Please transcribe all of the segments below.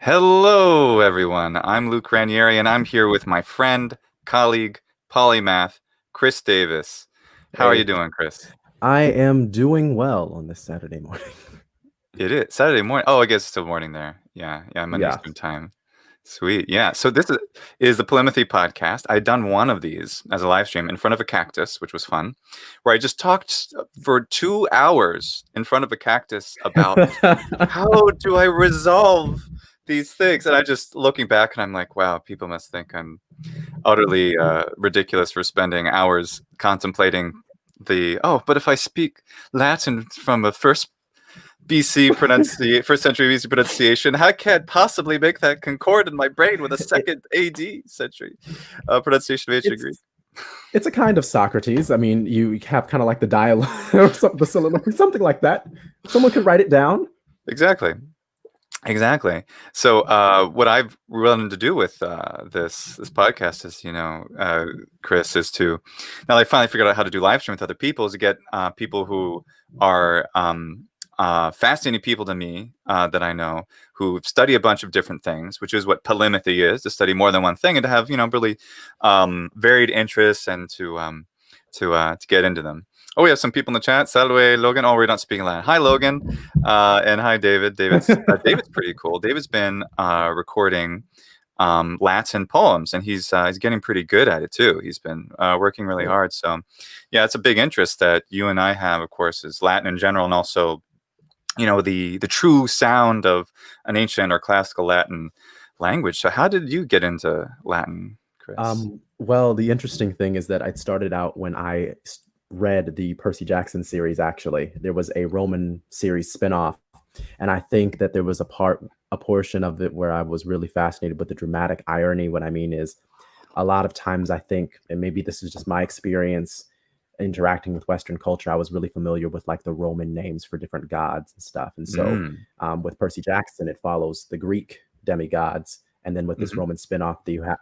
Hello, everyone. I'm Luke Ranieri, and I'm here with my friend, colleague, polymath, Chris Davis. How are you Hey, doing, Chris? I am doing well on this Saturday morning. It is Saturday morning. Oh, I guess it's still morning there. Yeah, I'm on Eastern Yes. time. Sweet. Yeah. So this is the polymathy podcast. I'd done one of these as a live stream in front of a cactus, which was fun, where I just talked for 2 hours in front of a cactus about how do I resolve these things. And I just looking back and I'm like, wow, people must think I'm utterly ridiculous for spending hours contemplating but if I speak Latin from a first century BC pronunciation, how can I possibly make that concord in my brain with a It, second AD century pronunciation of ancient Greek? it's it's a kind of Socrates. I mean, you have kind of like the dialogue or something, the soliloquy, something like that. Someone could write it down. Exactly. Exactly. So, what I've run to do with this podcast is, Chris, is to now that I finally figured out how to do live stream with other people, is to get people who are fascinating people to me that I know who study a bunch of different things, which is what polymathy is, to study more than one thing and to have really varied interests and to get into them. Oh, we have some people in the chat. Salve, Logan. Oh, we're not speaking Latin. Hi, Logan. And hi, David. David's pretty cool. David's been recording Latin poems, and he's getting pretty good at it too. He's been working really Cool. hard. So, yeah, it's a big interest that you and I have, of course, is Latin in general, and also, the true sound of an ancient or classical Latin language. So, how did you get into Latin, Chris? Well, the interesting thing is that I'd started out when I read the Percy Jackson series. Actually, there was a Roman series spinoff, and I think that there was a portion of it where I was really fascinated with the dramatic irony. What I mean is, a lot of times I think, and maybe this is just my experience interacting with Western culture, I was really familiar with like the Roman names for different gods and stuff. And so Mm. with Percy Jackson, it follows the Greek demigods. And then with this Hmm. Roman spinoff,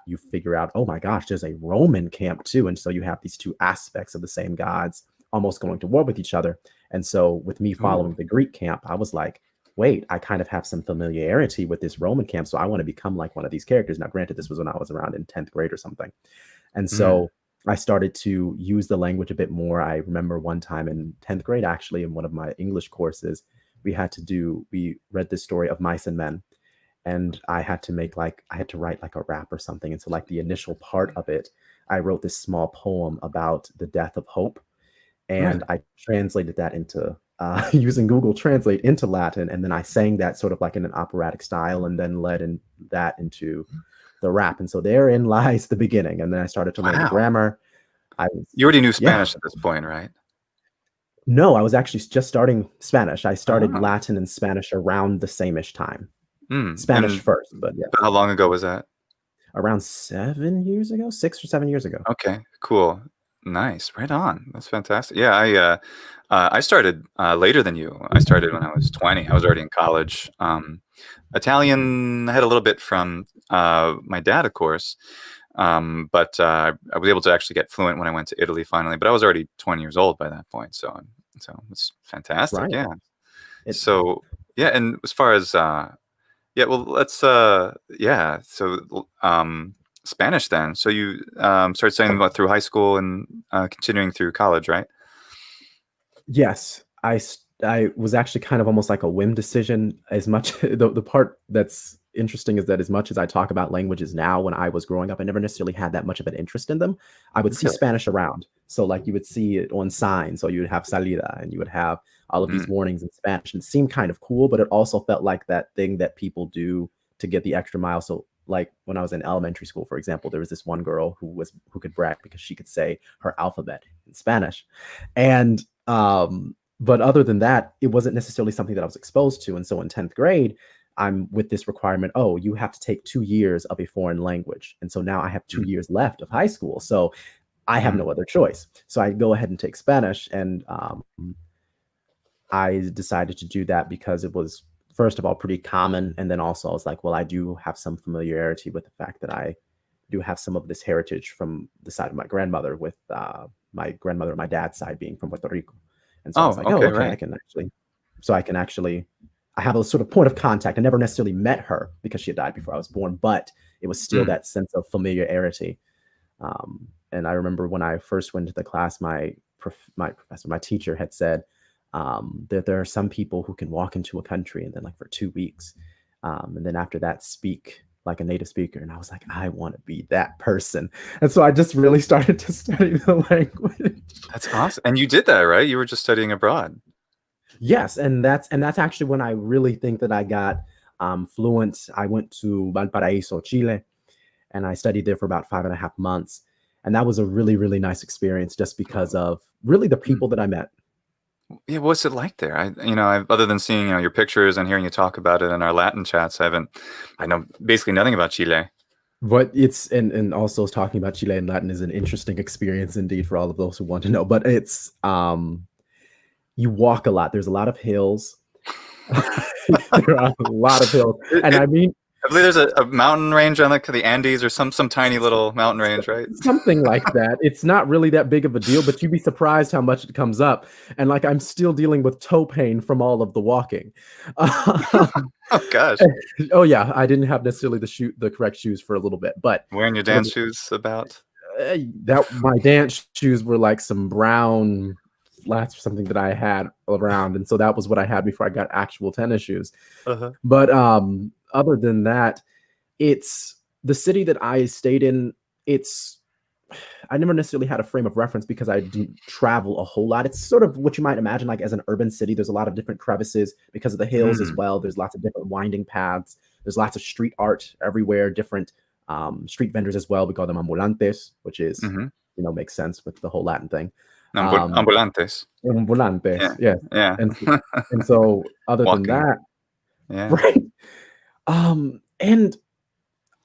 you figure out, oh my gosh, there's a Roman camp too. And so you have these two aspects of the same gods almost going to war with each other. And so with me Ooh. following the Greek camp, I was like, wait, I kind of have some familiarity with this Roman camp. So I want to become like one of these characters. Now, granted, this was when I was around in 10th grade or something. And Mm. so I started to use the language a bit more. I remember one time in 10th grade, actually, in one of my English courses, we read this story of mice and men. And I had to write like a rap or something. And so, like, the initial part of it, I wrote this small poem about the death of hope. Right. And I translated that into using Google Translate into Latin. And then I sang that sort of like in an operatic style and then that into the rap. And so therein lies the beginning. And then I started to learn the Wow. grammar. I was, You already knew yeah, Spanish at this point, right? no, I was actually just starting Spanish. I started Oh. Latin and Spanish around the same-ish time. Mm. Spanish And first, but yeah, how long ago was that? around 7 years ago, 6 or 7 years ago. Okay, cool. Nice. Right on. That's fantastic. Yeah, I started later than you. I started when I was 20. I was already in college. Italian I had a little bit from my dad, of course. But I was able to actually get fluent when I went to Italy finally. But I was already 20 years old by that point. So it's fantastic. Right. Yeah. It, So yeah, and as far as yeah, well, let's yeah. So Spanish then. So you started studying about through high school and continuing through college, right? yes, I was actually kind of almost like a whim decision. As much the part that's interesting is that as much as I talk about languages now, when I was growing up, I never necessarily had that much of an interest in them. I would see Really? Spanish around. So like you would see it on signs, so you would have salida and you would have all of these Mm. warnings in Spanish, and it seemed kind of cool, but it also felt like that thing that people do to get the extra mile. So like when I was in elementary school, for example, there was this one girl who could brag because she could say her alphabet in Spanish. And but other than that, it wasn't necessarily something that I was exposed to. And so in 10th grade, I'm with this requirement, oh, you have to take 2 years of a foreign language. And so now I have two Mm. years left of high school. So I have Mm. no other choice. So I go ahead and take Spanish. And I decided to do that because it was, first of all, pretty common. And then also I was like, well, I do have some familiarity with the fact that I do have some of this heritage from the side of my grandmother, with my grandmother on my dad's side being from Puerto Rico. And so I was Oh, like, oh, okay, okay, right. I can actually I have a sort of point of contact. I never necessarily met her because she had died before I was born, but it was still that sense of familiarity. And I remember when I first went to the class, my teacher had said that there are some people who can walk into a country and then like for 2 weeks, and then after that speak like a native speaker. And I was like, I want to be that person. And so I just really started to study the language. That's awesome. And you did that, right? You were just studying abroad. Yes, and that's actually when I really think that I got fluent. I went to Valparaiso, Chile, and I studied there for about 5.5 months. And that was a really, really nice experience just because of really the people that I met. Yeah, what's it like there? Other than seeing, your pictures and hearing you talk about it in our Latin chats, I know basically nothing about Chile. But it's and also talking about Chile and Latin is an interesting experience indeed for all of those who want to know. But it's you walk a lot. There's a lot of hills. There are a lot of hills, and I mean, I believe there's a mountain range on the Andes or some tiny little mountain range, right? Something like that. It's not really that big of a deal, but you'd be surprised how much it comes up. And like I'm still dealing with toe pain from all of the walking. Oh gosh. Oh yeah, I didn't have necessarily the correct shoes for a little bit, but wearing your dance shoes about that my dance shoes were like some brown flats or something that I had around, and so that was what I had before I got actual tennis shoes. But other than that, it's the city that I stayed in. I never necessarily had a frame of reference because I didn't travel a whole lot. It's sort of what you might imagine, like as an urban city. There's a lot of different crevices because of the hills as well. There's lots of different winding paths. There's lots of street art everywhere, different street vendors as well. We call them ambulantes, which is, makes sense with the whole Latin thing. Ambulantes. Ambulantes, yes. Yeah. And so other than that, right. And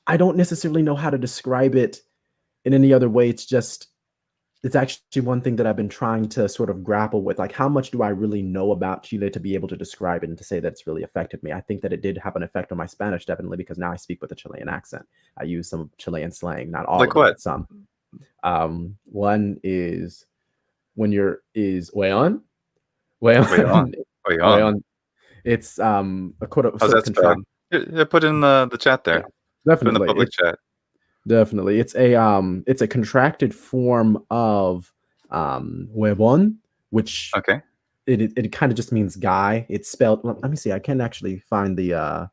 I don't necessarily know how to describe it in any other way. It's actually one thing that I've been trying to sort of grapple with. Like, how much do I really know about Chile to be able to describe it and to say that it's really affected me? I think that it did have an effect on my Spanish, definitely, because now I speak with a Chilean accent. I use some Chilean slang, not all like of what? it, some. One is weon. Weon. It's a quote of how's that spelled? Yeah, put in the chat there. Yeah, definitely. Put in the public chat. Definitely. It's a contracted form of huevón, which it kind of just means guy. It's spelled, let me see, I can actually find the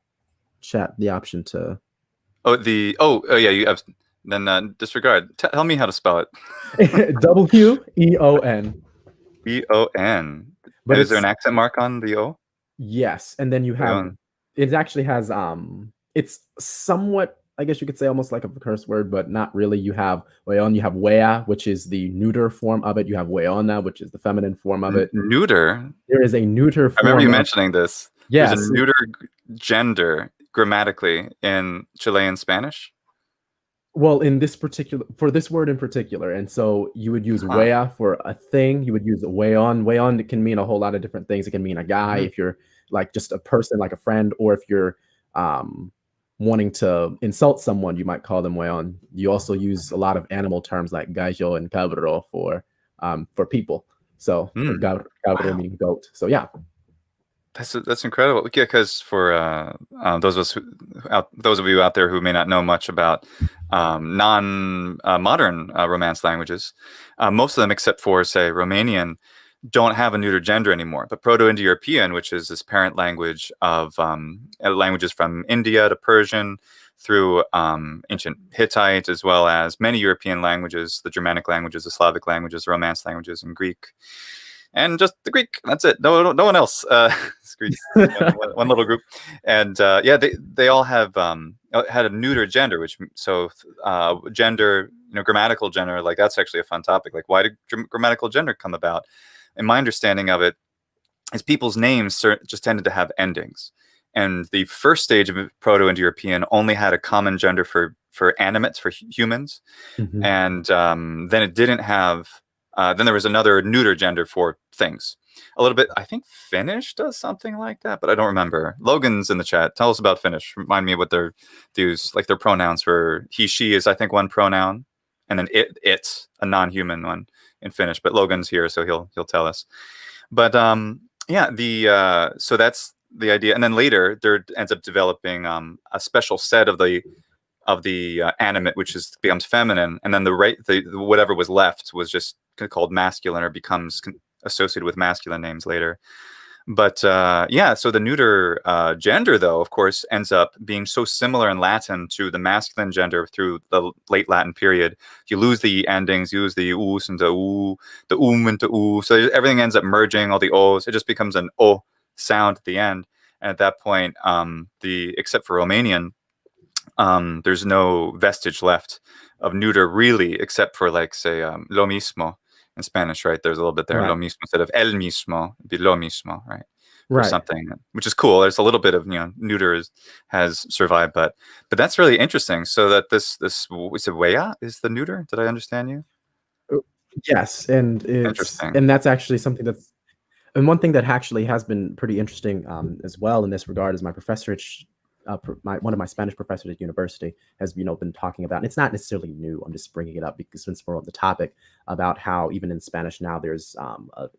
chat, the option to yeah, you have, then disregard. Tell me how to spell it. WEON. EON. But is there an accent mark on the O? Yes, and then you have it actually has it's somewhat, I guess you could say, almost like a curse word, but not really. You have weon, you have wea, which is the neuter form of it. You have weona, which is the feminine form of it. Neuter? There is a neuter form. I remember you mentioning this. Yes. There's a neuter gender grammatically in Chilean Spanish? Well, for this word in particular. And so you would use wea for a thing. You would use weon. Weon can mean a whole lot of different things. It can mean a guy if you're like just a person, like a friend, or if you're wanting to insult someone, you might call them weon. You also use a lot of animal terms like gallo and cabro for people. So cabro meaning goat. So yeah. That's incredible. Yeah, because for those of you out there who may not know much about non-modern Romance languages, most of them, except for say Romanian, don't have a neuter gender anymore. But Proto-Indo-European, which is this parent language of languages from India to Persian through ancient Hittite, as well as many European languages, the Germanic languages, the Slavic languages, the Romance languages, and Greek. And just the Greek. That's it. No one else. It's Greek. one little group. And they all have had a neuter gender, which gender, grammatical gender. Like that's actually a fun topic. Like, why did grammatical gender come about? And my understanding of it is people's names just tended to have endings. And the first stage of Proto-Indo-European only had a common gender for animates, for humans, and then it didn't have. Then there was another neuter gender for things. A little bit, I think Finnish does something like that, but I don't remember. Logan's in the chat. Tell us about Finnish. Remind me what their use, like their pronouns for he, she is, I think, one pronoun, and then it's a non-human one in Finnish. But Logan's here, so he'll tell us. But so that's the idea, and then later there ends up developing a special set of the animate, which becomes feminine, and then the whatever was left was just called masculine, or becomes associated with masculine names later. But yeah, so the neuter gender, though, of course, ends up being so similar in Latin to the masculine gender through the late Latin period. You lose the endings, you lose the us and the u, the and the u. So everything ends up merging, all the o's. It just becomes an o sound at the end. And at that point, except for Romanian, there's no vestige left of neuter, really, except for, like, say, lo mismo in Spanish, right? There's a little bit there, Right. lo mismo instead of el mismo, it'd be lo mismo, right? For Right. something, which is cool. There's a little bit of, neuter has survived, but that's really interesting. So that this we said wea is the neuter. Did I understand you? Yes, and Interesting. that's actually something that's, and one thing that actually has been pretty interesting as well in this regard is my professor one of my Spanish professors at university has been talking about, and it's not necessarily new, I'm just bringing it up because since we're on the topic, about how even in Spanish now there's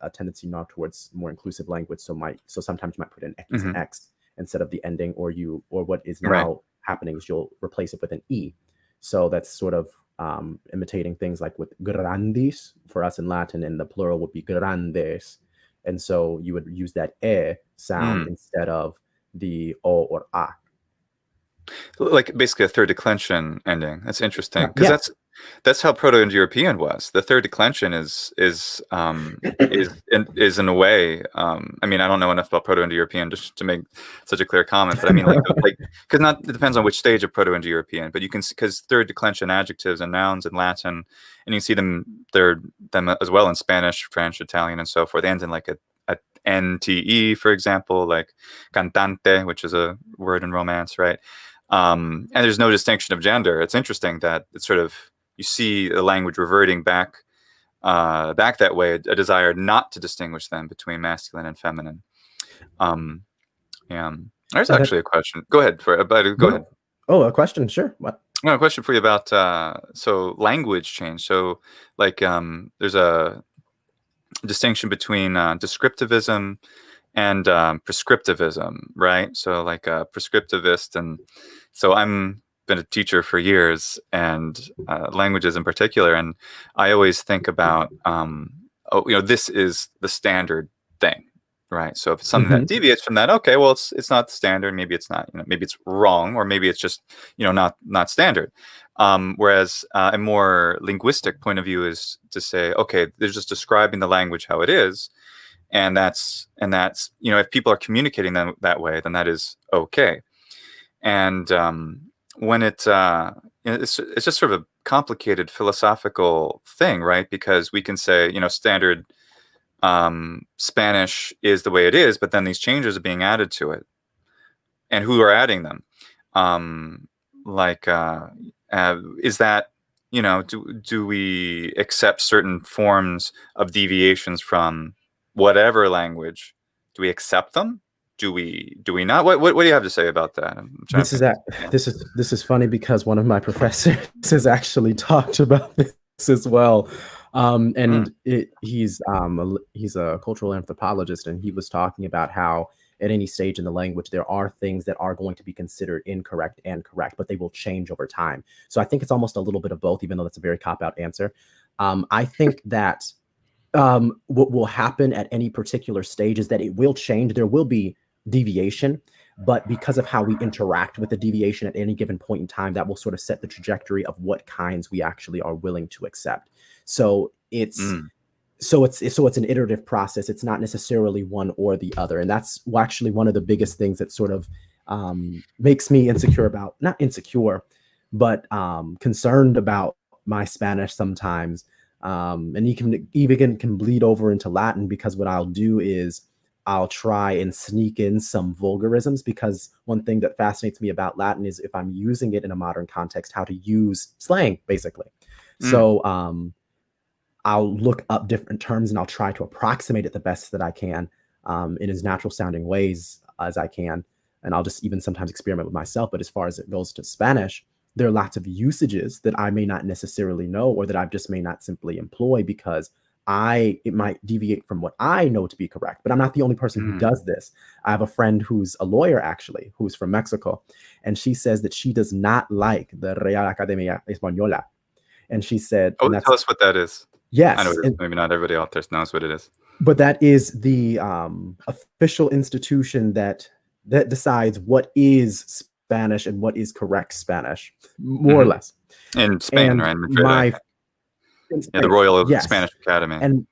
a tendency now towards more inclusive language. So sometimes you might put an X, an X instead of the ending, or what is now happening is you'll replace it with an E. So that's sort of imitating things like with grandis for us in Latin, and the plural would be grandes. And so you would use that e sound instead of the o or a. Like basically a third declension ending. That's interesting, because Yes. that's how Proto-Indo-European was. The third declension is in a way. I mean, I don't know enough about Proto-Indo-European just to make such a clear comment, but I mean, like because it depends on which stage of Proto-Indo-European, but you can, because third declension adjectives and nouns in Latin, and you see them as well in Spanish, French, Italian, and so forth. They end in like a nte, for example, like cantante, which is a word in Romance, right? And there's no distinction of gender. It's interesting that it's sort of, you see the language reverting back that way, a desire not to distinguish them between masculine and feminine. Yeah. There's actually a question. Go ahead. Go ahead. Oh, a question? Sure. What? No, a question for you about so language change. So like there's a distinction between descriptivism and prescriptivism, right? So like a prescriptivist, and so I'm been a teacher for years, and languages in particular, and I always think about this is the standard thing, right? So if it's something that deviates from that, okay, well it's not standard, maybe it's not, maybe it's wrong, or maybe it's just not standard. Whereas a more linguistic point of view is to say, okay, they're just describing the language how it is, and that's if people are communicating them that way, then that is okay. And when it's just sort of a complicated philosophical thing, right? Because we can say, standard Spanish is the way it is, but then these changes are being added to it, and who are adding them? Is that, do we accept certain forms of deviations from whatever language? Do we accept them? Do we not? What do you have to say about that? This is funny because one of my professors has actually talked about this as well. He's a cultural anthropologist, and he was talking about how at any stage in the language there are things that are going to be considered incorrect and correct, but they will change over time. So I think it's almost a little bit of both, even though that's a very cop-out answer. I think that what will happen at any particular stage is that it will change. There will be deviation, but because of how we interact with the deviation at any given point in time, that will sort of set the trajectory of what kinds we actually are willing to accept. So it's an iterative process. It's not necessarily one or the other, and that's actually one of the biggest things that sort of makes me not insecure, but concerned about my Spanish sometimes. And you can bleed over into Latin, because what I'll do is I'll try and sneak in some vulgarisms, because one thing that fascinates me about Latin is if I'm using it in a modern context, how to use slang, basically. So I'll look up different terms and I'll try to approximate it the best that I can in as natural sounding ways as I can. And I'll just even sometimes experiment with myself. But as far as it goes to Spanish, there are lots of usages that I may not necessarily know, or that I just may not simply employ, because it might deviate from what I know to be correct, but I'm not the only person who does this. I have a friend who's a lawyer, actually, who's from Mexico, and she says that she does not like the Real Academia Española. And she said, Oh, and that's, tell us what that is. yes. I know it is. Maybe not everybody out there knows what it is. But that is the official institution that decides what is Spanish and what is correct Spanish, more or less. In Spain, And right? Madrid, yeah, the Royal Spanish Academy. And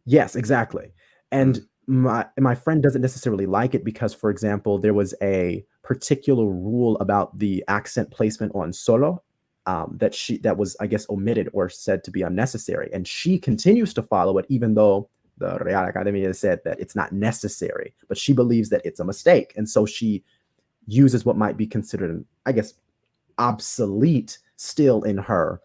yes, exactly. And my friend doesn't necessarily like it because, for example, there was a particular rule about the accent placement on solo that was, I guess, omitted or said to be unnecessary. And she continues to follow it, even though the Real Academia said that it's not necessary, but she believes that it's a mistake. And so she uses what might be considered, I guess, obsolete still in her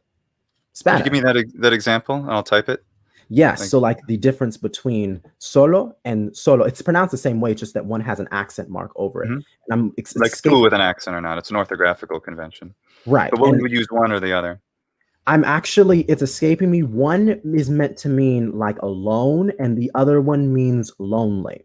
Spanish. Could you give me that example and I'll type it? Yes. So like the difference between solo and solo, it's pronounced the same way, it's just that one has an accent mark over it. And I'm like school with an accent or not. It's an orthographical convention. Right. But what would you use, one or the other? It's escaping me. One is meant to mean like alone, and the other one means lonely.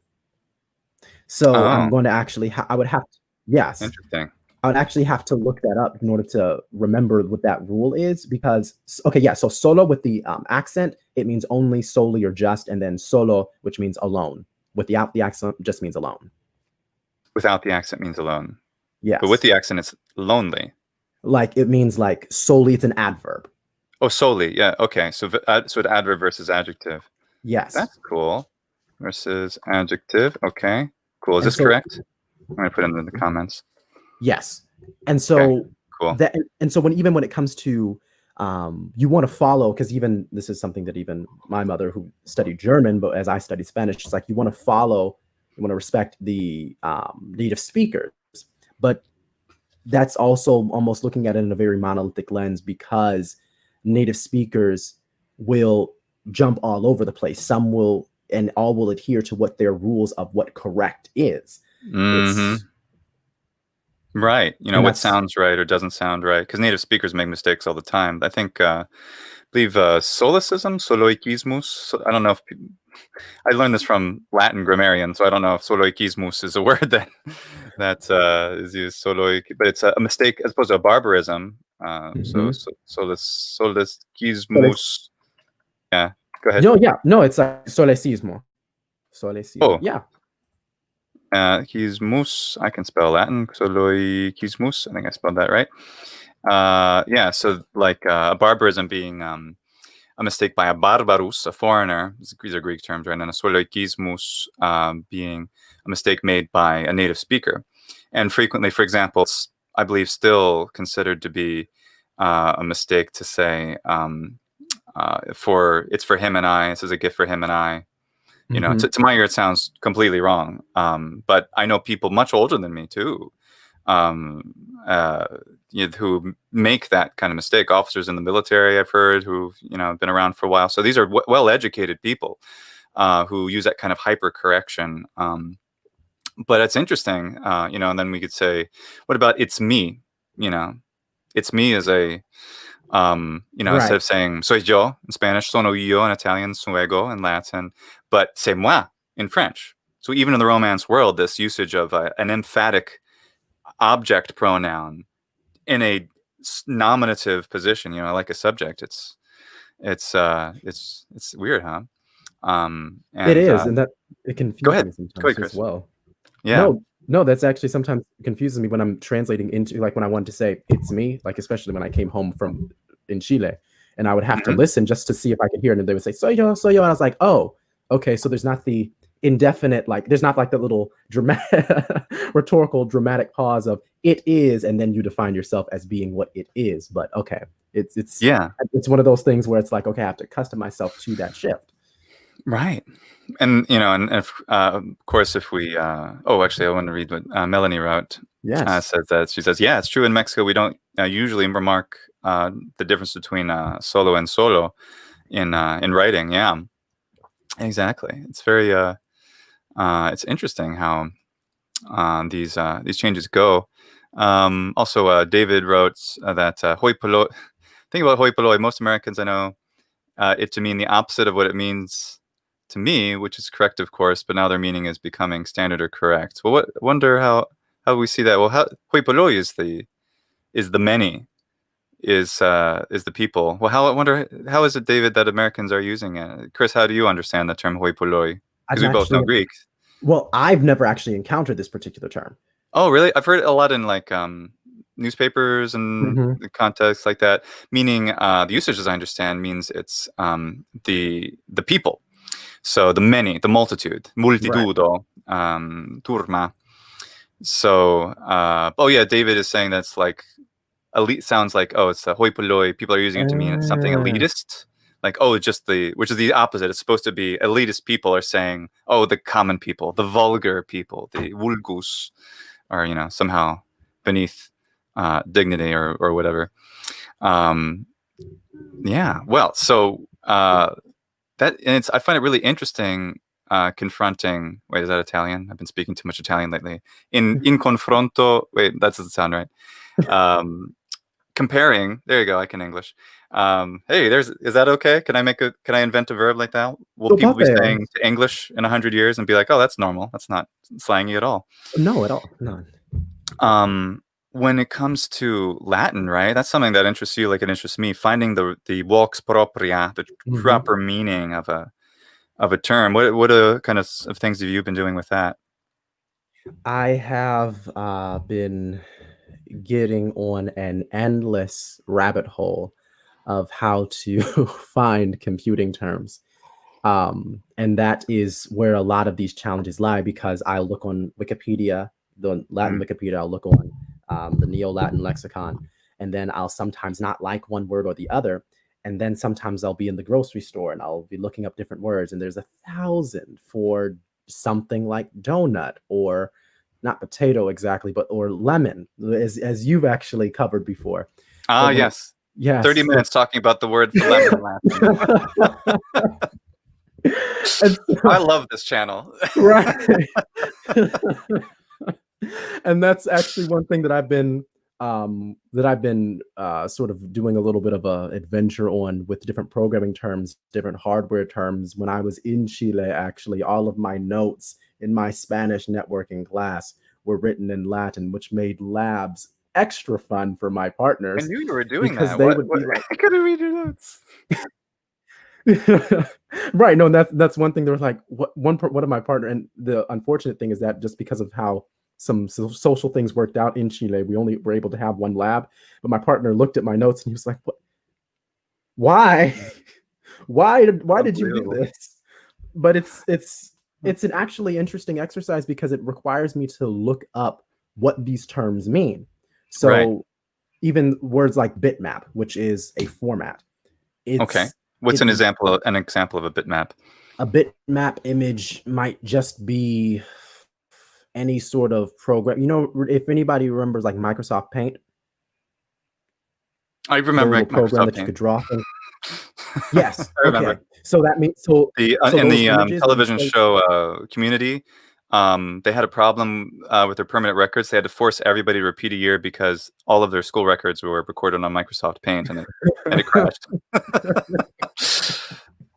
So I'm going to actually, I would have to, yes. Interesting. I would actually have to look that up in order to remember what that rule is, because, okay, yeah, so solo with the accent, it means only, solely, or just, and then solo, which means alone. Without the accent, just means alone. Without the accent means alone. Yes. But with the accent, it's lonely. Like, it means like solely, it's an adverb. Oh, solely, yeah, okay. So an adverb versus adjective. Yes. That's cool. Versus adjective, okay. Cool, is this correct? I'm going to put it in the comments. Yes. And so cool. Even when it comes to you want to follow, because even this is something that even my mother, who studied German, but as I studied Spanish, it's like you want to respect the native speakers. But that's also almost looking at it in a very monolithic lens, because native speakers will jump all over the place. Some will, and all will adhere to what their rules of what correct is. Right. You know, what sounds right or doesn't sound right, because native speakers make mistakes all the time. I think, I believe Solecism, Solecismus, I don't know if I learned this from Latin grammarian, so I don't know if Solecismus is a word that is used, but it's a mistake as opposed to a barbarism. So Solecismus. Yeah, go ahead. No, it's like Solecismo. Oh. Yeah. Kismus, I can spell Latin. Solecismus, I think I spelled that right. Yeah, so like a barbarism being a mistake by a barbarus, a foreigner. These are Greek terms, right? And a solecismus being a mistake made by a native speaker. And frequently, for example, it's, I believe, still considered to be a mistake to say it's for him and I. This is a gift for him and I. You know, to my ear, it sounds completely wrong. But I know people much older than me too, who make that kind of mistake. Officers in the military, I've heard, who've been around for a while. So these are well-educated people who use that kind of hyper correction. But it's interesting, and then we could say, what about "it's me"? It's me is a instead of saying "soy yo" in Spanish, "sono yo" in Italian, "suego" in Latin, but "c'est moi" in French. So even in the Romance world, this usage of an emphatic object pronoun in a nominative position, like a subject, it's weird, huh? It is, and that it confuses me sometimes as well. Yeah. No, that's actually sometimes confuses me when I'm translating into, like, when I want to say "it's me," like especially when I came home from in Chile, and I would have to listen just to see if I could hear it, and they would say "soy yo," and I was like, oh, okay, so there's not the indefinite, like there's not like the little rhetorical dramatic pause of "it is," and then you define yourself as being what it is. But okay, it's one of those things where it's like, okay, I have to custom myself to that shift. Right. And, of course, if we, actually, I want to read what Melanie wrote. Yes. Says that, she says, yeah, it's true in Mexico, we don't usually remark the difference between solo and solo in writing. Yeah, exactly. It's very, it's interesting how these changes go. Also, David wrote that hoi polloi, think about hoi polloi, most Americans I know it to mean the opposite of what it means to me, which is correct, of course, but now their meaning is becoming standard or correct. Well, wonder how we see that. Well, hoi polloi is the many, is the people. Well, I wonder how is it, David, that Americans are using it? Chris, how do you understand the term hoi polloi? Because we both know Greek. Well, I've never actually encountered this particular term. Oh, really? I've heard it a lot in like newspapers and contexts like that. Meaning, the usage, as I understand, means it's the people. So the many, the multitude, multitudo, turma. So, oh yeah, David is saying that's like elite. Sounds like, oh, it's a hoi polloi. People are using it to mean something elitist. Like, oh, which is the opposite. It's supposed to be elitist people are saying, oh, the common people, the vulgar people, the vulgus, are, you know, somehow beneath dignity or whatever. Yeah. Well, so I find it really interesting confronting. Wait, is that Italian? I've been speaking too much Italian lately. In confronto. Wait, that doesn't sound right. Comparing. There you go. I can English. Hey, is that okay? Can I invent a verb like that? Will people be saying to English in 100 years and be like, oh, that's normal. That's not slangy at all. No, at all. None. When it comes to Latin, right? That's something that interests you, like it interests me. Finding the vox propria, the proper meaning of a term. What kind of things have you been doing with that? I have been getting on an endless rabbit hole of how to find computing terms. And that is where a lot of these challenges lie, because I look on Wikipedia, the Latin Wikipedia, I'll look on the Neo-Latin lexicon, and then I'll sometimes not like one word or the other. And then sometimes I'll be in the grocery store and I'll be looking up different words, and there's 1,000 for something like donut, or not potato exactly, or lemon, as you've actually covered before. Yes. 30 minutes talking about the word for lemon. I love this channel. Right. And that's actually one thing that I've been sort of doing a little bit of a adventure on, with different programming terms, different hardware terms. When I was in Chile, actually, all of my notes in my Spanish networking class were written in Latin, which made labs extra fun for my partners. I knew you were doing because that. They would be like, I couldn't read your notes. Right. No, that's one thing. There was like one of my partner, and the unfortunate thing is that just because of how some social things worked out in Chile, we only were able to have one lab. But my partner looked at my notes and he was like, "What? Why? why did you do this?" But it's an actually interesting exercise, because it requires me to look up what these terms mean. So even words like bitmap, which is a format. Okay. What's an example of a bitmap? A bitmap image might just be any sort of program. You know, if anybody remembers like Microsoft Paint. I remember a program that you could draw things. Yes. I remember. Okay. So that means in the television show Community, they had a problem with their permanent records. They had to force everybody to repeat a year because all of their school records were recorded on Microsoft Paint, and it crashed.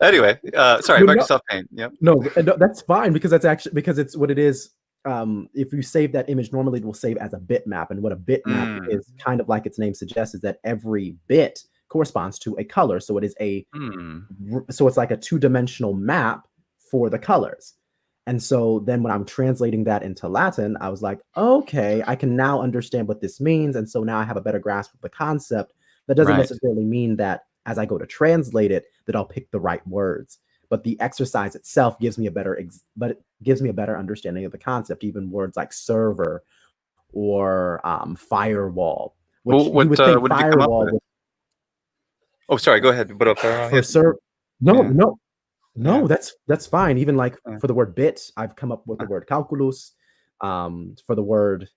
Anyway, sorry, Microsoft Paint. Yep. No, that's fine, because it's what it is. If you save that image, normally it will save as a bitmap, and what a bitmap is, kind of like its name suggests, is that every bit corresponds to a color. So it is so it's like a two-dimensional map for the colors. And so then when I'm translating that into Latin, I was like, okay, I can now understand what this means. And so now I have a better grasp of the concept. That doesn't necessarily mean that as I go to translate it, that I'll pick the right words. But the exercise itself gives me a better understanding of the concept. Even words like server or firewall. Which what did you come up with? Oh, sorry. Go ahead. What firewall? No, that's fine. Even like for the word bit, I've come up with the word calculus. For the word,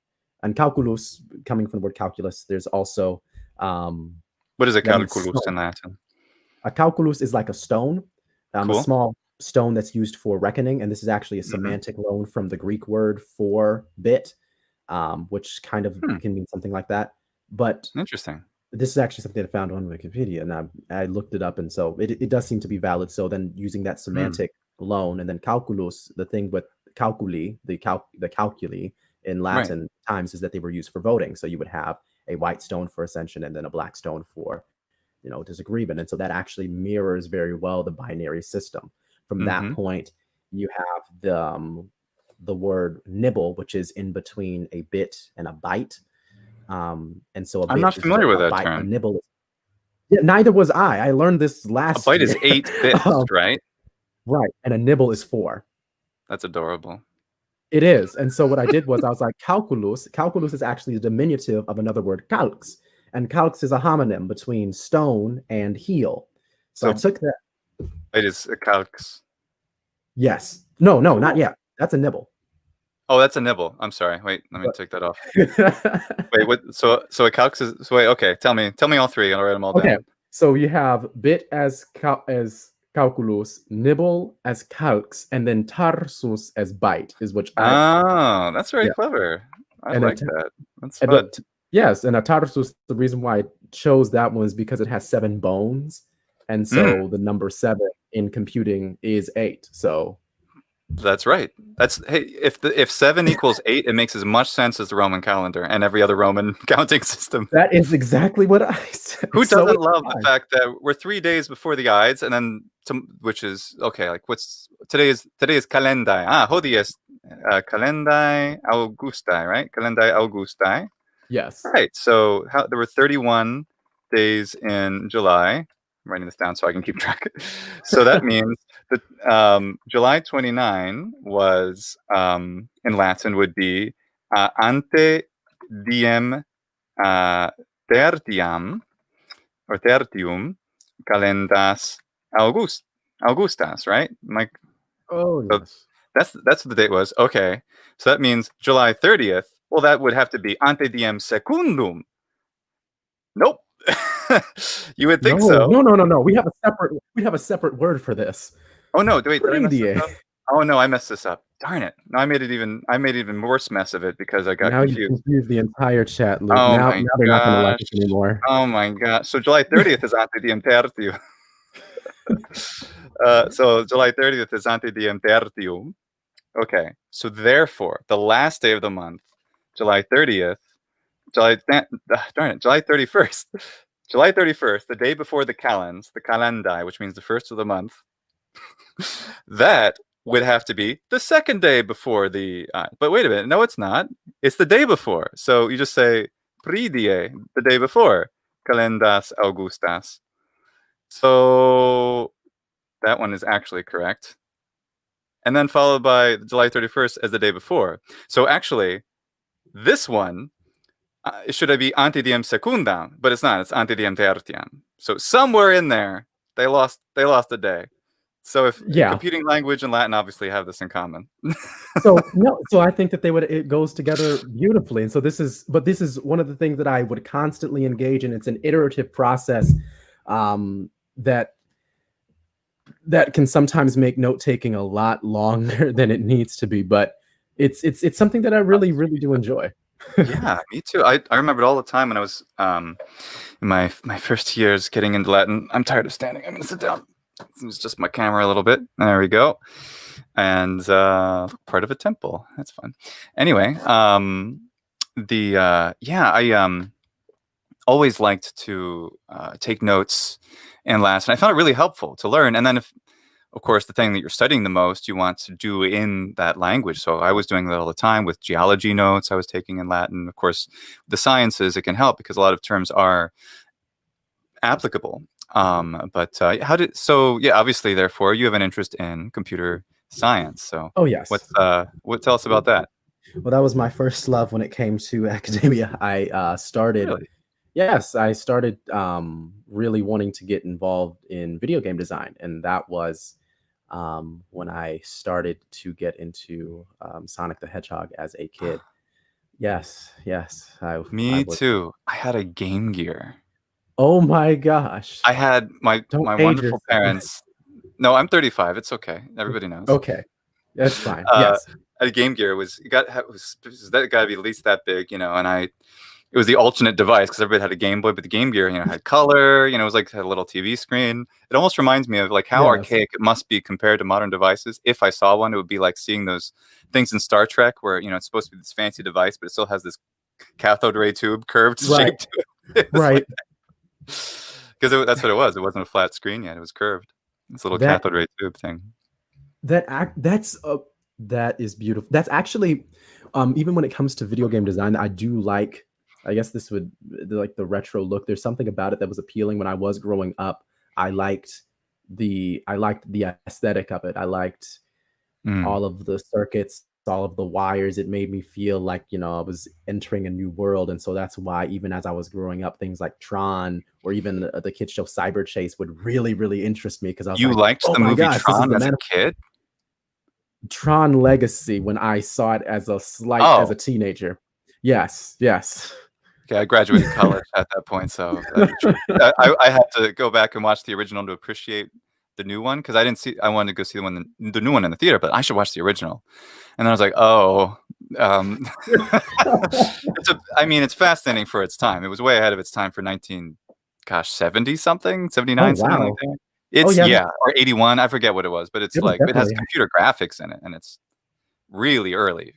and calculus coming from the word calculus, there's also what is a calculus in Latin? A calculus is like a stone, a small stone that's used for reckoning, and this is actually a semantic loan from the Greek word for bit, which kind of can mean something like that. But interesting. this is actually something I found on Wikipedia, and I looked it up, and so it does seem to be valid. So then using that semantic alone, and then calculus, the thing with calculi, the calculi in Right. Latin times is that they were used for voting. So you would have a white stone for ascension and then a black stone for, disagreement. And so that actually mirrors very well the binary system. From that point, you have the word nibble, which is in between a bit and a byte. And so a I'm bit not is familiar with a that byte. A term. nibble is, yeah, neither was I. I learned this A last byte year. is 8 bits, right? Right. And a nibble is 4. That's adorable. It is. And so what I did was I was like, calculus. Calculus is actually the diminutive of another word, calx. And calx is a homonym between stone and heel. So I So took that. it is a calx. Yes. No, Cool. not yet. That's a nibble. Oh, that's a nibble. I'm sorry. Wait, let me take that off. Wait, what? So a calx is. So wait, okay. Tell me all three. I'll write them all Okay. down. So you have bit as calculus, nibble as calx, and then tarsus as byte is which Oh, that's very clever. I like that. That's fun. Yes, and a tarsus, the reason why I chose that one is because it has 7 bones, and so the number 7 in computing is 8. So that's right. That's if 7 equals 8, it makes as much sense as the Roman calendar and every other Roman counting system. That is exactly what I said. Who doesn't love the fact that we're 3 days before the Ides, and then which is okay? Like today is calendai. Hodie est calendai Augustae, right? Calendai Augustae. Yes. Right. So there were 31 days in July. I'm writing this down so I can keep track. So that means that July 29 was in Latin would be ante diem tertiam or tertium calendas Augustas, right? Oh yes. So that's what the date was. Okay. So that means July 30th. Well, that would have to be ante diem secundum. Nope. You would think so. No. We have a separate word for this. Oh no, wait, did I mess this up? Oh no, I messed this up. Darn it. No, I made it even worse mess of it because I got confused. You confused the entire chat, Luke. Oh now my they're not gonna like gosh. it anymore. Oh my god. So July 30th is ante diem tertium. So July 30th is ante diem tertium. Okay. So therefore, the last day of the month, July 30th, darn it, July 31st. July 31st, the day before the calendai, which means the first of the month, that would have to be the second day before the. But wait a minute, no, it's not. It's the day before. So you just say pridie, the day before, calendas Augustas. So that one is actually correct. And then followed by July 31st as the day before. So actually, this one should be ante diem secundam, but it's not. It's ante diem tertiam. So somewhere in there, they lost a day. So if computing language and Latin obviously have this in common. So I think that it goes together beautifully. And so this is one of the things that I would constantly engage in. It's an iterative process that can sometimes make note taking a lot longer than it needs to be, but it's something that I really do enjoy. Yeah, me too. I remember it all the time when I was in my first years getting into Latin. I'm tired of standing. I'm gonna sit down. It's just my camera a little bit. There we go. And part of a temple. That's fun. Anyway, I always liked to take notes in Latin. I found it really helpful to learn. And then of course, the thing that you're studying the most, you want to do in that language. So I was doing that all the time with geology notes I was taking in Latin. Of course, the sciences, it can help because a lot of terms are applicable. Obviously, therefore, you have an interest in computer science. So, oh yes, tell us about that. Well, that was my first love when it came to academia. I started. Really? Yes, I started really wanting to get involved in video game design, and that was when I started to get into Sonic the Hedgehog as a kid. Yes. Me too. I had a Game Gear. Oh my gosh! I had my wonderful parents. No, I'm 35. It's okay. Everybody knows. Okay, that's fine. Yes, a Game Gear was got to be at least that big, and I it was the alternate device because everybody had a Game Boy, but the Game Gear, you know, had color. You know, it was like had a little TV screen. It almost reminds me of like how Yes. archaic it must be compared to modern devices. If I saw one, it would be like seeing those things in Star Trek where, you know, it's supposed to be this fancy device, but it still has this cathode ray tube curved shape to it. It was Right. because that's what it was. It wasn't a flat screen yet. It was curved. This little That cathode ray tube thing. that is beautiful. That's actually, even when it comes to video game design, I do like. I guess this would like the retro look. There's something about it that was appealing when I was growing up. I liked the aesthetic of it. I liked all of the circuits, all of the wires. It made me feel like, you know, I was entering a new world. And so that's why even as I was growing up, things like Tron or even the kids show Cyber Chase would really, really interest me because I was You like, liked oh the my movie gosh, Tron as a kid? Tron Legacy when I saw it as as a teenager. Yes. Okay, I graduated college at that point, so I had to go back and watch the original to appreciate the new one because I wanted to go see the new one in the theater, but I should watch the original. And then I was like, oh, it's fascinating for its time. It was way ahead of its time for 70 something, 79, something like that. It's or 81, I forget what it was, but it's like it has computer graphics in it, and it's really early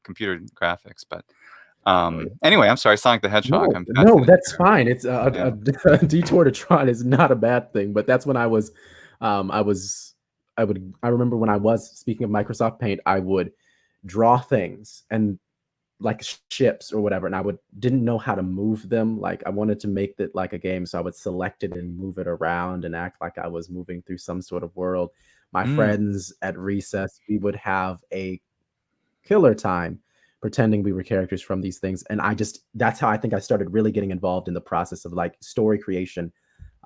computer graphics, but. Anyway, I'm sorry, Sonic the Hedgehog. No, that's fine. It's a detour to Tron is not a bad thing, but that's when I remember when I was speaking of Microsoft Paint, I would draw things and like ships or whatever, and I didn't know how to move them. Like I wanted to make it like a game, so I would select it and move it around and act like I was moving through some sort of world. My friends at recess, we would have a killer time pretending we were characters from these things. And that's how I think I started really getting involved in the process of like story creation.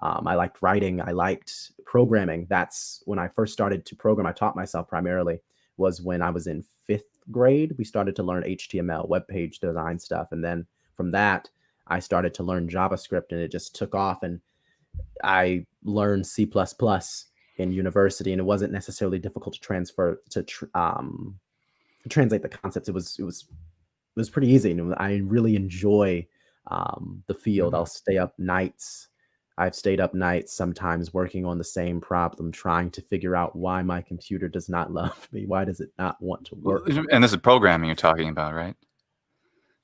I liked writing. I liked programming. That's when I first started to program. I taught myself primarily was when I was in 5th grade. We started to learn HTML, web page design stuff. And then from that, I started to learn JavaScript and it just took off. And I learned C++ in university, and it wasn't necessarily difficult to transfer to translate the concepts. It was pretty easy. And I really enjoy the field. I'll stay up nights. I've stayed up nights sometimes working on the same problem, trying to figure out why my computer does not love me. Why does it not want to work? And this is programming you're talking about, right?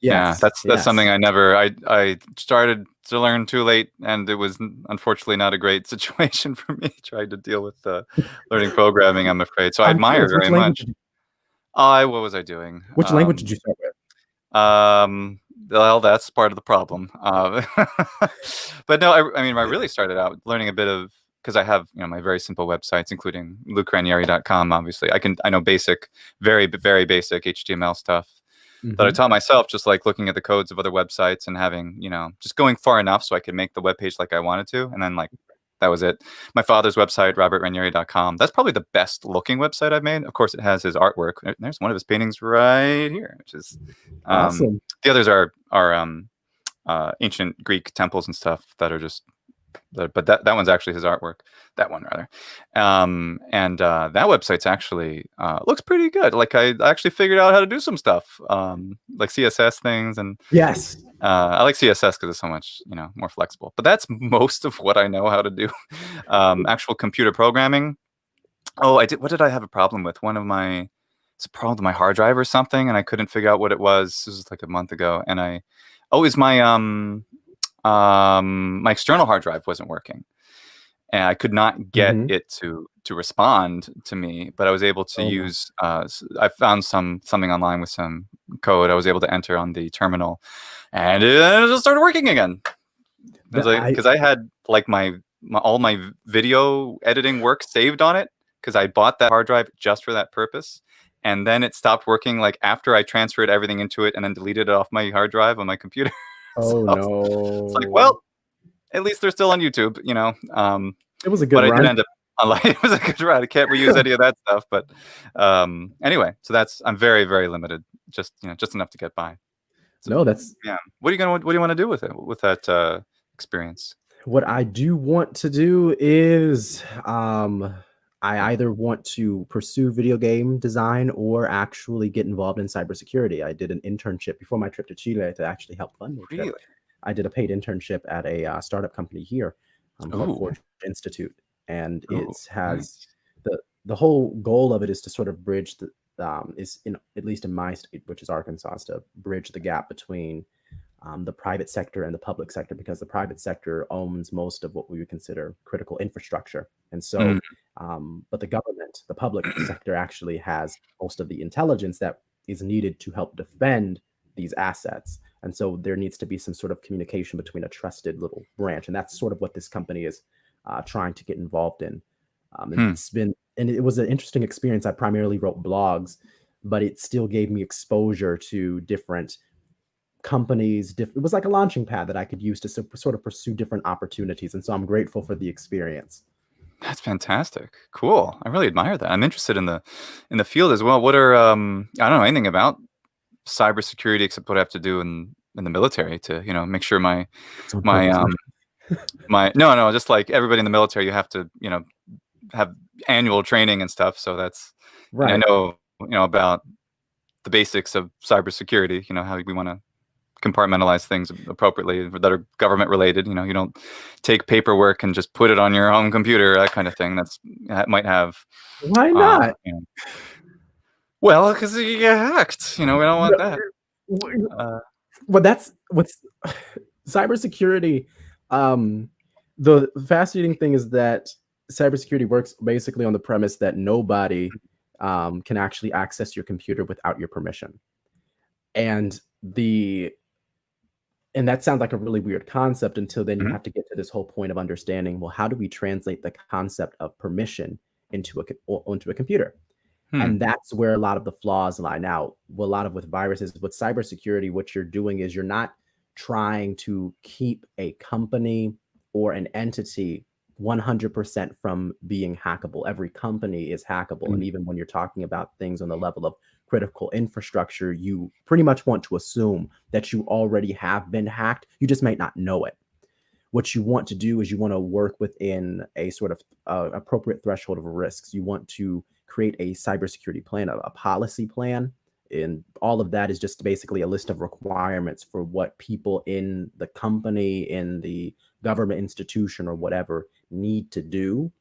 Yes. Yeah, that's something I started to learn too late, and it was unfortunately not a great situation for me trying to deal with learning programming, I'm afraid. So I admire it very much. What was I doing? Which language did you start with? Well, that's part of the problem. But no, I mean, I really started out learning a bit of, because I have, you know, my very simple websites, including lucranieri.com. Obviously, I know basic, very, very basic HTML stuff that I taught myself, just like looking at the codes of other websites and having, you know, just going far enough so I could make the web page like I wanted to. And then like, that was it. My father's website, robertranieri.com. That's probably the best looking website I've made. Of course, it has his artwork. There's one of his paintings right here, which is awesome. The others are ancient Greek temples and stuff that are just, but that one's actually his artwork. That one rather, and that website's actually looks pretty good. Like I actually figured out how to do some stuff, like CSS things, and yes. I like CSS because it's so much, you know, more flexible. But that's most of what I know how to do. Actual computer programming. Oh, what did I have a problem with? It's a problem with my hard drive or something, and I couldn't figure out what it was. This was like a month ago, and it's my my external hard drive wasn't working, and I could not get it to respond to me. But I was able to use. I found something online with some code I was able to enter on the terminal, and it just started working again. Because I had like all my video editing work saved on it, because I bought that hard drive just for that purpose. And then it stopped working like after I transferred everything into it and then deleted it off my hard drive on my computer. Oh so no! It's like, well, at least they're still on YouTube, you know. It was a good run. I did end up online. It was a good run. I can't reuse any of that stuff, but anyway. So I'm very, very limited. Just enough to get by. So, no, that's What do you want to do with it? With that experience? What I do want to do is I either want to pursue video game design or actually get involved in cybersecurity. I did an internship before my trip to Chile to actually help fund my trip. Really? I did a paid internship at a startup company here called Ooh. Forge Institute, and Ooh, it has nice. the whole goal of it is to sort of bridge the is in at least in my state, which is Arkansas, is to bridge the gap between the private sector and the public sector, because the private sector owns most of what we would consider critical infrastructure. And Mm. so, but the government, the public sector actually has most of the intelligence that is needed to help defend these assets. And so there needs to be some sort of communication between a trusted little branch. And that's sort of what this company is trying to get involved in. And it was an interesting experience. I primarily wrote blogs, but it still gave me exposure to different companies. It was like a launching pad that I could use to sort of pursue different opportunities. And so I'm grateful for the experience. That's fantastic. Cool. I really admire that. I'm interested in the field as well. What are I don't know anything about cybersecurity except what I have to do in the military to, make sure my no, just like everybody in the military, you have to, have annual training and stuff. So that's Right. And I know, about the basics of cybersecurity, how we want to compartmentalize things appropriately that are government related. You don't take paperwork and just put it on your home computer, that kind of thing. That might have. Why not? Well, because you get hacked. We don't want that. Well, that's what's cybersecurity. The fascinating thing is that cybersecurity works basically on the premise that nobody can actually access your computer without your permission. And that sounds like a really weird concept until then you have to get to this whole point of understanding, well, how do we translate the concept of permission onto a computer? And that's where a lot of the flaws lie. Now, a lot of with viruses, with cybersecurity, what you're doing is you're not trying to keep a company or an entity 100% from being hackable. Every company is hackable. And even when you're talking about things on the level of critical infrastructure, you pretty much want to assume that you already have been hacked. You just might not know it. What you want to do is you want to work within a sort of appropriate threshold of risks. You want to create a cybersecurity plan, a policy plan. And all of that is just basically a list of requirements for what people in the company, in the government institution or whatever need to do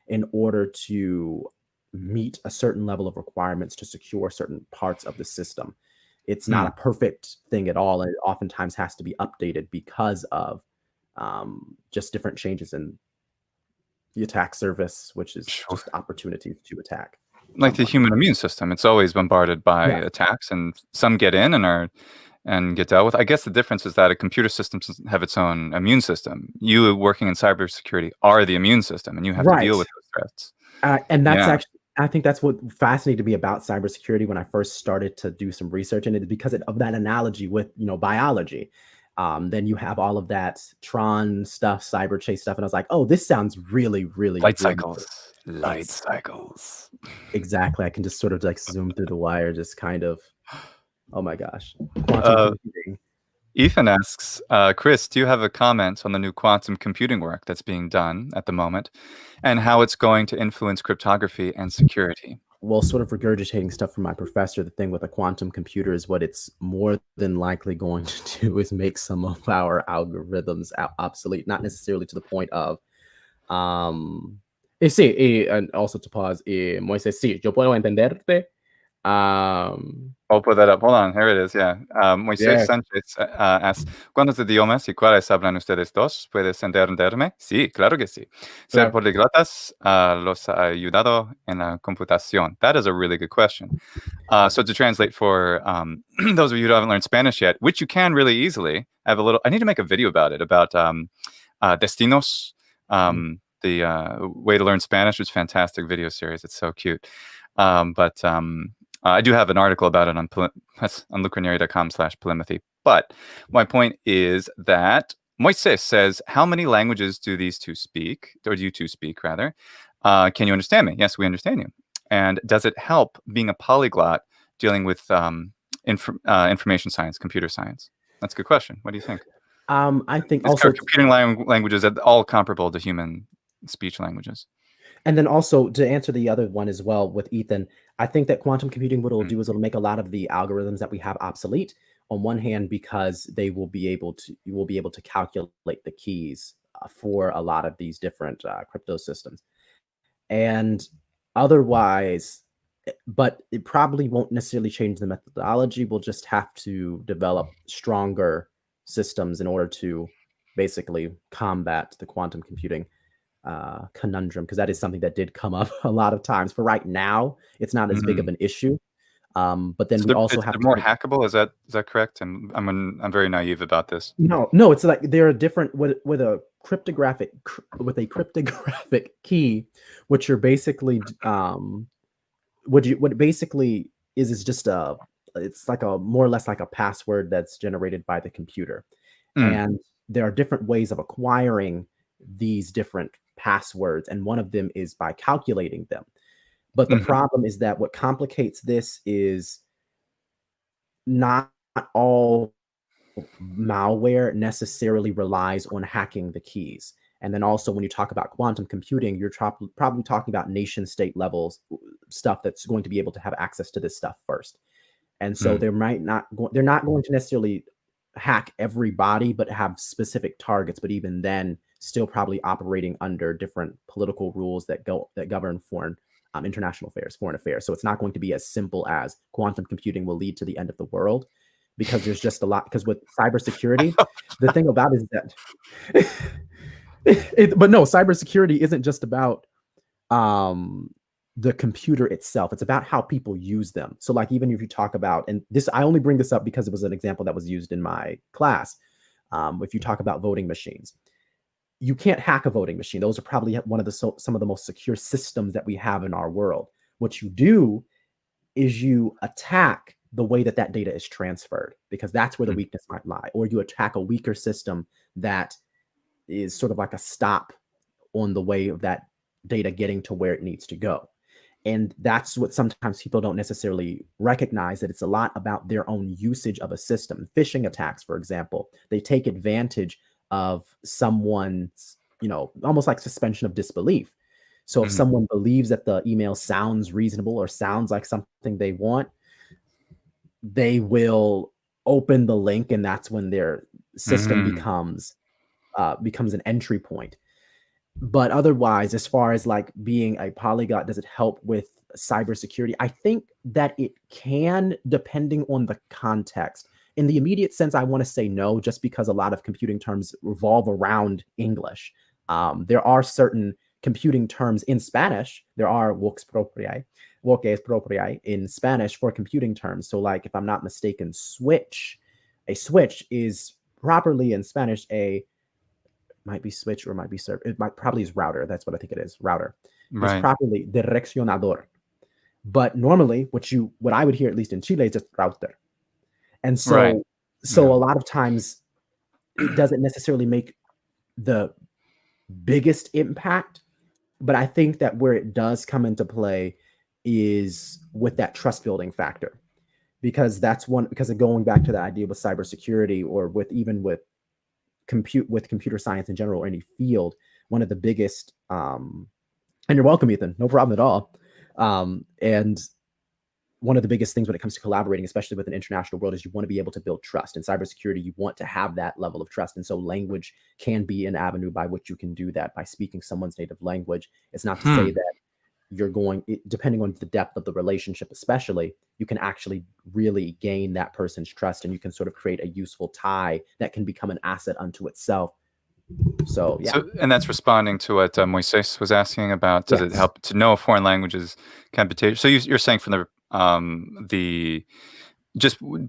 in order to meet a certain level of requirements to secure certain parts of the system. It's not a perfect thing at all. And it oftentimes has to be updated because of just different changes in the attack surface, which is just opportunities to attack. Like the human immune system, it's always bombarded by attacks, and some get in and get dealt with. I guess the difference is that a computer system doesn't have its own immune system. You working in cybersecurity are the immune system, and you have to deal with those threats. And that's actually, I think that's what fascinated me about cybersecurity when I first started to do some research in it, because of that analogy with, biology. Then you have all of that Tron stuff, cyber chase stuff. And I was like, oh, this sounds really, really Light really cycles. Light cycles. Exactly. I can just sort of like zoom through the wire, just kind of, oh my gosh. Quantum computing. Ethan asks, Chris, do you have a comment on the new quantum computing work that's being done at the moment and how it's going to influence cryptography and security? Well, sort of regurgitating stuff from my professor, the thing with a quantum computer is what it's more than likely going to do is make some of our algorithms obsolete, not necessarily to the point of sí, and also to pause, Moisés, sí, yo puedo entenderte. I'll put that up. Hold on. Here it is. Yeah. Moisés Sánchez asks, ¿cuántos idiomas y cuáles hablan ustedes dos? ¿Puedes entenderme? Sí, claro que sí. Ser políglotas los ha ayudado en la computación. That is a really good question. So to translate for those of you who haven't learned Spanish yet, which you can really easily, I need to make a video about it, about destinos. The way to learn Spanish, was a fantastic video series. It's so cute. I do have an article about it on lucranieri.com/polymathy. But my point is that Moises says, how many languages do these two speak, or do you two speak, rather? Can you understand me? Yes, we understand you. And does it help being a polyglot dealing with information science, computer science? That's a good question. What do you think? I think also computing languages are all comparable to human speech languages. And then also to answer the other one as well with Ethan, I think that quantum computing, what it'll do is it'll make a lot of the algorithms that we have obsolete. On one hand, because they will be able to, you will be able to calculate the keys for a lot of these different crypto systems. And otherwise, but it probably won't necessarily change the methodology. We'll just have to develop stronger systems in order to basically combat the quantum computing conundrum, because that is something that did come up a lot of times. For right now, it's not as big of an issue. But then So we also have they're to more hackable. Is that correct? And I'm very naive about this. no, it's like there are different with a cryptographic key, which you're basically what it basically is just it's like a more or less like a password that's generated by the computer. And there are different ways of acquiring these different passwords, and one of them is by calculating them. But the problem is that what complicates this is not all malware necessarily relies on hacking the keys. And then also when you talk about quantum computing, you're probably talking about nation state levels stuff that's going to be able to have access to this stuff first. And so they're not going to necessarily hack everybody, but have specific targets. But even then, still probably operating under different political rules that govern foreign international affairs, foreign affairs. So it's not going to be as simple as quantum computing will lead to the end of the world, because there's just a lot. Because with cybersecurity, the thing about it is that, but no, cybersecurity isn't just about the computer itself. It's about how people use them. So like, even if you talk about, and this, I only bring this up because it was an example that was used in my class. If you talk about voting machines, you can't hack a voting machine. Those are probably some of the most secure systems that we have in our world. What you do is you attack the way that data is transferred, because that's where the weakness might lie. Or you attack a weaker system that is sort of like a stop on the way of that data getting to where it needs to go. And that's what sometimes people don't necessarily recognize, that it's a lot about their own usage of a system. Phishing attacks, for example, they take advantage of someone's, almost like suspension of disbelief. So if someone believes that the email sounds reasonable or sounds like something they want, they will open the link, and that's when their system becomes an entry point. But otherwise, as far as like being a polyglot, does it help with cybersecurity? I think that it can, depending on the context. In the immediate sense, I want to say no, just because a lot of computing terms revolve around English. There are certain computing terms in Spanish. There are vox proprii in Spanish for computing terms. So like, if I'm not mistaken, a switch is properly in Spanish might be switch or might be server. It probably is router. That's what I think it is. Router. Right. It's properly direccionador. But normally, what I would hear, at least in Chile, is just router. And so, a lot of times it doesn't necessarily make the biggest impact. But I think that where it does come into play is with that trust building factor, because because of going back to the idea with cybersecurity, or with computer science in general, or any field, one of the biggest, and you're welcome, Ethan, no problem at all. And one of the biggest things when it comes to collaborating, especially with an international world, is you want to be able to build trust. In cybersecurity, you want to have that level of trust. And so language can be an avenue by which you can do that, by speaking someone's native language. It's not to say that you're depending on the depth of the relationship, especially, you can actually really gain that person's trust, and you can sort of create a useful tie that can become an asset unto itself. So, yeah. And that's responding to what Moises was asking about. Does it help to know foreign languages computation? So you're saying from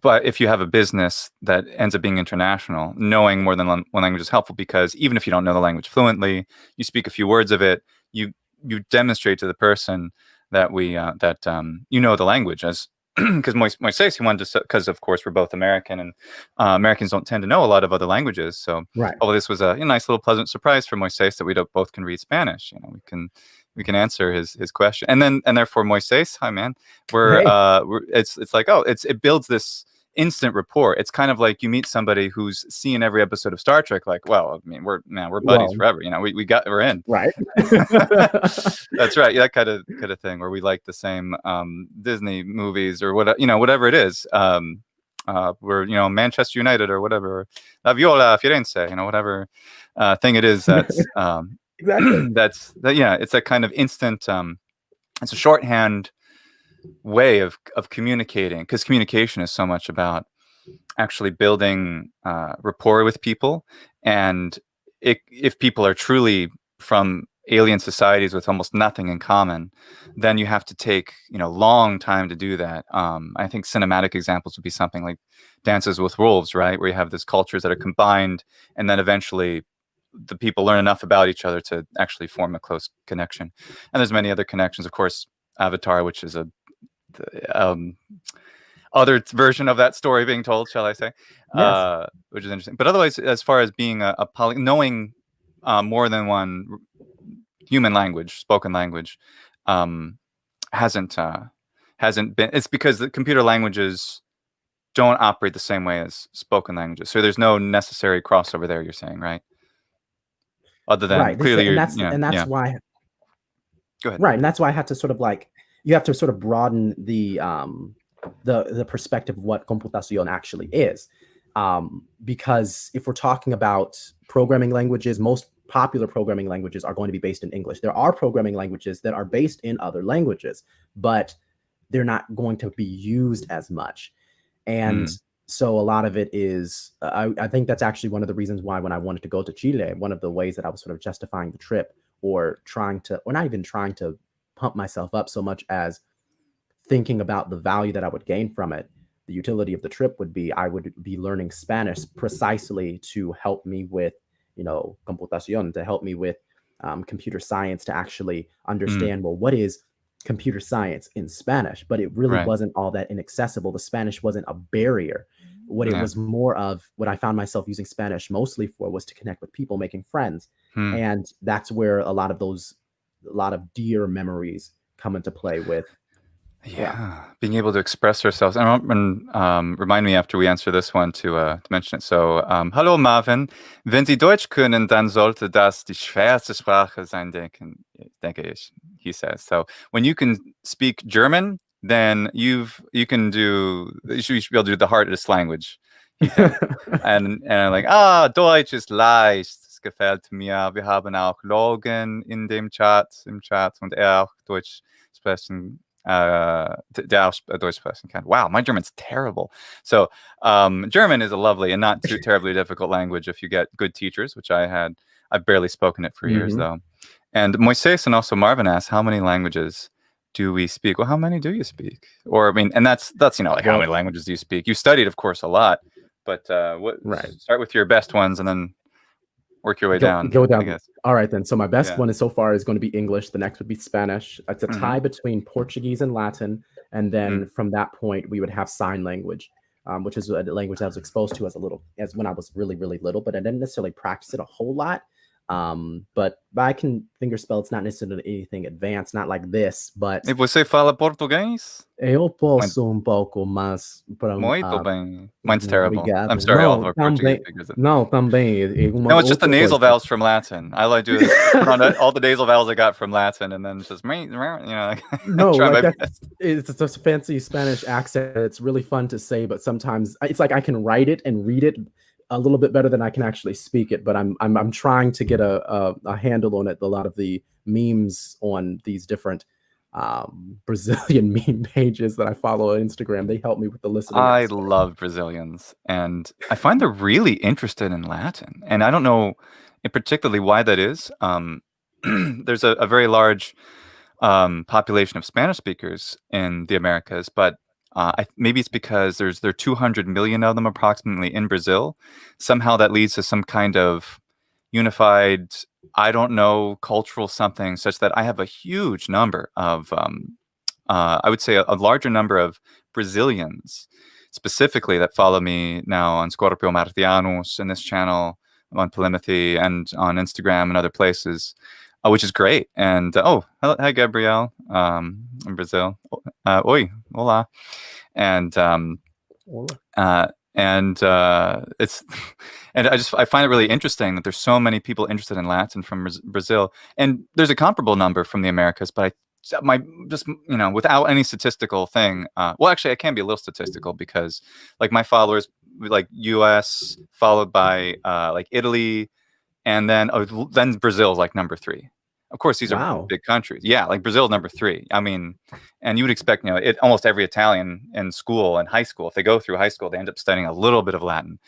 but if you have a business that ends up being international, knowing more than one language is helpful, because even if you don't know the language fluently, you speak a few words of it, you demonstrate to the person that you know the language, as because Moises, he wanted to, because of course we're both American, and Americans don't tend to know a lot of other languages. So this was a nice little pleasant surprise for Moises, that we both can read Spanish. We can answer his question, and therefore Moises, hi man, it's like, it builds this instant rapport. It's kind of like you meet somebody who's seen every episode of Star Trek. Like, well, I mean, we're buddies forever. You know, we're in. Right. That's right. Yeah, that kind of thing where we like the same Disney movies or whatever, you know, whatever it is. We're, you know, Manchester United or whatever, La Viola Firenze, you know, whatever thing it is. That's Exactly. yeah. It's a kind of instant. It's a shorthand way of communicating, because communication is so much about actually building rapport with people. And if people are truly from alien societies with almost nothing in common, then you have to take, you know, long time to do that. I think cinematic examples would be something like Dances with Wolves, right, where you have these cultures that are combined, and then eventually the people learn enough about each other to actually form a close connection. And there's many other connections, of course. Avatar, which is a other version of that story being told, shall I say? Yes. Which is interesting. But otherwise, as far as being knowing more than one human language, spoken language, hasn't been. It's because the computer languages don't operate the same way as spoken languages. So there's no necessary crossover there. You're saying, right? Other than Right. clearly, And you're, that's you know, and that's yeah. why. Go ahead. Right, and that's why I had to sort of like, you have to sort of broaden the perspective of what computación actually is, because if we're talking about programming languages, most popular programming languages are going to be based in English. There are programming languages that are based in other languages, but they're not going to be used as much. And so a lot of it is, I think that's actually one of the reasons why when I wanted to go to Chile, one of the ways that I was sort of justifying the trip, or not even trying to pump myself up so much as thinking about the value that I would gain from it. The utility of the trip would be, I would be learning Spanish precisely to help me with, you know, computación, to help me with computer science, to actually understand, well, what is computer science in Spanish? But it really wasn't all that inaccessible. The Spanish wasn't a barrier. What it was more of, what I found myself using Spanish mostly for, was to connect with people, making friends. And that's where a lot of dear memories come into play with. Yeah, being able to express ourselves. And remind me after we answer this one to mention it. So, hallo Marvin, wenn Sie Deutsch können, dann sollte das die schwerste Sprache sein, denke ich, he says. So, when you can speak German, then you should be able to do the hardest language, he thinks. and I'm like, Deutsch ist leicht, es gefällt mir. Wir haben auch Logan in dem Chat, im Chat, und auch Deutsch sprechen. Deutsch sprechen kann. Wow, my German's terrible. So German is a lovely and not too terribly difficult language if you get good teachers, which I had. I've barely spoken it for years though. And Moises and also Marvin asked, how many languages do we speak? Well, how many do you speak? Or I mean, and that's you know, like, how many languages do you speak? You studied, of course, a lot, but start with your best ones and then work your way down. Go down. I guess. All right, then. So my best one is so far is going to be English. The next would be Spanish. It's a tie between Portuguese and Latin. And then from that point, we would have sign language, which is a language I was exposed to as when I was really, really little, but I didn't necessarily practice it a whole lot. But I can fingerspell. It's not necessarily anything advanced, not like this, but... E você fala português? Eu posso pouco, mas... Muito bem. Mine's terrible. Obrigado. I'm sorry, all of our Portuguese speakers. No, também. No, it's just the nasal vowels from Latin. I like to put on all the nasal vowels I got from Latin, and then just, you know, no, try like my best. It's a fancy Spanish accent. It's really fun to say, but sometimes it's like I can write it and read it a little bit better than I can actually speak it. But I'm trying to get a handle on it. A lot of the memes on these different Brazilian meme pages that I follow on Instagram, they help me with the listening. I love Brazilians, and I find they're really interested in Latin, and I don't know in particularly why that is. There's a very large population of Spanish speakers in the Americas, but maybe it's because there are 200 million of them approximately in Brazil. Somehow that leads to some kind of unified, I don't know, cultural something, such that I have a huge number of, I would say a larger number of Brazilians specifically that follow me now on Scorpio Martianos in this channel, on Polymathy, and on Instagram and other places, which is great. And hi Gabrielle in Brazil. Oi, hola. And It's and I find it really interesting that there's so many people interested in Latin from Brazil, and there's a comparable number from the Americas, but without any statistical thing. Well, actually, I can be a little statistical because like my followers, like U.S. followed by like Italy, and then Brazil's like number 3. Of course, these are big countries. Yeah, like Brazil number 3. I mean, and you would expect, almost every Italian in school and high school, if they go through high school, they end up studying a little bit of Latin.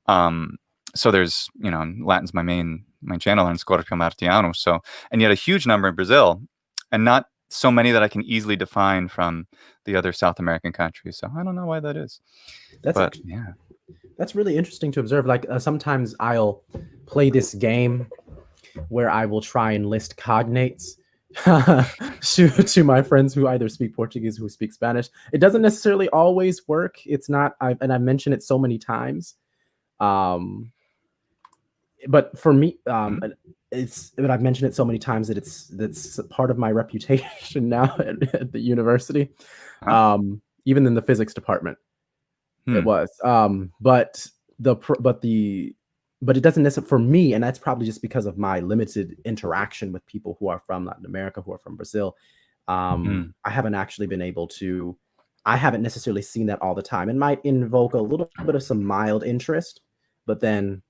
So there's, Latin's my main channel on Scorpio Martiano. So, and yet a huge number in Brazil, and not so many that I can easily define from the other South American countries. So I don't know why that is. That's really interesting to observe. Like sometimes I'll play this game where I will try and list cognates to my friends who either speak Portuguese or who speak Spanish. It doesn't necessarily always work. It's not, and I've mentioned it so many times. But for me, but I've mentioned it so many times that that's part of my reputation now at the university, even in the physics department. It was, but it doesn't necessarily, for me, and that's probably just because of my limited interaction with people who are from Latin America, who are from Brazil. I haven't actually been able to, I haven't necessarily seen that all the time. It might invoke a little bit of some mild interest, but then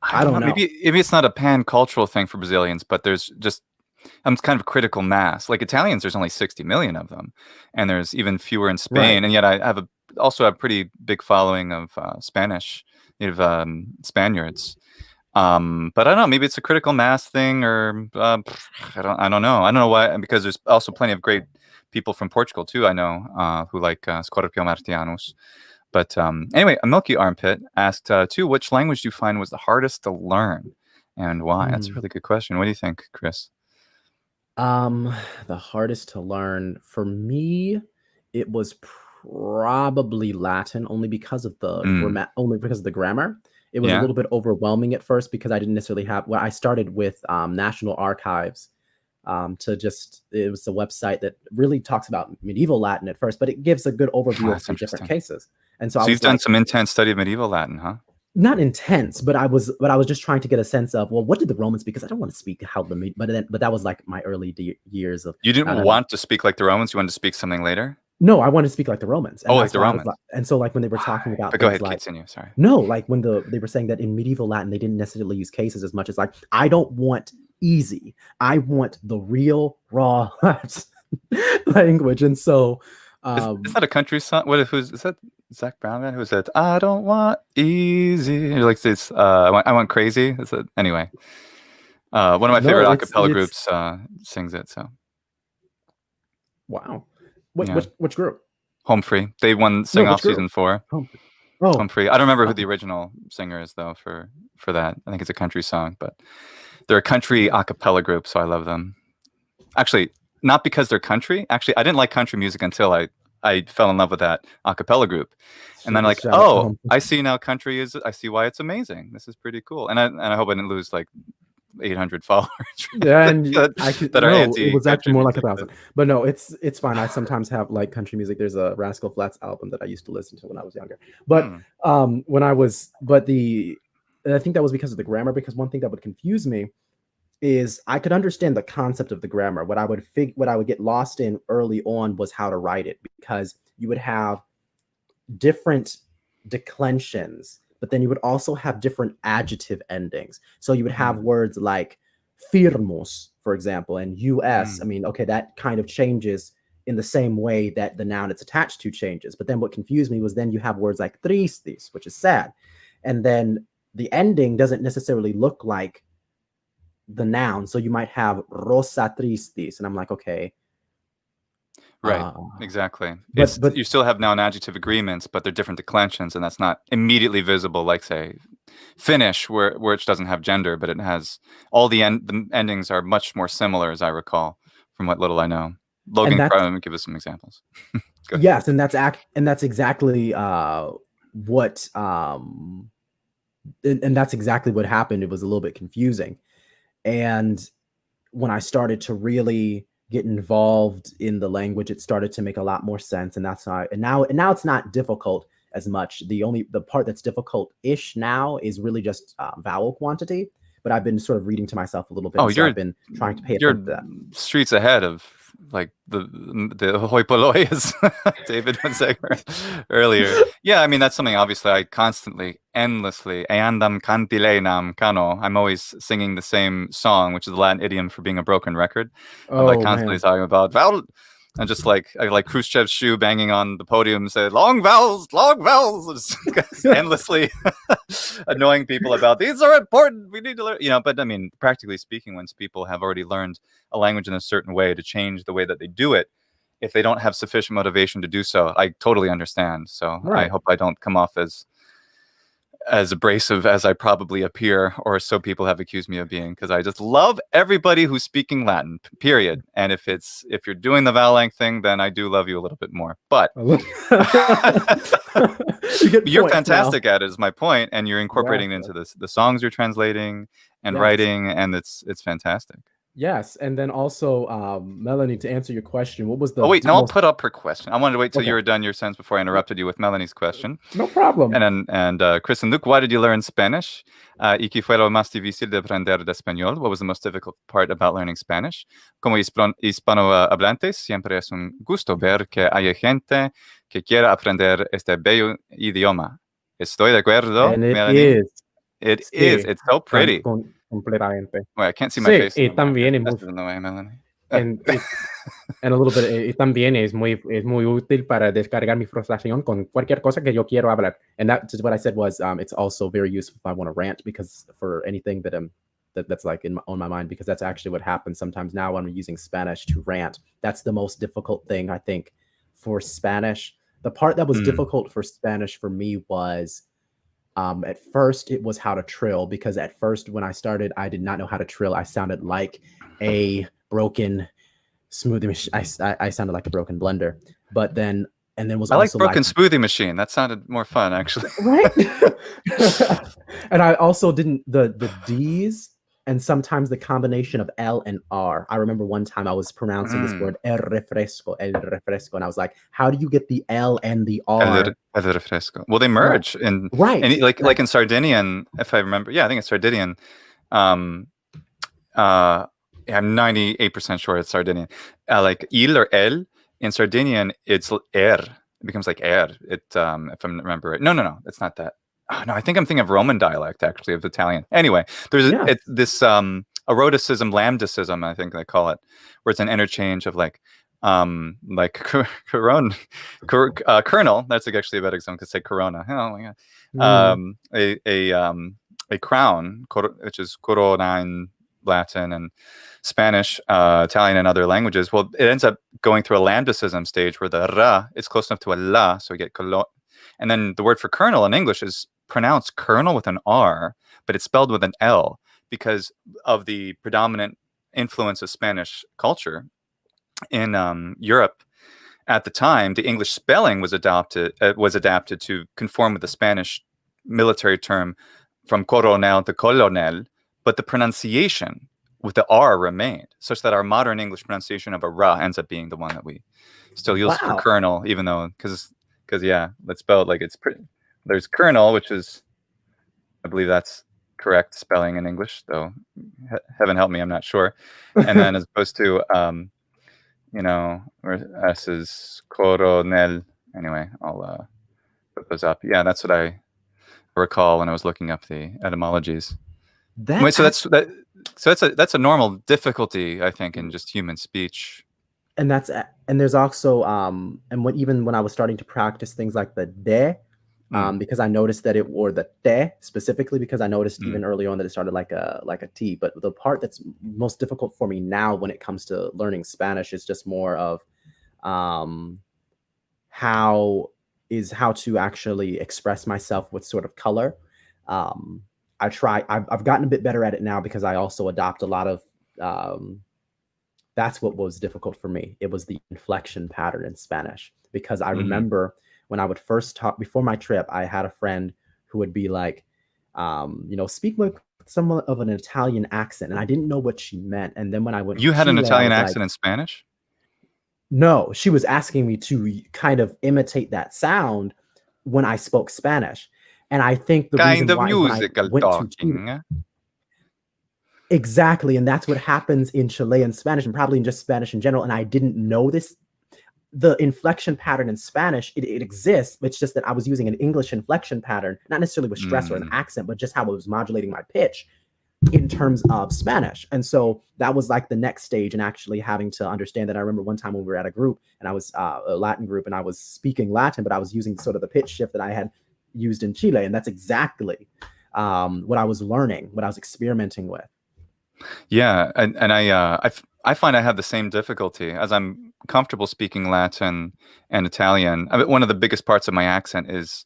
I don't know. Maybe it's not a pan-cultural thing for Brazilians, but there's just kind of a critical mass. Like Italians, there's only 60 million of them, and there's even fewer in Spain. And yet I have also a pretty big following of Spanish native Spaniards. But I don't know. Maybe it's a critical mass thing, or I don't know. I don't know why. Because there's also plenty of great people from Portugal too. I know who like Scorpio Martianus. But anyway, a Milky Armpit asked too, which language do you find was the hardest to learn, and why? That's a really good question. What do you think, Chris? The hardest to learn for me, it was probably Latin, only because of the grammar. It was a little bit overwhelming at first because I didn't necessarily have. Well, I started with National Archives. It was a website that really talks about medieval Latin at first, but it gives a good overview of some different cases. And so you've done some intense study of medieval Latin, huh? Not intense, but I was just trying to get a sense of, well, what did the Romans, because I don't want to speak how but that was like my early years of. You didn't want to speak like the Romans. You wanted to speak something later. No, I wanted to speak like the Romans. And like the Romans. And so like when they were talking about, but go ahead, continue. Sorry. No, like when they were saying that in medieval Latin they didn't necessarily use cases as much as like, I don't want easy. I want the real raw language. And so is that a country song? Is that Zach Brown man? Who said, I don't want easy? Like this, I want crazy. Is it anyway? One of my favorite a cappella groups sings it. So wow. Which group? Home Free. They won Sing Off season 4. Home Free. I don't remember who the original singer is though for that. I think it's a country song, but they're a country a cappella group, so I love them. Actually, not because they're country. Actually, I didn't like country music until I fell in love with that a cappella group. And then like, I see now I see why it's amazing. This is pretty cool. And I hope I didn't lose like 800 followers. Yeah, and it was actually more like 1,000. But no, it's fine. I sometimes have like country music. There's a Rascal Flatts album that I used to listen to when I was younger. But I think that was because of the grammar, because one thing that would confuse me is I could understand the concept of the grammar. What I would get lost in early on was how to write it, because you would have different declensions, but then you would also have different adjective endings. So you would have words like firmos, for example, and us. I mean, okay, that kind of changes in the same way that the noun it's attached to changes. But then what confused me was then you have words like tristis, which is sad. And then the ending doesn't necessarily look like the noun. So you might have rosa tristis. And I'm like, okay. Right, exactly. But you still have noun adjective agreements, but they're different declensions, and that's not immediately visible, like say Finnish, where it doesn't have gender, but it has all the endings are much more similar, as I recall, from what little I know. Logan, probably give us some examples. Yes, and that's exactly what and that's exactly what happened. It was a little bit confusing, and when I started to really get involved in the language, it started to make a lot more sense, and that's how. And now it's not difficult as much. The part that's difficult-ish now is really just vowel quantity. But I've been sort of reading to myself a little bit. Oh, so I've been trying to pay attention to that. Streets ahead of like the hoi polloi, as David was saying earlier. Yeah, I mean that's something obviously I constantly, endlessly, Eandem, cantilēnam, cano. I'm always singing the same song, which is the Latin idiom for being a broken record. I'm like constantly talking about vowel. And just like I like Khrushchev's shoe banging on the podium, said long vowels, just endlessly annoying people about these are important. We need to learn, But I mean, practically speaking, once people have already learned a language in a certain way, to change the way that they do it, if they don't have sufficient motivation to do so, I totally understand. So I hope I don't come off as abrasive as I probably appear, or so people have accused me of being, because I just love everybody who's speaking Latin, period. And if you're doing the vowel length thing, then I do love you a little bit more. But you're fantastic at it, is my point, and you're incorporating it into the songs you're translating and writing, and it's fantastic. Yes, and then also, Melanie, to answer your question, what was the... Oh, wait, no, I'll put up her question. I wanted to wait till you were done your sentence before I interrupted you with Melanie's question. No problem. And Chris and Luke, why did you learn Spanish? ¿Y qué fue lo más difícil de aprender de español? What was the most difficult part about learning Spanish? Como hispanohablantes, siempre es un gusto ver que hay gente que quiera aprender este bello idioma. Estoy de acuerdo, and it Melanie. Is. It is. It's so pretty. Completamente. Well, I can't see my face. Y también in the way, Melanie. And a little bit, y también es muy útil para descargar mi frustración con cualquier cosa que yo quiero hablar. And that's what I said was, it's also very useful if I want to rant, because for anything that's like on my mind, because that's actually what happens sometimes now when we're using Spanish to rant. That's the most difficult thing, I think, for Spanish. The part that was difficult for Spanish for me was, at first it was how to trill, because at first when I started, I did not know how to trill. I sounded like a broken smoothie machine. I sounded like a broken blender. But then, and then was I also like broken smoothie machine. That sounded more fun, actually. Right. And I also didn't the D's, and sometimes the combination of L and R. I remember one time I was pronouncing this word el refresco, and I was like, how do you get the L and the R? El refresco. Well, they merge and like in Sardinian, if I remember. Yeah, I think it's Sardinian. I'm 98% sure it's Sardinian. Like il or el in Sardinian, it's er. It becomes like er. If I remember it. No, it's not that. Oh, no, I think I'm thinking of Roman dialect, actually, of Italian. Anyway, there's this eroticism, lambdacism, I think they call it, where it's an interchange of like kernel. That's actually a better example. Could say corona. Oh my god. A crown, which is corona in Latin and Spanish, Italian, and other languages. Well, it ends up going through a lambdacism stage where the ra is close enough to a la, so you get collo. And then the word for kernel in English is pronounced kernel with an R, but it's spelled with an L because of the predominant influence of Spanish culture in Europe. At the time, the English spelling was adapted to conform with the Spanish military term from coronel to colonel, but the pronunciation with the R remained, such that our modern English pronunciation of a ra ends up being the one that we still use for kernel, even though because let's spell it like it's pretty. There's kernel, which is, I believe that's correct spelling in English, though heaven help me, I'm not sure. And then as opposed to where S is coronel. Anyway, I'll put those up. Yeah, that's what I recall when I was looking up the etymologies. So that's a normal difficulty, I think, in just human speech. And there's also even when I was starting to practice things like the de, because I noticed that or the te specifically, because I noticed even early on that it started like a T. But the part that's most difficult for me now when it comes to learning Spanish is just more of how to actually express myself with sort of color. I've gotten a bit better at it now because I also adopt a lot of that's what was difficult for me. It was the inflection pattern in Spanish, because I remember when I would first talk before my trip, I had a friend who would be like, speak with somewhat of an Italian accent. And I didn't know what she meant. And then when I went You had Chile, an Italian accent in Spanish? No, she was asking me to kind of imitate that sound. when I spoke Spanish. And I think the Kind reason of why is when I musical went to Chile, talking. exactly, and that's what happens in Chilean Spanish and probably in just Spanish in general. And I didn't know this. The inflection pattern in Spanish, it exists. It's just that I was using an English inflection pattern, not necessarily with stress or an accent, but just how I was modulating my pitch in terms of Spanish. And so that was like the next stage in actually having to understand that. I remember one time when we were at a group and I was a Latin group and I was speaking Latin, but I was using sort of the pitch shift that I had used in Chile. And that's exactly what I was learning, what I was experimenting with. Yeah, and I find I have the same difficulty as I'm comfortable speaking Latin and Italian. I mean, one of the biggest parts of my accent is,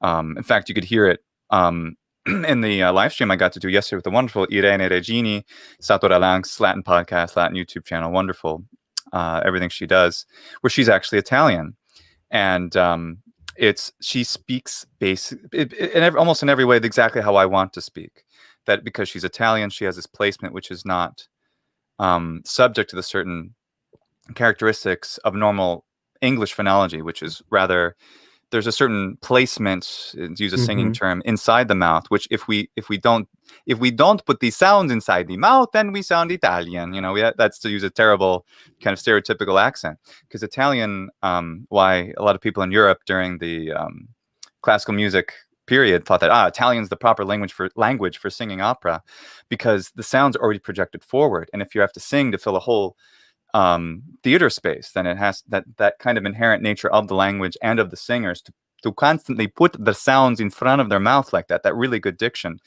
in fact, you could hear it in the live stream I got to do yesterday with the wonderful Irene Regini, Satora Lang's Latin podcast, Latin YouTube channel, wonderful, everything she does, where she's actually Italian, and she speaks almost in every way exactly how I want to speak. That because she's Italian, she has this placement which is not subject to the certain characteristics of normal English phonology, which is rather there's a certain placement, to use a singing term, inside the mouth, which if we don't put these sounds inside the mouth, then we sound Italian. That's, to use a terrible kind of stereotypical accent, because Italian, why a lot of people in Europe during the classical music period thought that Italian's the proper language for singing opera, because the sounds are already projected forward, and if you have to sing to fill a whole theater space, then it has that kind of inherent nature of the language and of the singers to constantly put the sounds in front of their mouth like that. That really good diction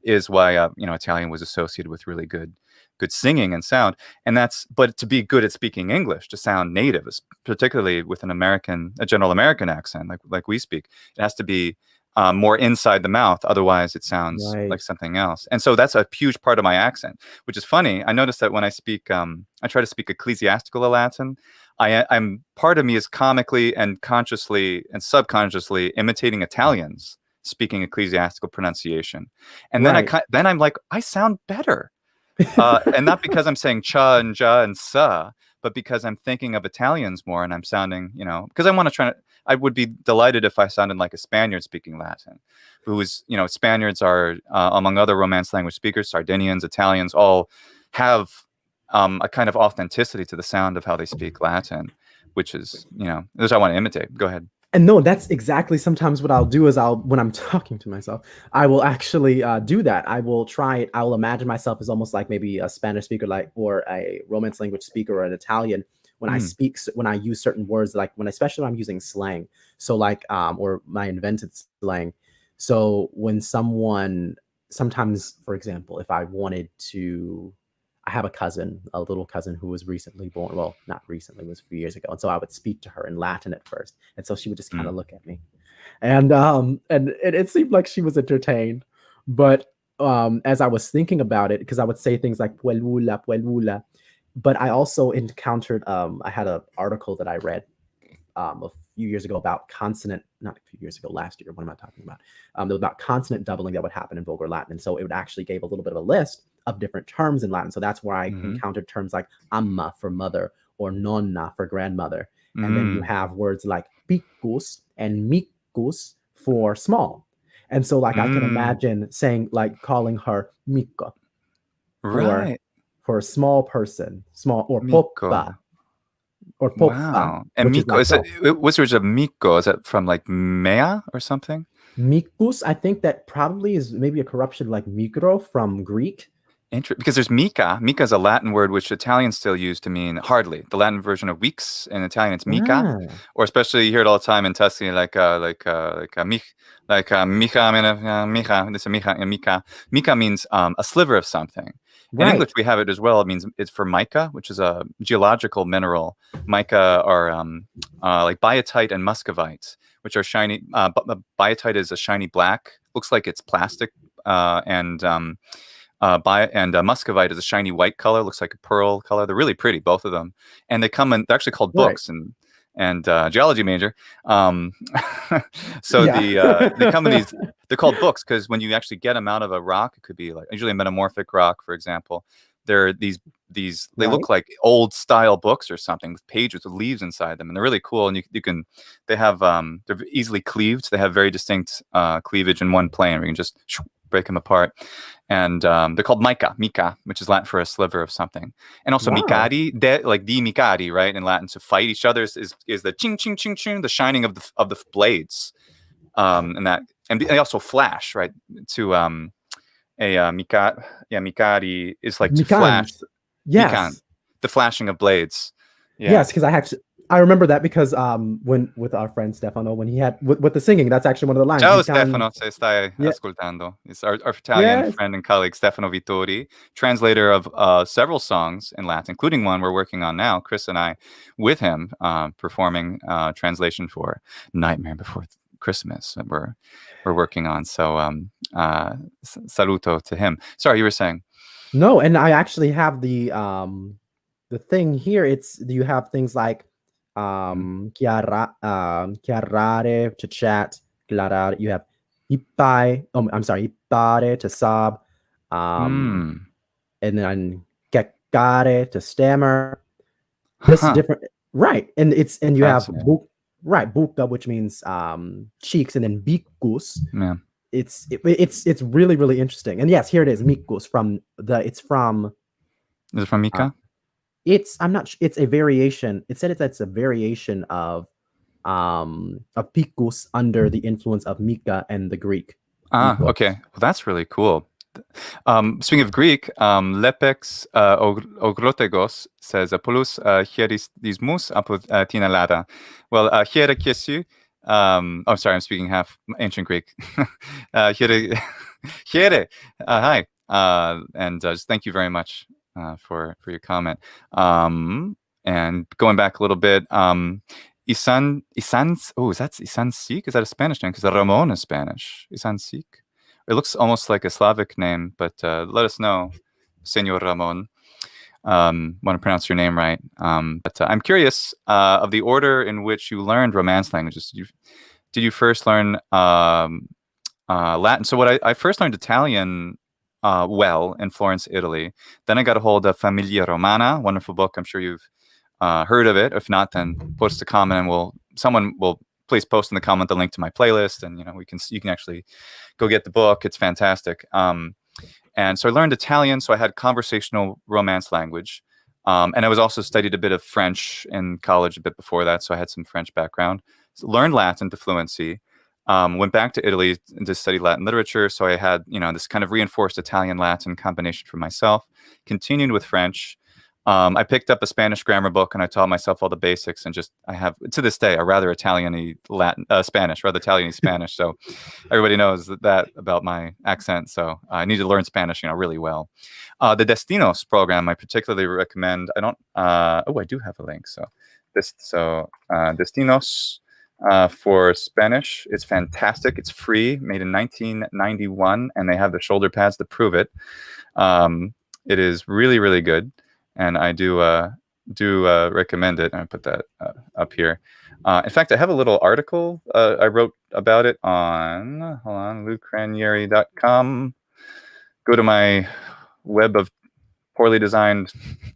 is why Italian was associated with really good singing and sound. And but to be good at speaking English, to sound native, particularly with a general American accent like we speak, it has to be more inside the mouth. Otherwise, it sounds like something else. And so that's a huge part of my accent, which is funny. I noticed that when I speak, I try to speak ecclesiastical Latin. I'm part of me is comically and consciously and subconsciously imitating Italians speaking ecclesiastical pronunciation. And then I'm like, I sound better. And not because I'm saying cha and ja and sa, but because I'm thinking of Italians more, and I'm sounding, because I would be delighted if I sounded like a Spaniard speaking Latin, Spaniards are, among other Romance language speakers, Sardinians, Italians, all have a kind of authenticity to the sound of how they speak Latin, which is, those I want to imitate. Go ahead. And no, that's exactly sometimes what I'll do is when I'm talking to myself, I will actually do that. I will try it. I will imagine myself as almost like maybe a Spanish speaker, or a Romance language speaker, or an Italian. When I speak, when I use certain words, especially when I'm using slang. So or my invented slang. So when sometimes, for example, if I wanted to, I have a little cousin who was recently born. Well, not recently, it was a few years ago. And so I would speak to her in Latin at first. And so she would just kind of look at me. And it seemed like she was entertained. But as I was thinking about it, because I would say things like puelula, puelula. But I also encountered, I had an article that I read a few years ago about not a few years ago, last year. What am I talking about? There was about consonant doubling that would happen in Vulgar Latin. And so it would actually gave a little bit of a list of different terms in Latin. So that's where I encountered terms like amma for mother, or nonna for grandmother. And then you have words like piccus and miccus for small. And so I can imagine calling her mica. Right. For a small person, or poppa. Or poppa. Wow. And mico, what's the origin of mico? Is that from like mea or something? Miccus, I think that probably is maybe a corruption like micro from Greek. Because there's mica. Mica is a Latin word which Italians still use to mean hardly. The Latin version of weeks in Italian, it's mica, or especially you hear it all the time in Tuscany, mica. Mica means a sliver of something. In English, we have it as well. It means it's for mica, which is a geological mineral. Mica are like biotite and muscovite, which are shiny. Biotite is a shiny black, looks like it's plastic, and muscovite is a shiny white color, looks like a pearl color. They're really pretty, both of them, and they're actually called books and geology major. So they come in these. They're called books because when you actually get them out of a rock, it could be like usually a metamorphic rock, for example. they're these they Right. look like old style books or something with pages with leaves inside them, and they're really cool. And you can they have they're easily cleaved. They have very distinct cleavage in one plane. We can just break them apart, and they're called mica, which is Latin for a sliver of something. And also Wow. micārī, like di micārī, right? In Latin, to fight each other is the ching ching ching ching, the shining of the blades, and they also flash, right? To micārī is like to flash. Micans. Yes. The flashing of blades. Yeah. Yes, because I remember that because when with our friend Stefano, when he had with the singing, that's actually one of the lines. Ciao, Mican- Stefano, se stai ascoltando. It's our Italian friend and colleague, Stefano Vittori, translator of several songs in Latin, including one we're working on now, Chris and I, with him, performing translation for Nightmare Before Christmas that we're working on. So saluto to him. Sorry, you were saying. No, and I actually have the thing here. You have things like chiarare to chat, clarare. You have ipare to sob, and then cacare to stammer. This is different, right? And you have buca, which means cheeks, and then bicus. Yeah. It's really, really interesting. And yes, here it is, miccus Is it from mica? I'm not. It's a variation. It said it's a variation of picus under the influence of mica and the Greek. Okay. Well, that's really cool. Speaking of Greek, Lepex Ogrotegos says Apollos hieris dismus apud tina lada. Well, hiere kiesu. I'm sorry, I'm speaking half ancient Greek. Hiere, hi, and just thank you very much for your comment. And going back a little bit, Isan's. Oh, that's Isansik? Is that a Spanish name? Because Ramon is Spanish. Isansik. It looks almost like a Slavic name, but let us know, Senor Ramon. Want to pronounce your name right. But I'm curious of the order in which you learned Romance languages. Did you first learn Latin? So what I first learned Italian well in Florence, Italy. Then I got a hold of Famiglia Romana, wonderful book. I'm sure you've heard of it. If not, then post a comment and someone will please post in the comment the link to my playlist, and you can actually go get the book. It's fantastic. And so I learned Italian, so I had conversational Romance language. And I was also studied a bit of French in college a bit before that, so I had some French background. So learned Latin to fluency. Went back to Italy to study Latin literature, so I had this kind of reinforced Italian-Latin combination for myself. Continued with French. I picked up a Spanish grammar book and I taught myself all the basics, and I have to this day a rather Italian-y Spanish, rather Italian-y Spanish. So everybody knows that about my accent. So I need to learn Spanish, really well. The Destinos program I particularly recommend. I do have a link. So Destinos for Spanish. It's fantastic. It's free, made in 1991, and they have the shoulder pads to prove it. It is really, really good. And I do recommend it. And I put that up here. In fact, I have a little article I wrote about it on, lucranieri.com. Go to my web of poorly designed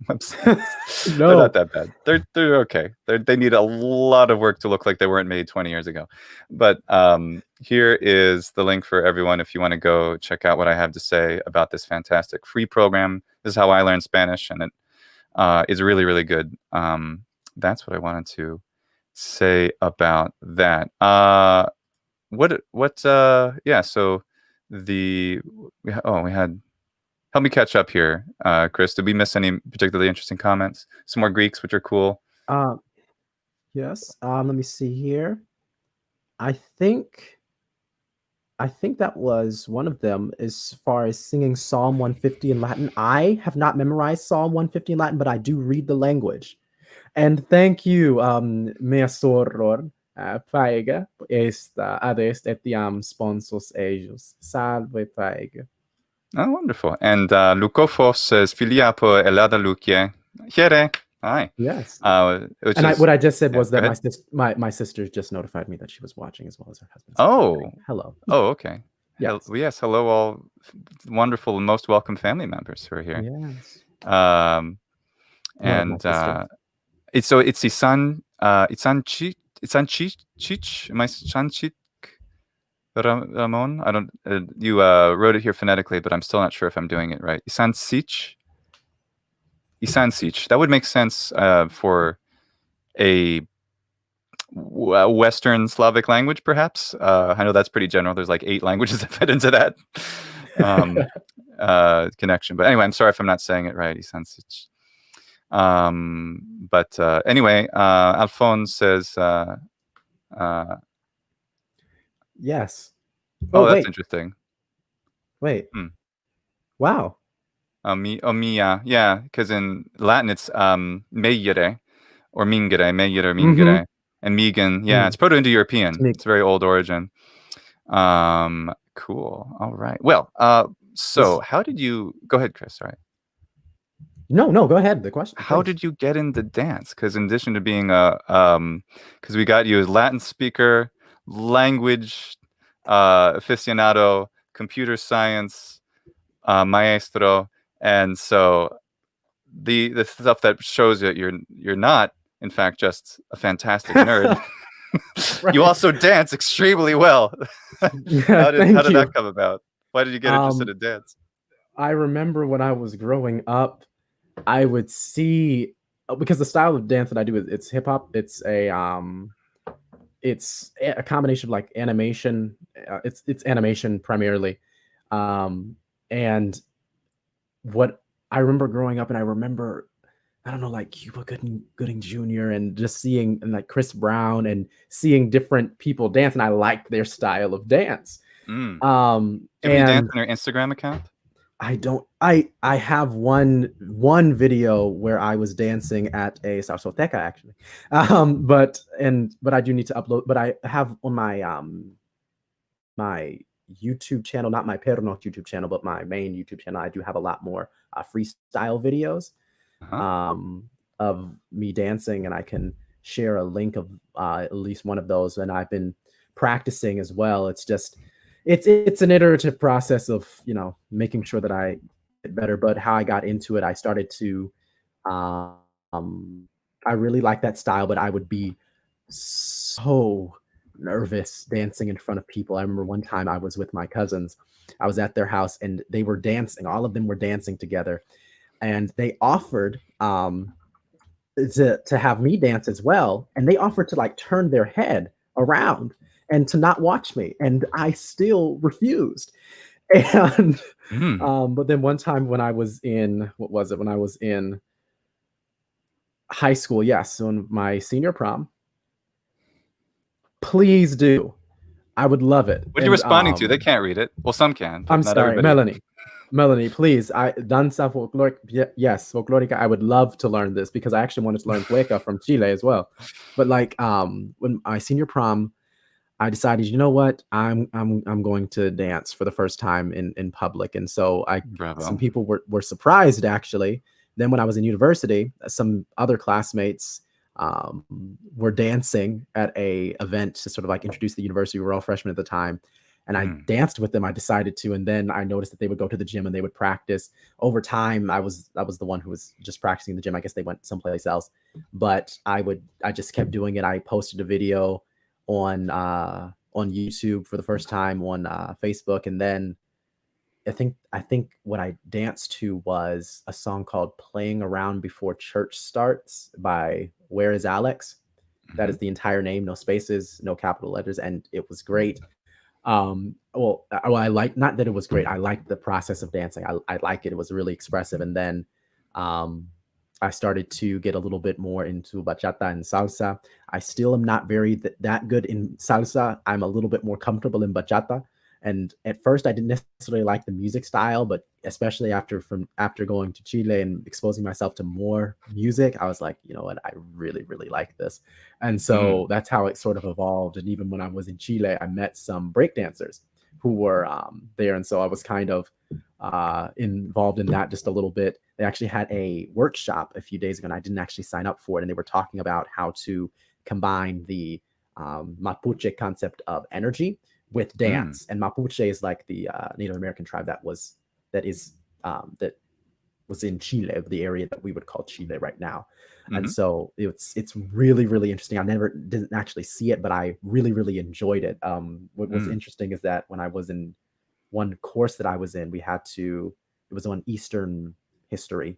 websites. No. They're not that bad. They're okay. They need a lot of work to look like they weren't made 20 years ago. But here is the link for everyone if you want to go check out what I have to say about this fantastic free program. This is how I learned Spanish, and it is really, really good. That's what I wanted to say about that. So we had, help me catch up here, Chris. Did we miss any particularly interesting comments? Some more Greeks, which are cool. Yes. Let me see here. I think that was one of them as far as singing Psalm 150 in Latin. I have not memorized Psalm 150 in Latin, but I do read the language. And thank you, mea soror, Paiga, adest etiam sponsos eius. Salve, Paiga. Oh, wonderful. And Lukofos says, Filia po elada Lucie. Hiere. Hi. Yes. What I just said was that my sister just notified me that she was watching as well as her husband. Oh. Hello. Oh, okay. Yes. Hello, all wonderful and most welcome family members who are here. Yes. And sisters. it's Isanchich. Am I Sanchich Ramon? I don't. You wrote it here phonetically, but I'm still not sure if I'm doing it right. Isanchich. That would make sense for a Western Slavic language, perhaps. I know that's pretty general. There's like 8 languages that fit into that connection. But anyway, I'm sorry if I'm not saying it right. Isanchich. But anyway, Alphonse says, Yes. oh, that's wait. interesting. Wait. Wow. Mia. Yeah, because in Latin it's meire or mingere. And Megan, yeah, it's Proto-Indo-European. It's a very old origin. Cool. All right. Well, so how did you go ahead, Chris? Sorry. No, go ahead. The question. How did you get into dance? Because in addition to being because we got you as Latin speaker, language aficionado, computer science maestro, and so the stuff that shows that you're not, in fact, just a fantastic nerd. Right. You also dance extremely well. How did that come about? Why did you get interested in dance? I remember when I was growing up, I would see, because the style of dance that I do it's hip hop. It's a combination of like animation. It's animation primarily, and what I remember growing up, and I remember, I don't know, like Cuba Gooding Jr. and just seeing, and like Chris Brown, and seeing different people dance, and I liked their style of dance. Did you dance on your Instagram account? I don't. I have one video where I was dancing at a salsoteca, actually. But I do need to upload. But I have on my my YouTube channel, not my Pernox YouTube channel, but my main YouTube channel, I do have a lot more freestyle videos of me dancing, and I can share a link of at least one of those. And I've been practicing as well. It's just it's an iterative process of, you know, making sure that I get better. But how I got into it, I started to I really like that style, but I would be so nervous dancing in front of people. I remember one time I was with my cousins. I was at their house and they were dancing. All of them were dancing together, and they offered to have me dance as well. And they offered to like turn their head around and to not watch me, and I still refused. And but then one time when I was in, when I was in high school, yes, on my senior prom. Please do. I would love it. What are you responding to? They can't read it. Well, some can. I'm sorry, Melanie, please. Danza folklorica. Yes, folklorica. I would love to learn this because I actually wanted to learn cueca from Chile as well. But like when my senior prom, I decided, you know what, I'm going to dance for the first time in public. And so some people were surprised, actually. Then when I was in university, some other classmates were dancing at a event to sort of like introduce the university. We were all freshmen at the time. And I danced with them. I decided to, and then I noticed that they would go to the gym and they would practice. Over time, I was the one who was just practicing in the gym. I guess they went someplace else, but I just kept doing it. I posted a video on YouTube for the first time, on Facebook, and then I think what I danced to was a song called "Playing Around Before Church Starts" by Where Is Alex. That is the entire name, no spaces, no capital letters, and it was great. Well, I like, not that it was great, I liked the process of dancing. I like it. It was really expressive. And then I started to get a little bit more into bachata and salsa. I still am not very that good in salsa. I'm a little bit more comfortable in bachata. And at first I didn't necessarily like the music style, but especially after going to Chile and exposing myself to more music, I was like, you know what, I really, really like this. And so that's how it sort of evolved. And even when I was in Chile, I met some breakdancers who were there. And so I was kind of involved in that just a little bit. They actually had a workshop a few days ago, and I didn't actually sign up for it. And they were talking about how to combine the Mapuche concept of energy with dance. And Mapuche is like the Native American tribe that was in Chile, the area that we would call Chile right now. And Mhm. so it's really, really interesting. I didn't actually see it, but I really enjoyed it. What was interesting is that when I was in one course that I was in, it was on Eastern history,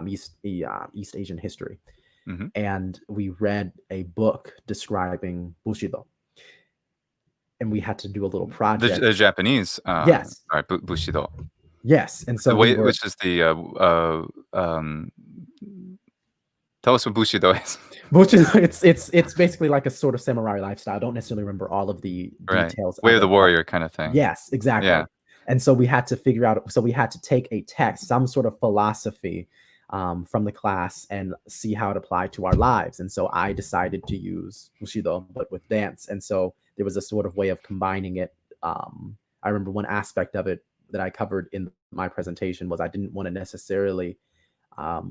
East Asian history. Mhm. And we read a book describing Bushido. And we had to do a little project. The Japanese, Yes. Bushido. Yes. And so we were, Which is the tell us what Bushido is. Bushido, it's basically like a sort of samurai lifestyle. I don't necessarily remember all of the Right. details Way of of the it, but warrior kind of thing. yes, exactly. Yeah. And so we had to figure out, so we had to take a text, some sort of philosophy from the class and see how it applied to our lives. And so I decided to use Bushido, but with dance. And so there was a sort of way of combining it. I remember one aspect of it that I covered in my presentation was I didn't want to necessarily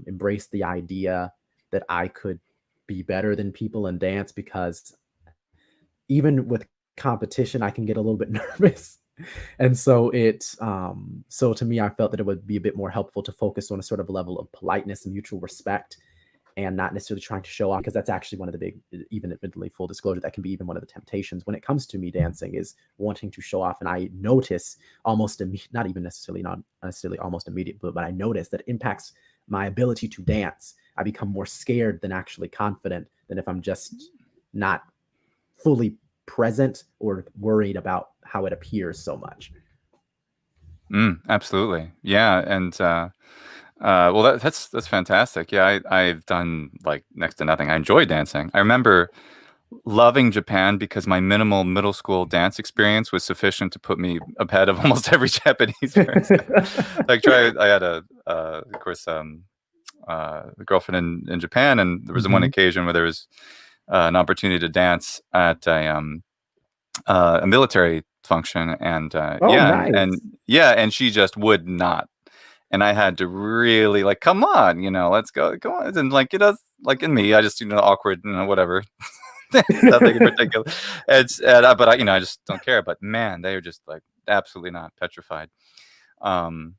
embrace the idea that I could be better than people in dance, because even with competition, I can get a little bit nervous. And so so to me, I felt that it would be a bit more helpful to focus on a sort of level of politeness and mutual respect, and not necessarily trying to show off, because that's actually one of the big, even admittedly, full disclosure, that can be even one of the temptations when it comes to me dancing, is wanting to show off. And I notice almost not necessarily almost immediately, but I notice that it impacts my ability to dance. I become more scared than actually confident, than if I'm just not fully present or worried about how it appears so much. Absolutely. Yeah. And well, that's fantastic. Yeah, I've done like next to nothing. I enjoy dancing. I remember loving Japan because my minimal middle school dance experience was sufficient to put me ahead of almost every Japanese person. I had of course, a girlfriend in Japan, and there was one occasion where there was an opportunity to dance at a military function, and Nice. and she just would not. And I had to really like, come on, let's go on. And like, like in me, I just, awkward, whatever. Nothing in particular. But I just don't care. But man, they are just like absolutely not petrified. And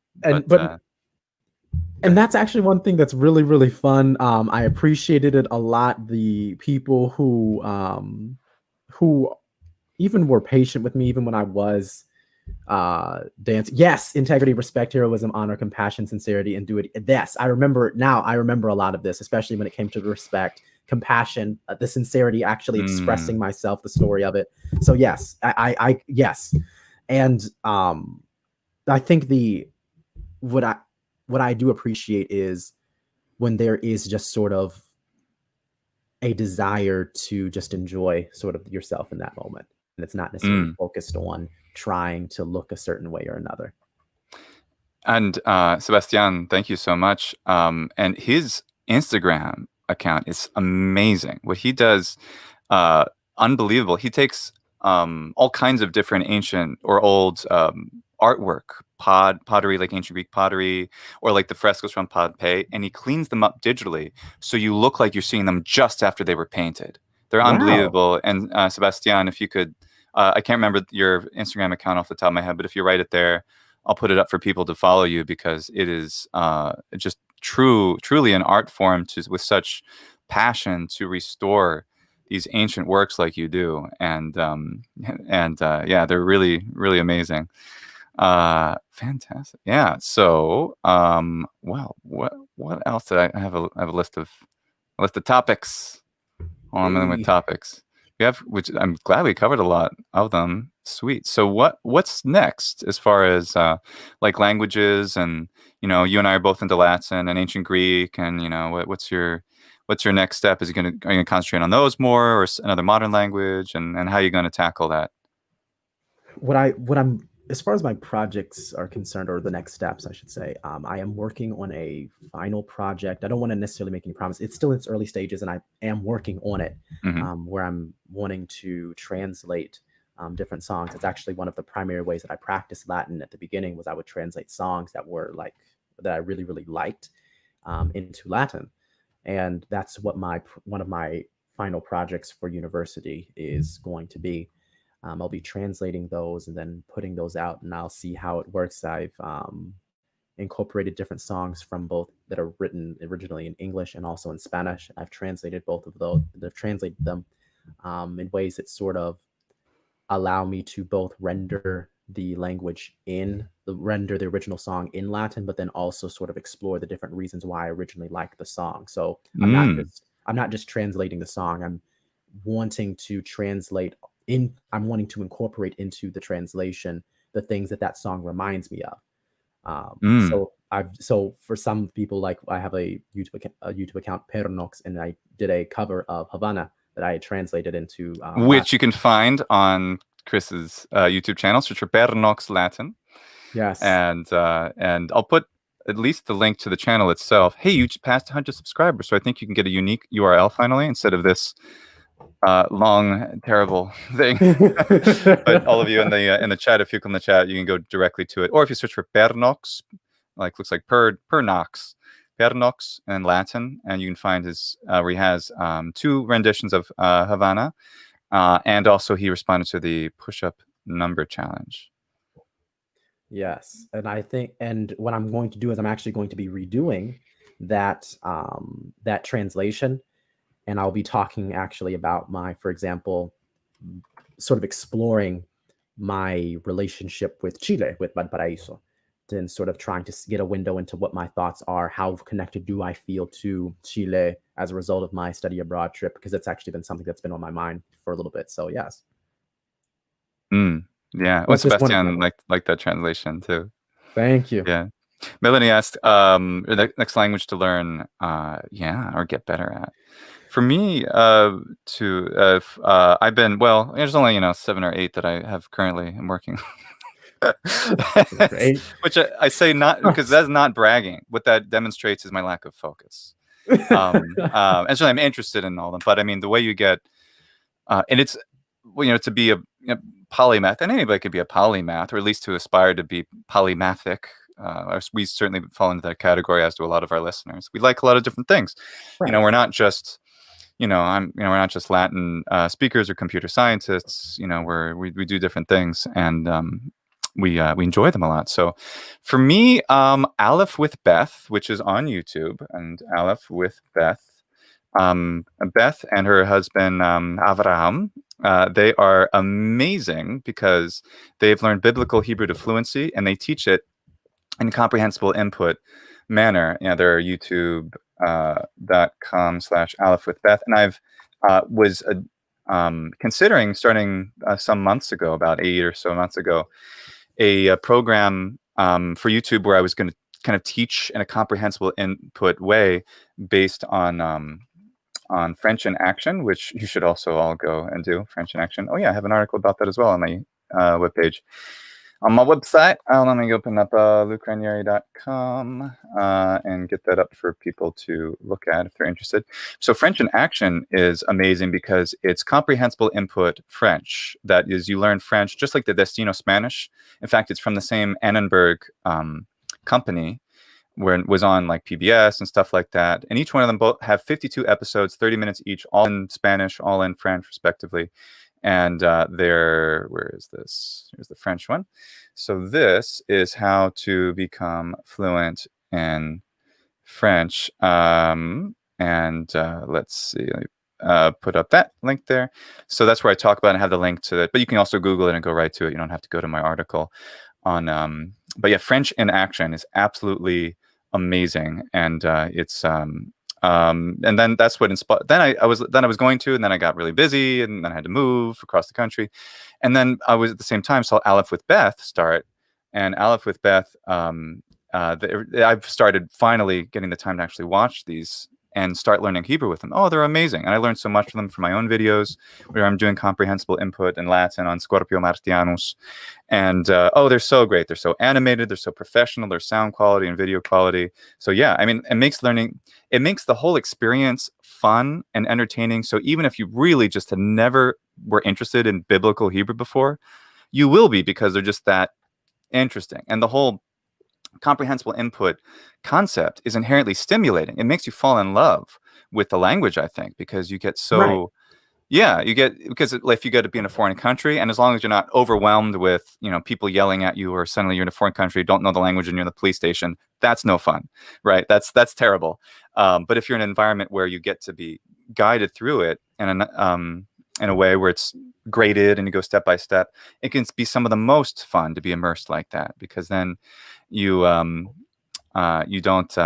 that's actually one thing that's really fun. I appreciated it a lot. The people who even were patient with me, even when I was dance. Yes, integrity, respect, heroism, honor, compassion, sincerity, and do it. Yes, I remember a lot of this, especially when it came to the respect, compassion, the sincerity, actually expressing myself, the story of it. So yes, I yes. And I think what I do appreciate is when there is just sort of a desire to just enjoy sort of yourself in that moment. And it's not necessarily focused on trying to look a certain way or another. And Sebastian, thank you so much. And his Instagram account is amazing. What he does, unbelievable. He takes all kinds of different ancient or old artwork, pottery, like ancient Greek pottery, or like the frescoes from Pompeii, and he cleans them up digitally, so you look like you're seeing them just after they were painted. They're unbelievable. And Sebastian, if you could, I can't remember your Instagram account off the top of my head, but if you write it there, I'll put it up for people to follow you, because it is just truly an art form with such passion to restore these ancient works like you do. And yeah, they're really amazing. Fantastic. Yeah. So, well, what else did I have? I have a list of topics. On with topics. We have, which I'm glad we covered a lot of them. Sweet. So what's next as far as like languages, and you and I are both into Latin and ancient Greek, and what's your next step? Are you gonna concentrate on those more, or another modern language, and how are you going to tackle that? What I'm as far as my projects are concerned, or the next steps, I should say, I am working on a final project. I don't want to necessarily make any promise. It's still in its early stages, and I am working on it, where I'm wanting to translate different songs. It's actually one of the primary ways that I practiced Latin at the beginning, was I would translate songs that I really liked into Latin. And that's what one of my final projects for university is going to be. I'll be translating those and then putting those out, and I'll see how it works. incorporated different songs from both that are written originally in English and also in Spanish. I've translated both of those. I've translated them in ways that sort of allow me to both render the language render the original song in Latin, but then also sort of explore the different reasons why I originally liked the song. So I'm not just translating the song. I'm wanting to incorporate into the translation the things that song reminds me of. So for some people, like I have a YouTube account, Pernox, and I did a cover of Havana that I had translated into which you can find on Chris's YouTube channel. Search for Pernox Latin. Yes. And I'll put at least the link to the channel itself. Hey, you just passed 100 subscribers, so I think you can get a unique URL finally instead of this long, terrible thing. But all of you in the chat, if you click on the chat, you can go directly to it. Or if you search for Pernox, looks like Pernox, Pernox in Latin, and you can find his where he has 2 renditions of Havana, and also he responded to the push-up number challenge. Yes, and what I'm going to do is I'm actually going to be redoing that translation, and I'll be talking actually about for example, sort of exploring my relationship with Chile, with Valparaíso, and sort of trying to get a window into what my thoughts are, how connected do I feel to Chile as a result of my study abroad trip, because it's actually been something that's been on my mind for a little bit. So yes. Yeah, well, Sebastian liked that translation too. Thank you. Yeah. Melanie asked, the next language to learn, or get better at. For me, I've been, there's only 7 or 8 that I have currently. I'm working. Which I say not because that's not bragging. What that demonstrates is my lack of focus. And so I'm interested in all of them. But I mean, the way you get, and it's, to be a polymath, and anybody could be a polymath, or at least to aspire to be polymathic. We certainly fall into that category, as do a lot of our listeners. We like a lot of different things. Right. We're not just, we're not just Latin speakers or computer scientists. We do different things, and we enjoy them a lot. So, for me, Aleph with Beth, which is on YouTube, and Aleph with Beth. Beth and her husband Avraham, they are amazing because they've learned biblical Hebrew to fluency, and they teach it in comprehensible input manner. They're youtube.com/Aleph with Beth, and I've was considering starting some months ago, about 8 or so months ago, a program for YouTube where I was going to kind of teach in a comprehensible input way based on French in Action, which you should also all go and do. French in Action. Oh yeah, I have an article about that as well on my webpage. On my website, let me open up lucranieri.com and get that up for people to look at if they're interested. So French in Action is amazing because it's comprehensible input French. That is, you learn French just like the Destino Spanish. In fact, it's from the same Annenberg company, where it was on like PBS and stuff like that. And each one of them both have 52 episodes, 30 minutes each, all in Spanish, all in French, respectively. And where is this? Here's the French one. So this is how to become fluent in French. Let's see, put up that link there. So that's where I talk about it and have the link to it. But you can also Google it and go right to it. You don't have to go to my article on. But yeah, French in Action is absolutely amazing, and it's and then that's what inspired. Then I was going to, and then I got really busy, and then I had to move across the country, and then I was at the same time saw Aleph with Beth start, and Aleph with Beth. I've started finally getting the time to actually watch these and start learning Hebrew with them. Oh, they're amazing, and I learned so much from them from my own videos where I'm doing comprehensible input in Latin on Scorpio Martianus, and they're so great. They're so animated. They're so professional. Their sound quality and video quality. So yeah, I mean, it makes the whole experience fun and entertaining. So even if you really just had never were interested in biblical Hebrew before, you will be, because they're just that interesting. And the whole comprehensible input concept is inherently stimulating. It makes you fall in love with the language, I think, because you get so Yeah, you get, because if you get to be in a foreign country, and as long as you're not overwhelmed with, you know, people yelling at you, or suddenly you're in a foreign country, don't know the language, and you're in the police station, that's no fun, right? That's terrible. But if you're in an environment where you get to be guided through it, and in a way where it's graded and you go step by step, it can be some of the most fun to be immersed like that, because then you you don't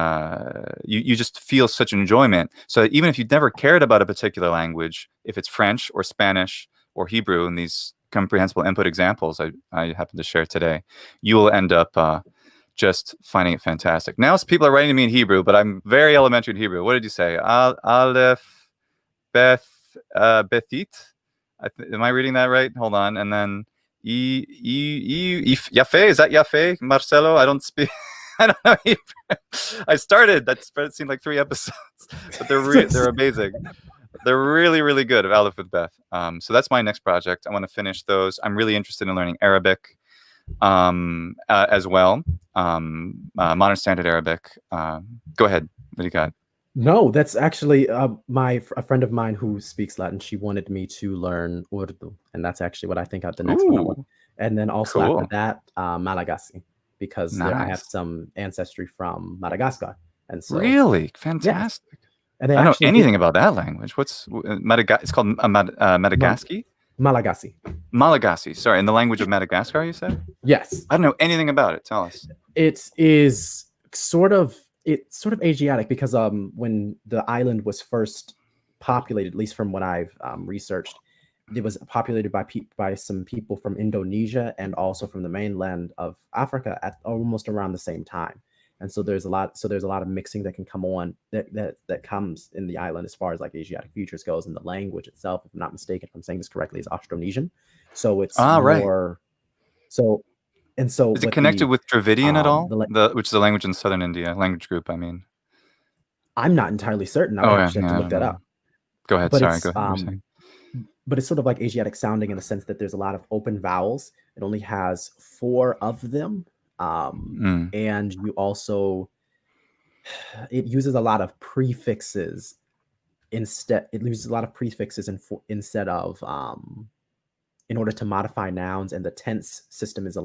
you just feel such enjoyment. So even if you've never cared about a particular language, if it's French or Spanish or Hebrew, in these comprehensible input examples I happen to share today, you will end up just finding it fantastic. Now people are writing to me in Hebrew, but I'm very elementary in Hebrew. What did you say? Aleph, Beth, Bethit? Am I reading that right? Hold on. And then Yafe, is that Yafe? Marcelo? I don't speak. I don't know Hebrew. I started. It seemed like 3 episodes, but they're amazing. They're really, really good. Of Aleph with Beth. So that's my next project. I want to finish those. I'm really interested in learning Arabic as well. Modern Standard Arabic. Go ahead. What do you got? No, that's actually a friend of mine who speaks Latin. She wanted me to learn Urdu, and that's actually what I think the next one I want. And then also after that, Malagasy, because I have some ancestry from Madagascar, and so really fantastic. Yeah. And I don't know anything about that language. What's Madagascar? It's called Madagascar. Malagasy. Malagasy. Sorry, in the language of Madagascar, you said? Yes. I don't know anything about it. Tell us. It is sort of Asiatic, because when the island was first populated, at least from what I've researched, it was populated by some people from Indonesia and also from the mainland of Africa at almost around the same time. And so there's a lot of mixing that can come on that comes in the island as far as like Asiatic features goes. And the language itself, if I'm not mistaken, if I'm saying this correctly, is Austronesian. So it's more right. So is it connected with Dravidian at all? Which is a language in southern India, language group, I mean. I'm not entirely certain. I would actually have to look that up. Go ahead. Sorry, go ahead. But it's sort of like Asiatic sounding in the sense that there's a lot of open vowels. It only has 4 of them. And you also, it uses a lot of prefixes instead. It uses a lot of prefixes instead of, in order to modify nouns, and the tense system is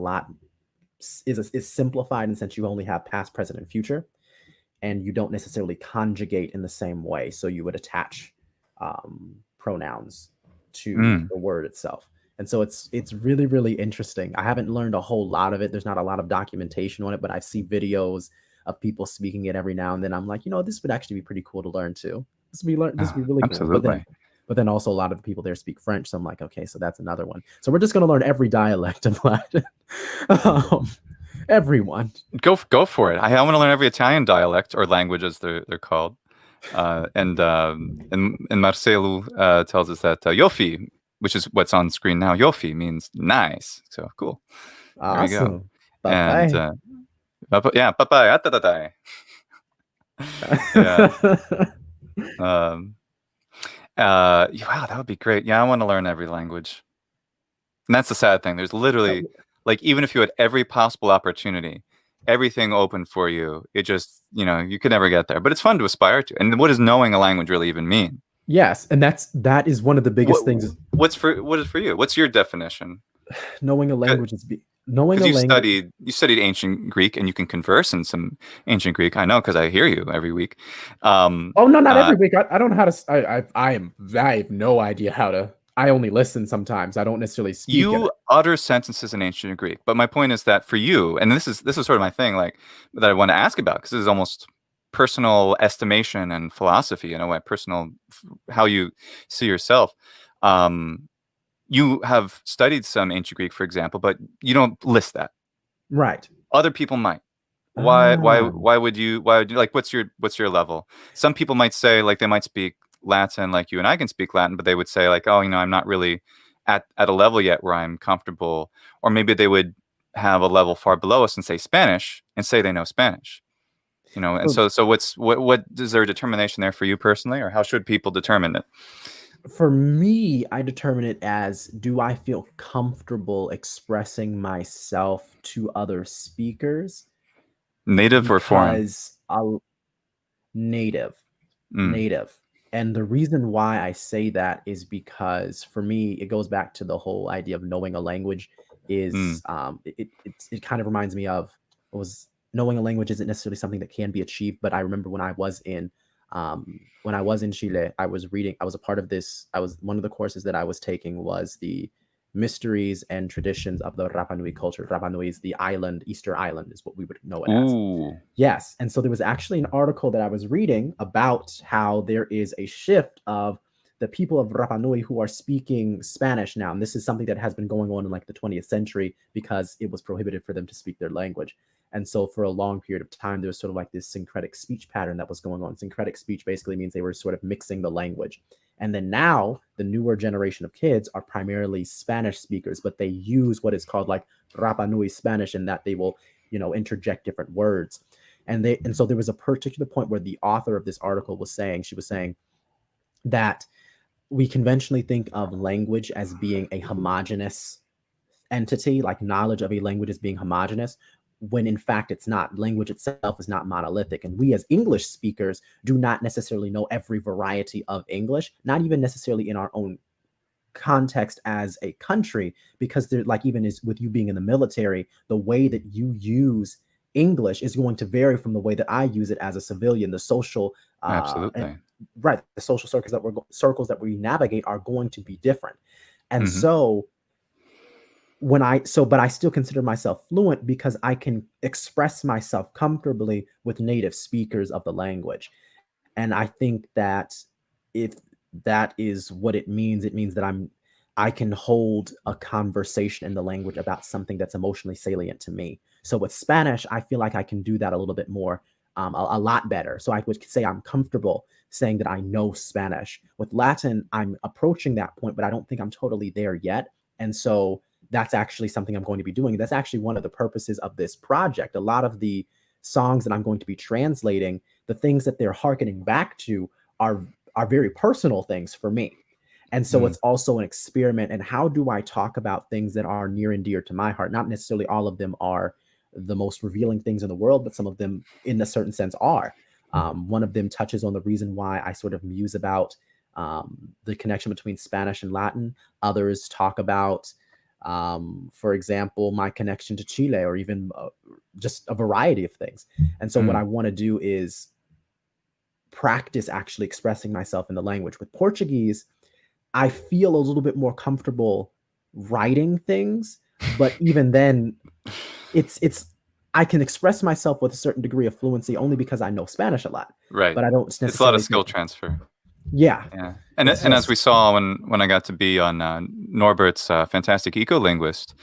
is simplified in the sense you only have past, present, and future, and you don't necessarily conjugate in the same way. So you would attach pronouns to the word itself. And so it's really, really interesting. I haven't learned a whole lot of it. There's not a lot of documentation on it, but I see videos of people speaking it every now and then. I'm like, this would actually be pretty cool to learn too. This would be really absolutely cool. But then also a lot of the people there speak French. So I'm like, okay, so that's another one. So we're just going to learn every dialect of Latin. Everyone. Go for it. I want to learn every Italian dialect, or language as they're called. And Marcelo tells us that Yofi, which is what's on screen now, Yofi means nice. So cool. Awesome. There we go. Bye-bye. And yeah, bye-bye. Yeah. Wow, that would be great. Yeah, I want to learn every language. And that's the sad thing. There's literally, like, even if you had every possible opportunity, everything open for you, it just, you could never get there. But it's fun to aspire to. And what does knowing a language really even mean? Yes, and that is one of the biggest things. What is for you? What's your definition? Knowing a language is knowing a language. You studied ancient Greek, and you can converse in some ancient Greek. I know, because I hear you every week. Oh no, not every week. I don't know how to. I have no idea how to. I only listen sometimes. I don't necessarily speak. You utter sentences in ancient Greek, but my point is that for you, and this is sort of my thing, like, that I want to ask about, because this is almost personal estimation and philosophy in a way, personal, how you see yourself. You have studied some ancient Greek, for example, but you don't list that. Right. Other people might. Why would you, like, what's your level? Some people might say, like, they might speak Latin like you and I can speak Latin, but they would say, like, oh, I'm not really at a level yet where I'm comfortable. Or maybe they would have a level far below us and say Spanish and say they know Spanish. And so what is there a determination there for you personally, or how should people determine it? For me, I determine it as, do I feel comfortable expressing myself to other speakers? Native or foreign? Native. And the reason why I say that is because for me, it goes back to the whole idea of knowing a language is it kind of reminds me of was knowing a language isn't necessarily something that can be achieved. But I remember when I was in Chile, I was a part of this. One of the courses that I was taking was the mysteries and traditions of the Rapa Nui culture. Rapa Nui is the island, Easter Island is what we would know it as. Yes. And so there was actually an article that I was reading about how there is a shift of the people of Rapa Nui who are speaking Spanish now. And this is something that has been going on in like the 20th century because it was prohibited for them to speak their language. And so for a long period of time, there was sort of like this syncretic speech pattern that was going on. Syncretic speech basically means they were sort of mixing the language. And then now the newer generation of kids are primarily Spanish speakers, but they use what is called like Rapa Nui Spanish, in that they will, interject different words. And so there was a particular point where the author of this article was saying that we conventionally think of language as being a homogeneous entity, like knowledge of a language as being homogeneous, when in fact it's not. Language itself is not monolithic. And we as English speakers do not necessarily know every variety of English, not even necessarily in our own context as a country, because they're like, even as with you being in the military, the way that you use English is going to vary from the way that I use it as a civilian. The social Absolutely. Right, the social circles that we navigate are going to be different. And so but I still consider myself fluent because I can express myself comfortably with native speakers of the language. And I think that if that is what it means that I can hold a conversation in the language about something that's emotionally salient to me. So with Spanish, I feel like I can do that a little bit more, a lot better. So I would say I'm comfortable saying that I know Spanish. With Latin, I'm approaching that point, but I don't think I'm totally there yet. And so that's actually something I'm going to be doing. That's actually one of the purposes of this project. A lot of the songs that I'm going to be translating, the things that they're hearkening back to are very personal things for me. And so it's also an experiment. And how do I talk about things that are near and dear to my heart? Not necessarily all of them are the most revealing things in the world, but some of them in a certain sense are. One of them touches on the reason why I sort of muse about the connection between Spanish and Latin. Others talk about, for example, my connection to Chile, or even just a variety of things. And so what I want to do is practice actually expressing myself in the language. With Portuguese, I feel a little bit more comfortable writing things, but even then, I can express myself with a certain degree of fluency only because I know Spanish a lot. Right. But I don't necessarily. It's a lot of skill transfer. Yeah. And as we saw when I got to be on Norbert's Fantastic Ecolinguist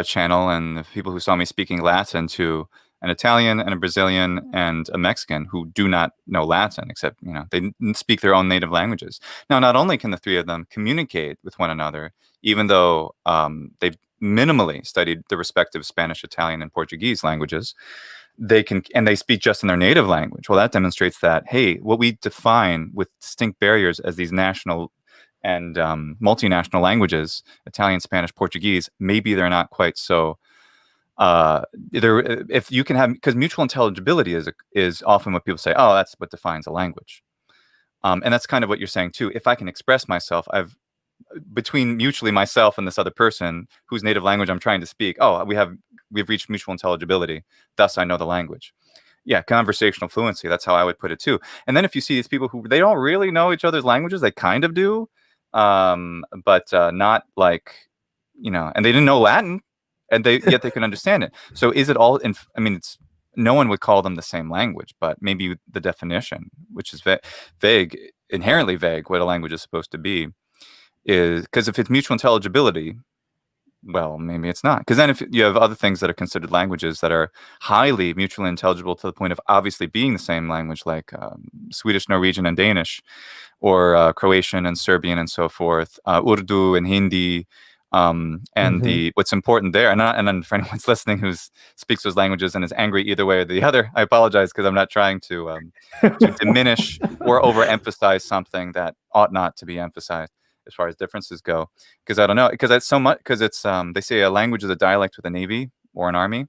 channel, and the people who saw me speaking Latin to an Italian and a Brazilian and a Mexican who do not know Latin, except, they speak their own native languages. Now, not only can the three of them communicate with one another, even though they've minimally studied the respective Spanish, Italian, and Portuguese languages, they speak just in their native language. Well, that demonstrates that, hey, what we define with distinct barriers as these national and multinational languages, Italian, Spanish, Portuguese, maybe they're not quite so. If you can have, because mutual intelligibility is often what people say, oh, that's what defines a language. And that's kind of what you're saying too. If I can express myself, between mutually myself and this other person whose native language I'm trying to speak, we've reached mutual intelligibility. Thus, I know the language. Yeah, conversational fluency. That's how I would put it too. And then if you see these people who they don't really know each other's languages, they kind of do, but not like, and they didn't know Latin, and yet they can understand it. So is it all? No one would call them the same language, but maybe the definition, which is vague, inherently vague, what a language is supposed to be, is because if it's mutual intelligibility, well, maybe it's not. Because then if you have other things that are considered languages that are highly mutually intelligible to the point of obviously being the same language, like Swedish, Norwegian, and Danish, or Croatian and Serbian and so forth, Urdu and Hindi, and what's important there, and then for anyone listening who speaks those languages and is angry either way or the other, I apologize, because I'm not trying to diminish or overemphasize something that ought not to be emphasized as far as differences go, because I don't know, because it's they say a language is a dialect with a navy or an army,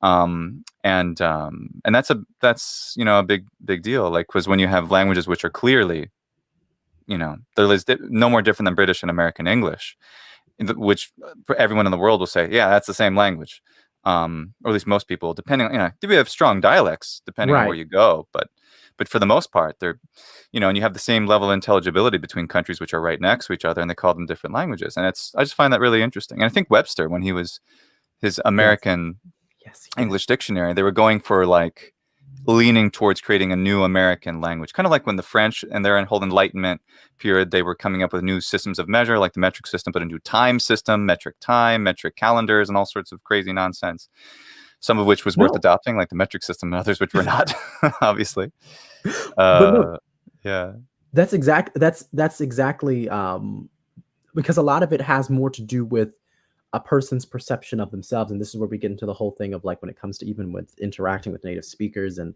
and that's a big deal, like, because when you have languages which are clearly they're no more different than British and American English, which everyone in the world will say, yeah, that's the same language. Or at least most people, depending on, we have strong dialects depending on where you go, but for the most part, they're, and you have the same level of intelligibility between countries which are right next to each other, and they call them different languages. And I just find that really interesting. And I think Webster, when he was his American English dictionary, they were going for like leaning towards creating a new American language, kind of like when the French and their whole Enlightenment period, they were coming up with new systems of measure, like the metric system, but a new time system, metric time, metric calendars, and all sorts of crazy nonsense. Some of which was worth adopting, like the metric system, and others which were not, obviously. Yeah, that's exactly because a lot of it has more to do with a person's perception of themselves, and this is where we get into the whole thing of like when it comes to even with interacting with native speakers and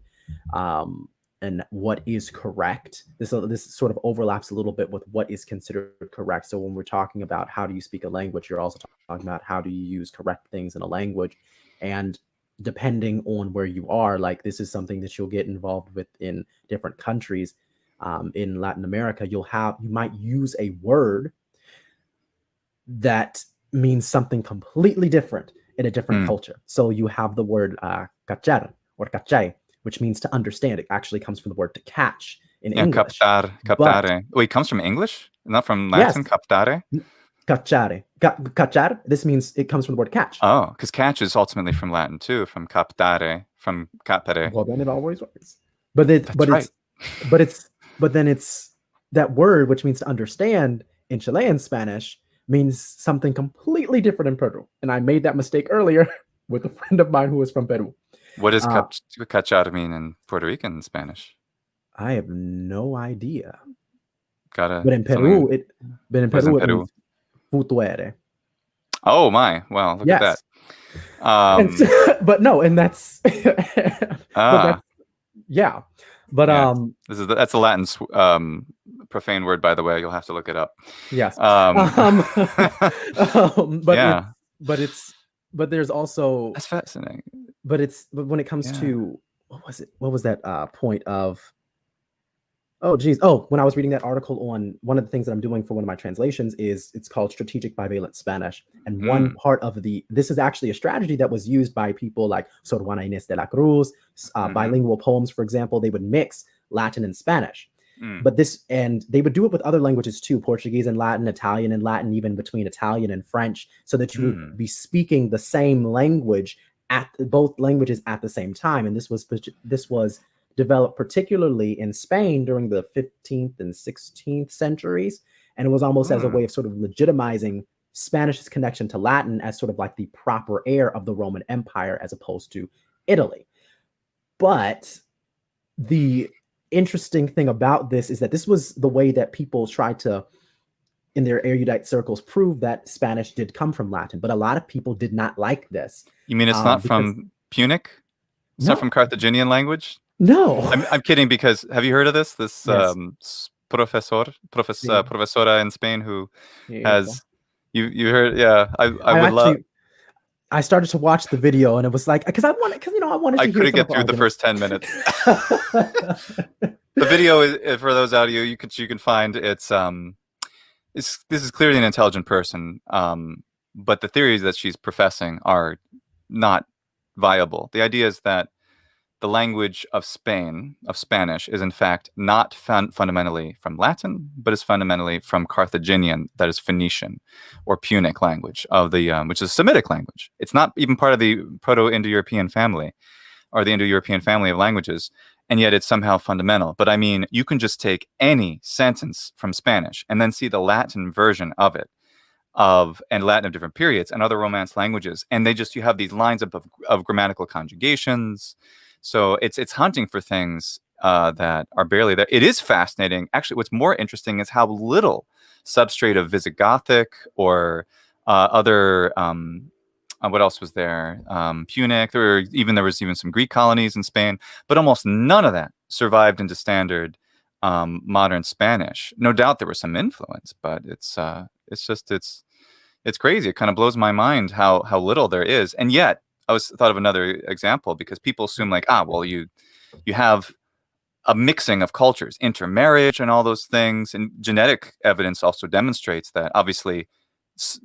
what is correct. This sort of overlaps a little bit with what is considered correct. So when we're talking about how do you speak a language, you're also talking about how do you use correct things in a language, and depending on where you are, like this is something that you'll get involved with in different countries. In Latin America, you might use a word that means something completely different in a different culture. So you have the word cachar or cachai, which means to understand. It actually comes from the word to catch in English. Captare. Wait, it comes from English? Not from Latin? Yes. Captare? Cachare. Cachar, this means it comes from the word catch. Oh, because catch is ultimately from Latin too, from captare, from capere. Well, then it always works. But then it's that word, which means to understand in Chilean Spanish, means something completely different in Peru. And I made that mistake earlier with a friend of mine who was from Peru. What does cachar mean in Puerto Rican Spanish? I have no idea. But in Peru, it means futuere. Oh my! Well, look at that. But no, and that's that's a Latin profane word, by the way. You'll have to look it up. Yes. But there's also, that's fascinating. But when it comes to what was that point of? Oh, geez. Oh, when I was reading that article on one of the things that I'm doing for one of my translations it's called Strategic Bivalent Spanish. And one part of this is actually a strategy that was used by people like Sor Juana Inés de la Cruz, bilingual poems, for example. They would mix Latin and Spanish. But they would do it with other languages too, Portuguese and Latin, Italian and Latin, even between Italian and French, so that you would be speaking the same language both languages at the same time. And this was developed particularly in Spain during the 15th and 16th centuries. And it was almost as a way of sort of legitimizing Spanish's connection to Latin as sort of like the proper heir of the Roman Empire as opposed to Italy. But the interesting thing about this is that this was the way that people tried to, in their erudite circles, prove that Spanish did come from Latin. But a lot of people did not like this. You mean it's not from Punic? It's not from Carthaginian language? No. I'm kidding, because have you heard of this? This profesora in Spain who has... You heard? Yeah, I would love... I started to watch the video and it was like, I wanted to hear. I couldn't get through the first 10 minutes. The video is, for those out of you can find, this is clearly an intelligent person, but the theories that she's professing are not viable. The idea is that the language of Spanish, is in fact not fundamentally from Latin, but is fundamentally from Carthaginian, that is Phoenician or Punic language of the which is a Semitic language. It's not even part of the Proto-Indo-European family or the Indo-European family of languages, and yet it's somehow fundamental. But I mean, you can just take any sentence from Spanish and then see the Latin version of it, and Latin of different periods and other Romance languages, and you have these lines of grammatical conjugations. So it's hunting for things that are barely there. It is fascinating. Actually, what's more interesting is how little substrate of Visigothic or other, what else was there? Punic. There was even some Greek colonies in Spain, but almost none of that survived into standard modern Spanish. No doubt there was some influence, but it's crazy. It kind of blows my mind how little there is, and yet. I thought of another example, because people assume like, well, you have a mixing of cultures, intermarriage and all those things. And genetic evidence also demonstrates that obviously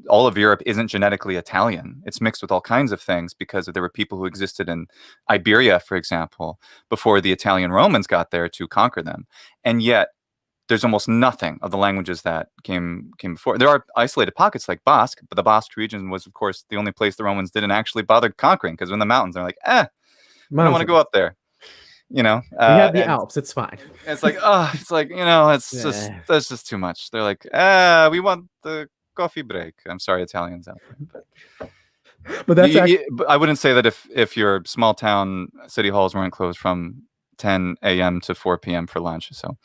all of Europe isn't genetically Italian. It's mixed with all kinds of things because there were people who existed in Iberia, for example, before the Italian Romans got there to conquer them. And yet there's almost nothing of the languages that came before. There are isolated pockets like Basque, but the Basque region was, of course, the only place the Romans didn't actually bother conquering, because in the mountains, they're like, I don't want to go up there. You know, we have the Alps. It's fine. It's like, that's just too much. They're like, we want the coffee break. I'm sorry, Italians out there. But that's I wouldn't say that if your small town city halls weren't closed from 10 a.m. to 4 p.m. for lunch. So,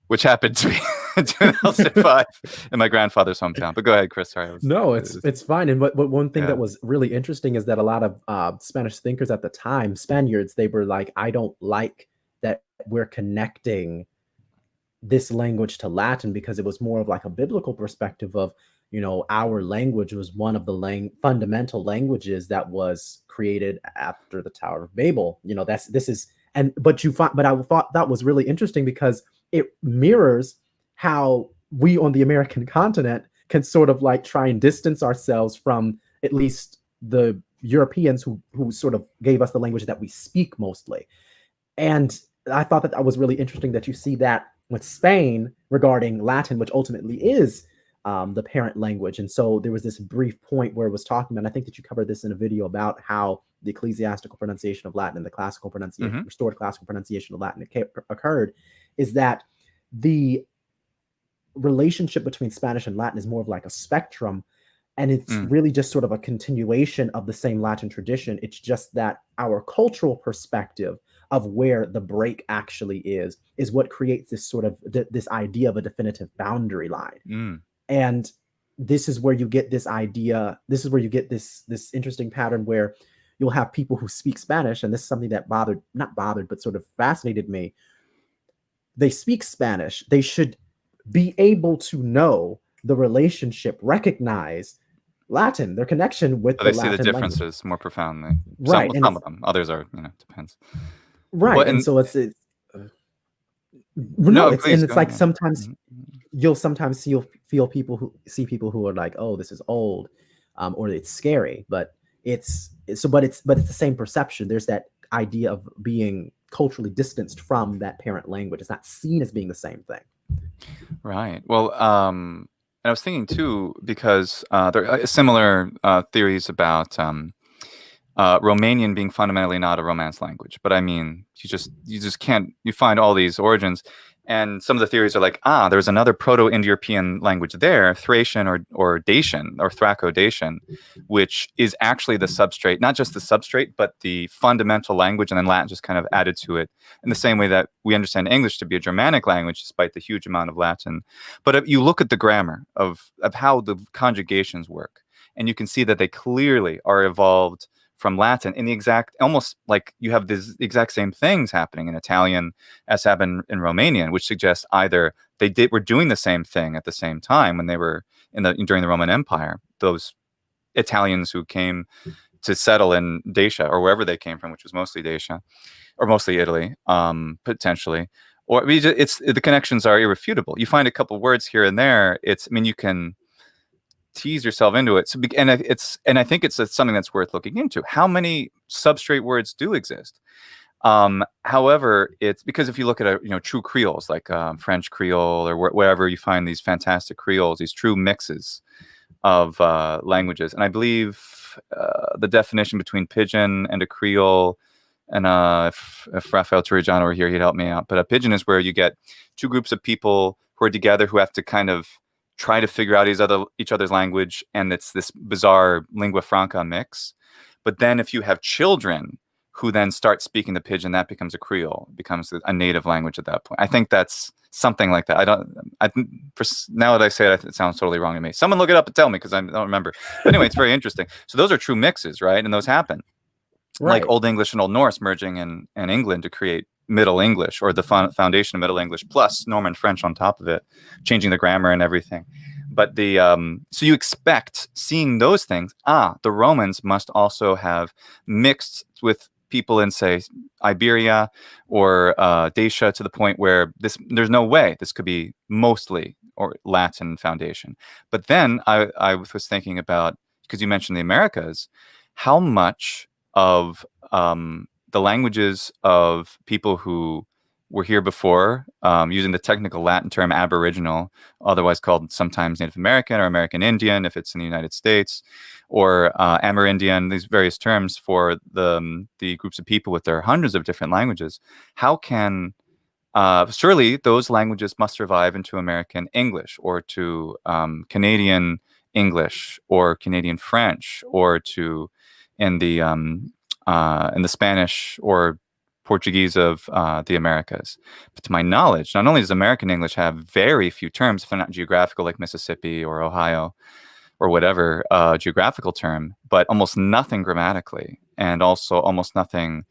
which happened to me in 2005 in my grandfather's hometown. But go ahead, Chris. Sorry. It's fine. And what one thing that was really interesting is that a lot of Spanish thinkers at the time, Spaniards, they were like, I don't like that we're connecting this language to Latin, because it was more of like a biblical perspective of, you know, our language was one of the fundamental languages that was created after the Tower of Babel. You know, but I thought that was really interesting because it mirrors how we on the American continent can sort of like try and distance ourselves from at least the Europeans who sort of gave us the language that we speak mostly. And I thought that was really interesting that you see that with Spain regarding Latin, which ultimately is the parent language. And so there was this brief point where it was talking, and I think that you covered this in a video, about how the ecclesiastical pronunciation of Latin and the classical pronunciation, restored classical pronunciation of Latin occurred, is that the relationship between Spanish and Latin is more of like a spectrum, and it's really just sort of a continuation of the same Latin tradition. It's just that our cultural perspective of where the break actually is what creates this sort of this idea of a definitive boundary line. And this is where you get this idea, this is where you get this interesting pattern where you'll have people who speak Spanish, and this is something that but sort of fascinated me. They speak Spanish. They should be able to know the relationship, recognize Latin, their connection with the Latin They see the differences language more profoundly. Right. Some of them. Others are, depends. Right. Well, and so it's like sometimes you'll feel people who are like, oh, this is old, or it's scary, but it's the same perception. There's that idea of being culturally distanced from that parent language. It's not seen as being the same thing. Right. Well, and I was thinking too, because there are similar theories about Romanian being fundamentally not a Romance language. But I mean, you just can't, you find all these origins. And some of the theories are like, there's another Proto-Indo-European language there, Thracian or Dacian, or Thraco-Dacian, which is actually the substrate, not just the substrate, but the fundamental language, and then Latin just kind of added to it, in the same way that we understand English to be a Germanic language, despite the huge amount of Latin. But if you look at the grammar of how the conjugations work, and you can see that they clearly are evolved from Latin in the exact, almost like you have these exact same things happening in Italian as happened in Romanian, which suggests either were doing the same thing at the same time when they were during the Roman Empire. Those Italians who came to settle in Dacia, or wherever they came from, which was mostly Dacia, or mostly Italy, potentially. Or the connections are irrefutable. You find a couple words here and there. You can tease yourself into it. So, and I think it's something that's worth looking into. How many substrate words do exist? However, it's because if you look at true Creoles, like French Creole or wherever you find these fantastic Creoles, these true mixes of languages, and I believe the definition between Pidgin and a Creole, and if Rafael Torrigiano were here, he'd help me out. But a Pidgin is where you get two groups of people who are together who have to kind of try to figure out each other's language, and it's this bizarre lingua franca mix. But then if you have children who then start speaking the Pidgin, that becomes a Creole, becomes a native language at that point. I think that's something like that. Now that I say it sounds totally wrong to me. Someone look it up and tell me, because I don't remember. But anyway, it's very interesting. So those are true mixes, right? And those happen. Right. Like Old English and Old Norse merging in England to create Middle English, or the foundation of Middle English, plus Norman French on top of it, changing the grammar and everything. But so you expect, seeing those things, the Romans must also have mixed with people in, say, Iberia or Dacia to the point where there's no way this could be mostly or Latin foundation. But then I was thinking about, because you mentioned the Americas, how much of the languages of people who were here before, using the technical Latin term Aboriginal, otherwise called sometimes Native American or American Indian if it's in the United States, or Amerindian, these various terms for the groups of people with their hundreds of different languages. How can surely those languages must survive into American English or to Canadian English or Canadian French or to in the Spanish or Portuguese of the Americas. But to my knowledge, not only does American English have very few terms, if they're not geographical, like Mississippi or Ohio or whatever geographical term, but almost nothing grammatically, and also almost nothing,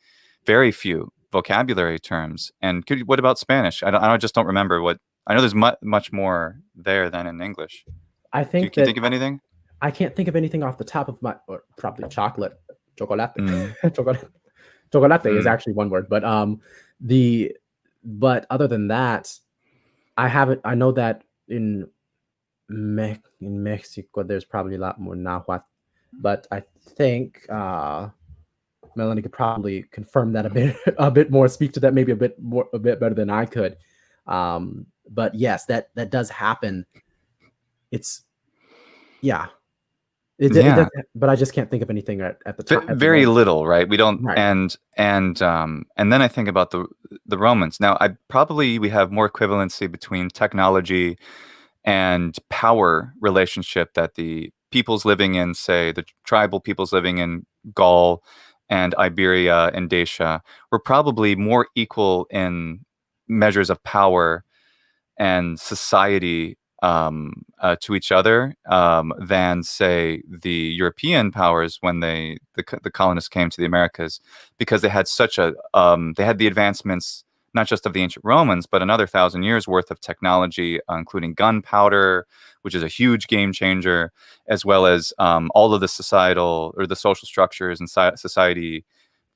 very few vocabulary terms. And what about Spanish? I just don't remember what. I know there's much more there than in English. I think Can you think of anything? I can't think of anything off the top of my, or probably chocolate. Chocolate. Chocolate is actually one word, but but other than that, I know that in Mexico there's probably a lot more Nahuatl, but I think Melanie could probably confirm that a bit more, speak to that maybe a bit better than I could. But yes, that does happen. It's It does, but I just can't think of anything at the time. Very little, right? We don't, right. And then I think about the Romans. Now, we have more equivalency between technology and power relationship that the peoples living in, say, the tribal peoples living in Gaul and Iberia and Dacia were probably more equal in measures of power and society to each other than, say, the European powers when the colonists came to the Americas, because they had they had the advancements not just of the ancient Romans, but another 1,000 years worth of technology, including gunpowder, which is a huge game changer, as well as all of the societal or the social structures and society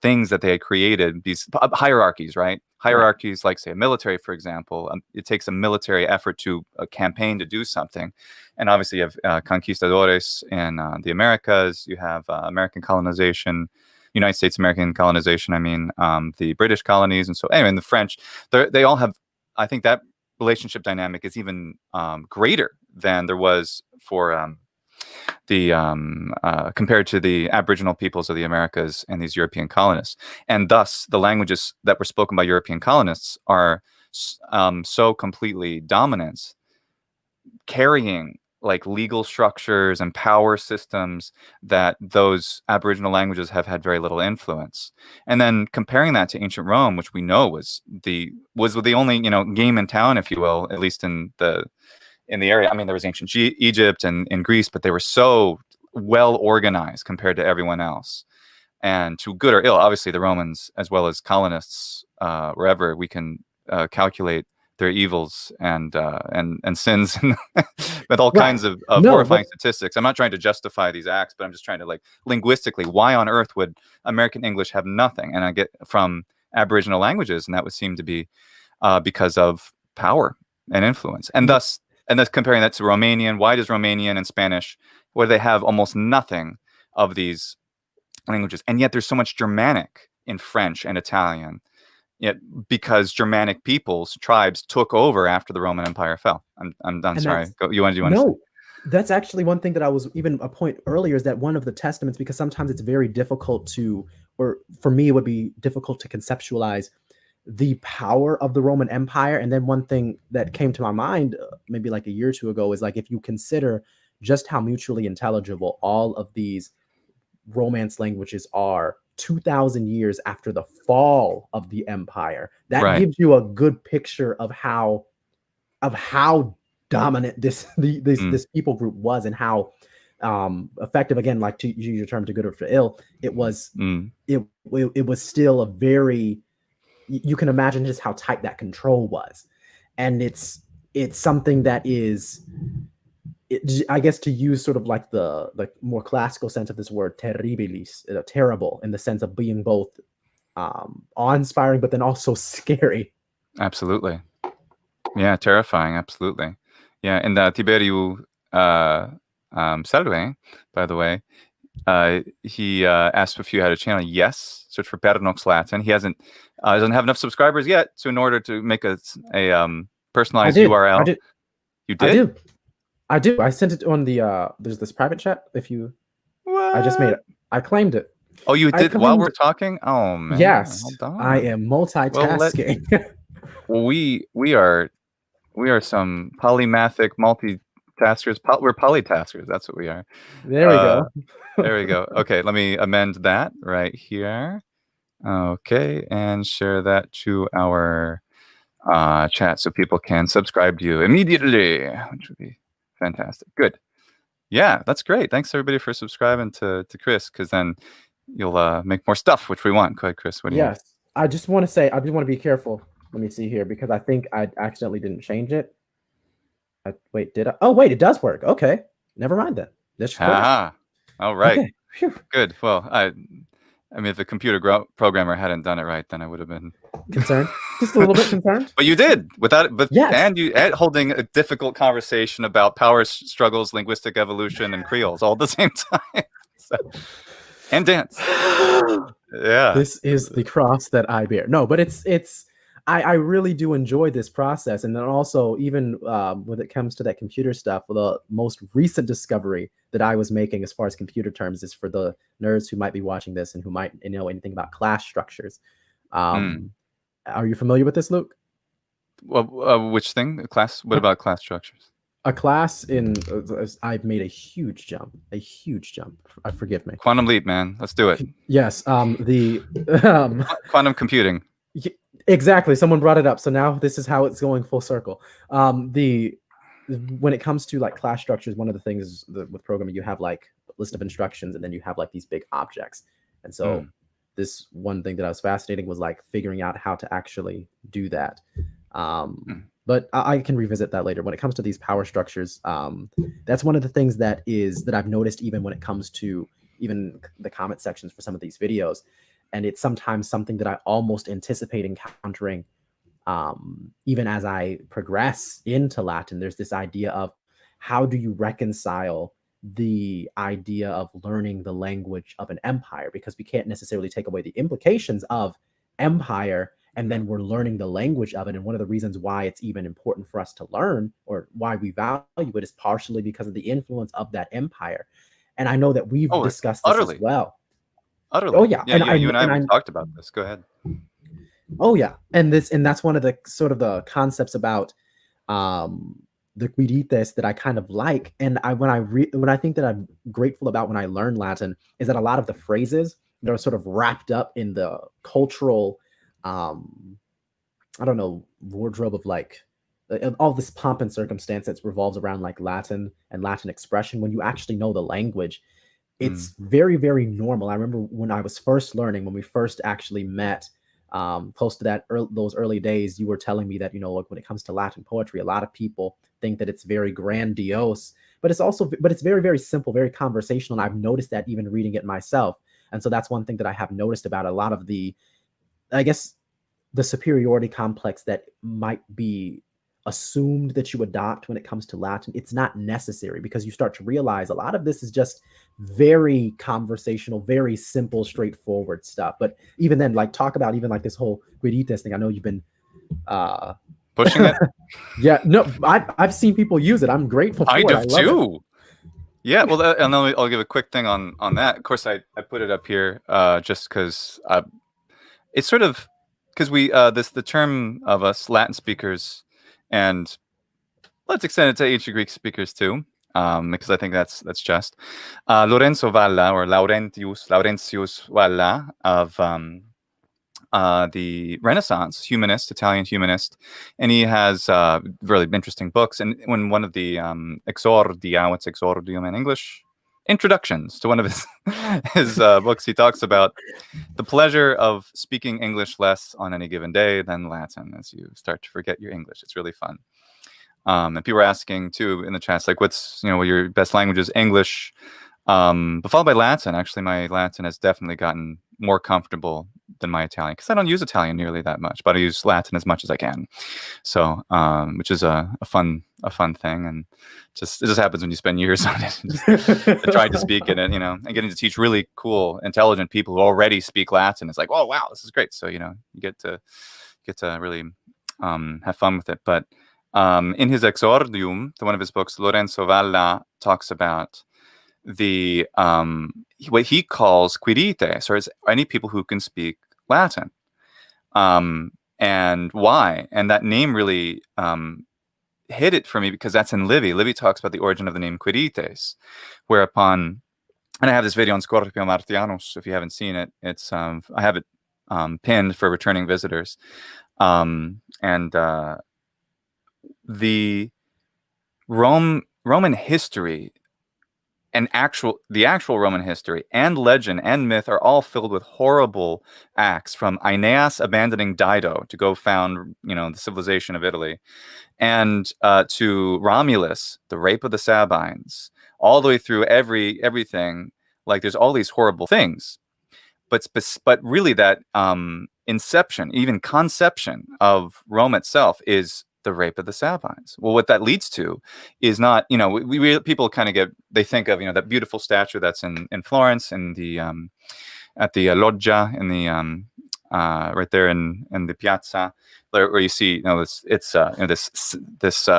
things that they had created, these hierarchies, right? Hierarchies, like, say, a military, for example. It takes a military effort to campaign to do something. And obviously you have conquistadores in the Americas. You have American colonization, United States American colonization, the British colonies. And so anyway, and the French, they all have, I think that relationship dynamic is even greater than there was for compared to the Aboriginal peoples of the Americas and these European colonists. And thus, the languages that were spoken by European colonists are so completely dominant, carrying like legal structures and power systems that those Aboriginal languages have had very little influence. And then comparing that to ancient Rome, which we know was the only game in town, if you will, at least in the area. There was ancient Egypt and Greece, but they were so well organized compared to everyone else. And to good or ill, obviously the Romans, as well as colonists, wherever we can calculate their evils and sins with all kinds of horrifying statistics. I'm not trying to justify these acts, but I'm just trying to, like, linguistically, why on earth would American English have nothing? And I get from Aboriginal languages, and that would seem to be because of power and influence. And thus comparing that to Romanian, why does Romanian and Spanish, where they have almost nothing of these languages, and yet there's so much Germanic in French and Italian, yet because Germanic peoples, tribes, took over after the Roman Empire fell. I'm done. Sorry. You want to No, that's actually one thing that I was even a point earlier, is that one of the testaments, because sometimes it's very difficult to, or for me, it would be difficult to conceptualize the power of the Roman Empire. And then one thing that came to my mind maybe like a year or two ago is, like, if you consider just how mutually intelligible all of these Romance languages are 2,000 years after the fall of the empire, that gives you a good picture of how dominant this people group was, and how effective, again, like, to use your term, to good or for ill, it was it was still a very, you can imagine just how tight that control was. And it's something that is, I guess, to use sort of like the more classical sense of this word, terribilis, terrible, in the sense of being both awe-inspiring, but then also scary. Absolutely. Yeah, terrifying. Absolutely. Yeah, and Tiberiu Salve, by the way, he asked if you had a channel. Yes, search for Pernox Latin. He hasn't doesn't have enough subscribers yet, so in order to make a personalized URL, you did. I do. I sent it on the there's this private chat. If you, What? I just made it. I claimed it. Oh, you did while we're talking? Oh man. Yes, Hold on. I am multitasking. Well, we are some polymathic multitaskers. We're polytaskers. That's what we are. There we go. There we go. Okay, let me amend that right here. Okay, and share that to our chat so people can subscribe to you immediately, which would be fantastic. Good. Yeah, that's great. Thanks everybody for subscribing to Chris, because then you'll make more stuff, which we want. Go ahead, Chris. What do you? Yes, I just want to say, I just want to be careful. Let me see here, because I think I accidentally didn't change it. Wait, did I? Oh, wait, it does work. Okay, never mind then. That's correct. All right. Okay. Good. Well, I mean, if the computer programmer hadn't done it right, then I would have been concerned, just a little bit concerned. But you did without it. But yes. And you holding a difficult conversation about power struggles, linguistic evolution, and Creoles all at the same time. So, and dance. Yeah. This is the cross that I bear. No, but I really do enjoy this process. And then also, even when it comes to that computer stuff, the most recent discovery that I was making as far as computer terms is for the nerds who might be watching this and who might know anything about class structures. Are you familiar with this, Luke? Well, which thing? Class? What about class structures? A class in I've made a huge jump. Forgive me. Quantum leap, man. Let's do it. Yes. The quantum computing. Exactly. Someone brought it up. So now this is how it's going full circle. When it comes to like class structures, one of the things is with programming, you have like a list of instructions, and then you have like these big objects. And so this one thing that I was fascinating was like figuring out how to actually do that. But I can revisit that later. When it comes to these power structures, that's one of the things that I've noticed even when it comes to even the comment sections for some of these videos. And it's sometimes something that I almost anticipate encountering even as I progress into Latin. There's this idea of how do you reconcile the idea of learning the language of an empire, because we can't necessarily take away the implications of empire, and then we're learning the language of it. And one of the reasons why it's even important for us to learn, or why we value it, is partially because of the influence of that empire. And I know that we've discussed this as well. Utterly. Oh yeah. Yeah, you and I talked about this. Go ahead. Oh yeah. And that's one of the sort of the concepts about the quirites that I kind of like. And when I think that I'm grateful about when I learn Latin is that a lot of the phrases that are sort of wrapped up in the cultural I don't know, wardrobe of like all this pomp and circumstance that revolves around like Latin and Latin expression. When you actually know the language, it's very, very normal. I remember when I was first learning, when we first actually met, close to those early days, you were telling me that, like when it comes to Latin poetry, a lot of people think that it's very grandiose, but it's very, very simple, very conversational. And I've noticed that even reading it myself. And so that's one thing that I have noticed about a lot of the superiority complex that might be assumed that you adopt when it comes to Latin. It's not necessary, because you start to realize a lot of this is just very conversational, very simple, straightforward stuff. But even then, like talk about even like this whole quirites thing. I know you've been pushing it. Yeah, no, I've seen people use it. I'm grateful for it. I do too. Yeah, well, and then I'll give a quick thing on that. Of course, I put it up here just because it's sort of because we the term of us Latin speakers, and let's extend it to ancient Greek speakers too, because I think that's just Lorenzo Valla, or Laurentius Valla, of the Renaissance humanist, Italian humanist, and he has really interesting books. And when one of the exordia, what's exordium in English? Introductions to one of his books, he talks about the pleasure of speaking English less on any given day than Latin, as you start to forget your English. It's really fun. And people were asking too in the chats, like, what's your best language is English, but followed by Latin. Actually, my Latin has definitely gotten more comfortable than my Italian, because I don't use Italian nearly that much, but I use Latin as much as I can. So, which is a fun thing, and it just happens when you spend years on it, just trying to speak in it, and getting to teach really cool, intelligent people who already speak Latin. It's like, oh wow, this is great. So you get to really have fun with it. But in his exordium to one of his books, Lorenzo Valla talks about the what he calls quirites, or any people who can speak Latin, and why. And that name really hit it for me, because that's in Livy. Livy talks about the origin of the name quirites, whereupon, and I have this video on Scorpio Martianus, if you haven't seen it. It's I have it pinned for returning visitors, and the Roman history and the actual Roman history and legend and myth are all filled with horrible acts, from Aeneas abandoning Dido to go found, the civilization of Italy, and to Romulus, the rape of the Sabines, all the way through everything. Like, there's all these horrible things, but really that inception, even conception of Rome itself is the rape of the Sabines. Well, what that leads to is not, people kind of they think of, that beautiful statue that's in Florence, in the at the Loggia, in the right there in the piazza, where you see, this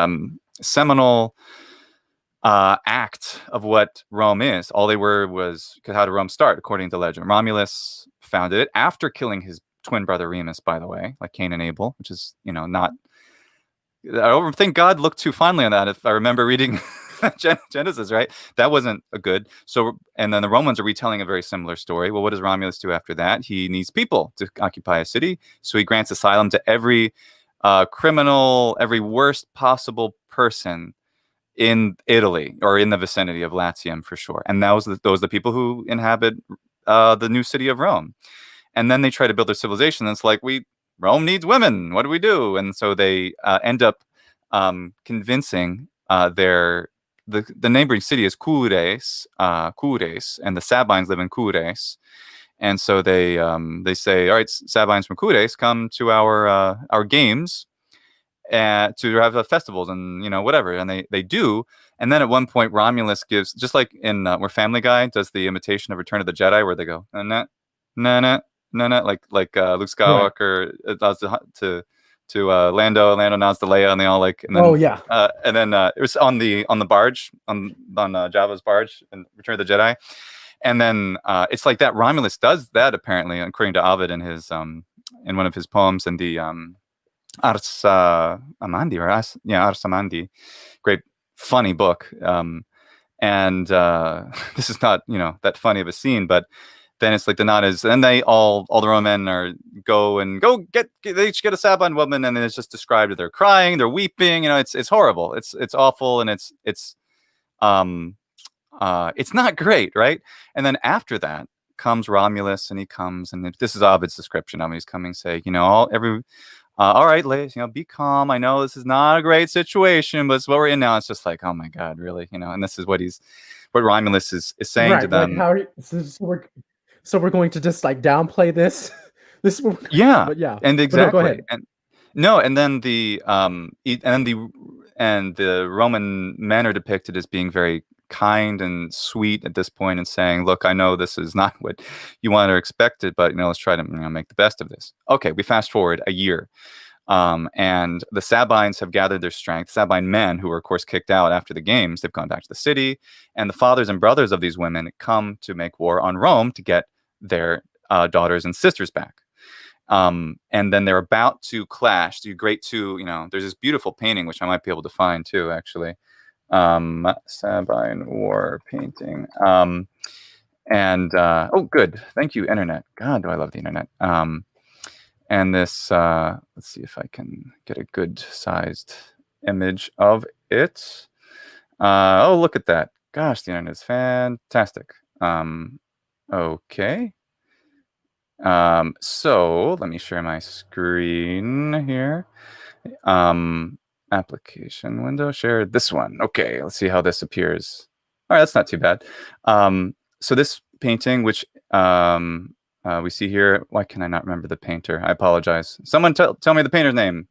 seminal act of what Rome is. All they were was, how did Rome start? According to legend, Romulus founded it after killing his twin brother Remus, by the way, like Cain and Abel, which is, not. I don't think God looked too fondly on that. If I remember reading Genesis, right? That wasn't a good. So, and then the Romans are retelling a very similar story. Well, what does Romulus do after that? He needs people to occupy a city. So he grants asylum to every criminal, every worst possible person in Italy, or in the vicinity of Latium for sure. And those are the people who inhabit the new city of Rome. And then they try to build their civilization. And it's like, Rome needs women. What do we do? And so they end up convincing the neighboring city is Cures, and the Sabines live in Cures. And so they say, all right, Sabines from Cures, come to our games to have festivals and whatever. And they do. And then at one point, Romulus gives, just like in where Family Guy does the imitation of Return of the Jedi, where they go na na na na, like Luke Skywalker does to Lando. Lando nods to Leia, and they all like. And then, oh yeah. And then it was on the barge on Jabba's barge in Return of the Jedi. And then it's like that. Romulus does that, apparently, according to Ovid in his in one of his poems, in the Ars Amandi, Ars Amandi, great funny book. And this is not that funny of a scene, but then it's like the nod is, and they all the Roman men go get they each get a Sabine woman, and then it's just described that they're crying, they're weeping. It's horrible. It's awful, and it's not great, right? And then after that comes Romulus, and he comes, and this is Ovid's description of him. He's coming, say, all right, ladies, be calm. I know this is not a great situation, but it's what we're in now. It's just like, oh my God, really? And this is what Romulus is saying to them. Like, how are you, so we're going to just like downplay this? Yeah, but yeah, and exactly. No, go ahead. And then the Roman men are depicted as being very kind and sweet at this point, and saying, look, I know this is not what you want or expected, but let's try to make the best of this. Okay, we fast forward a year, and the Sabines have gathered their strength. Sabine men, who were of course kicked out after the games, they've gone back to the city, and the fathers and brothers of these women come to make war on Rome to get their daughters and sisters back. And then they're about to clash. There's this beautiful painting, which I might be able to find too, actually. Sabine war painting. Oh, good. Thank you, internet. God, do I love the internet. And this, let's see if I can get a good sized image of it. Oh, look at that. Gosh, the internet is fantastic. Okay. So let me share my screen here. Application window, share this one. Okay, let's see how this appears. All right, that's not too bad. So this painting, which we see here. Why can I not remember the painter? I apologize. Someone tell me the painter's name.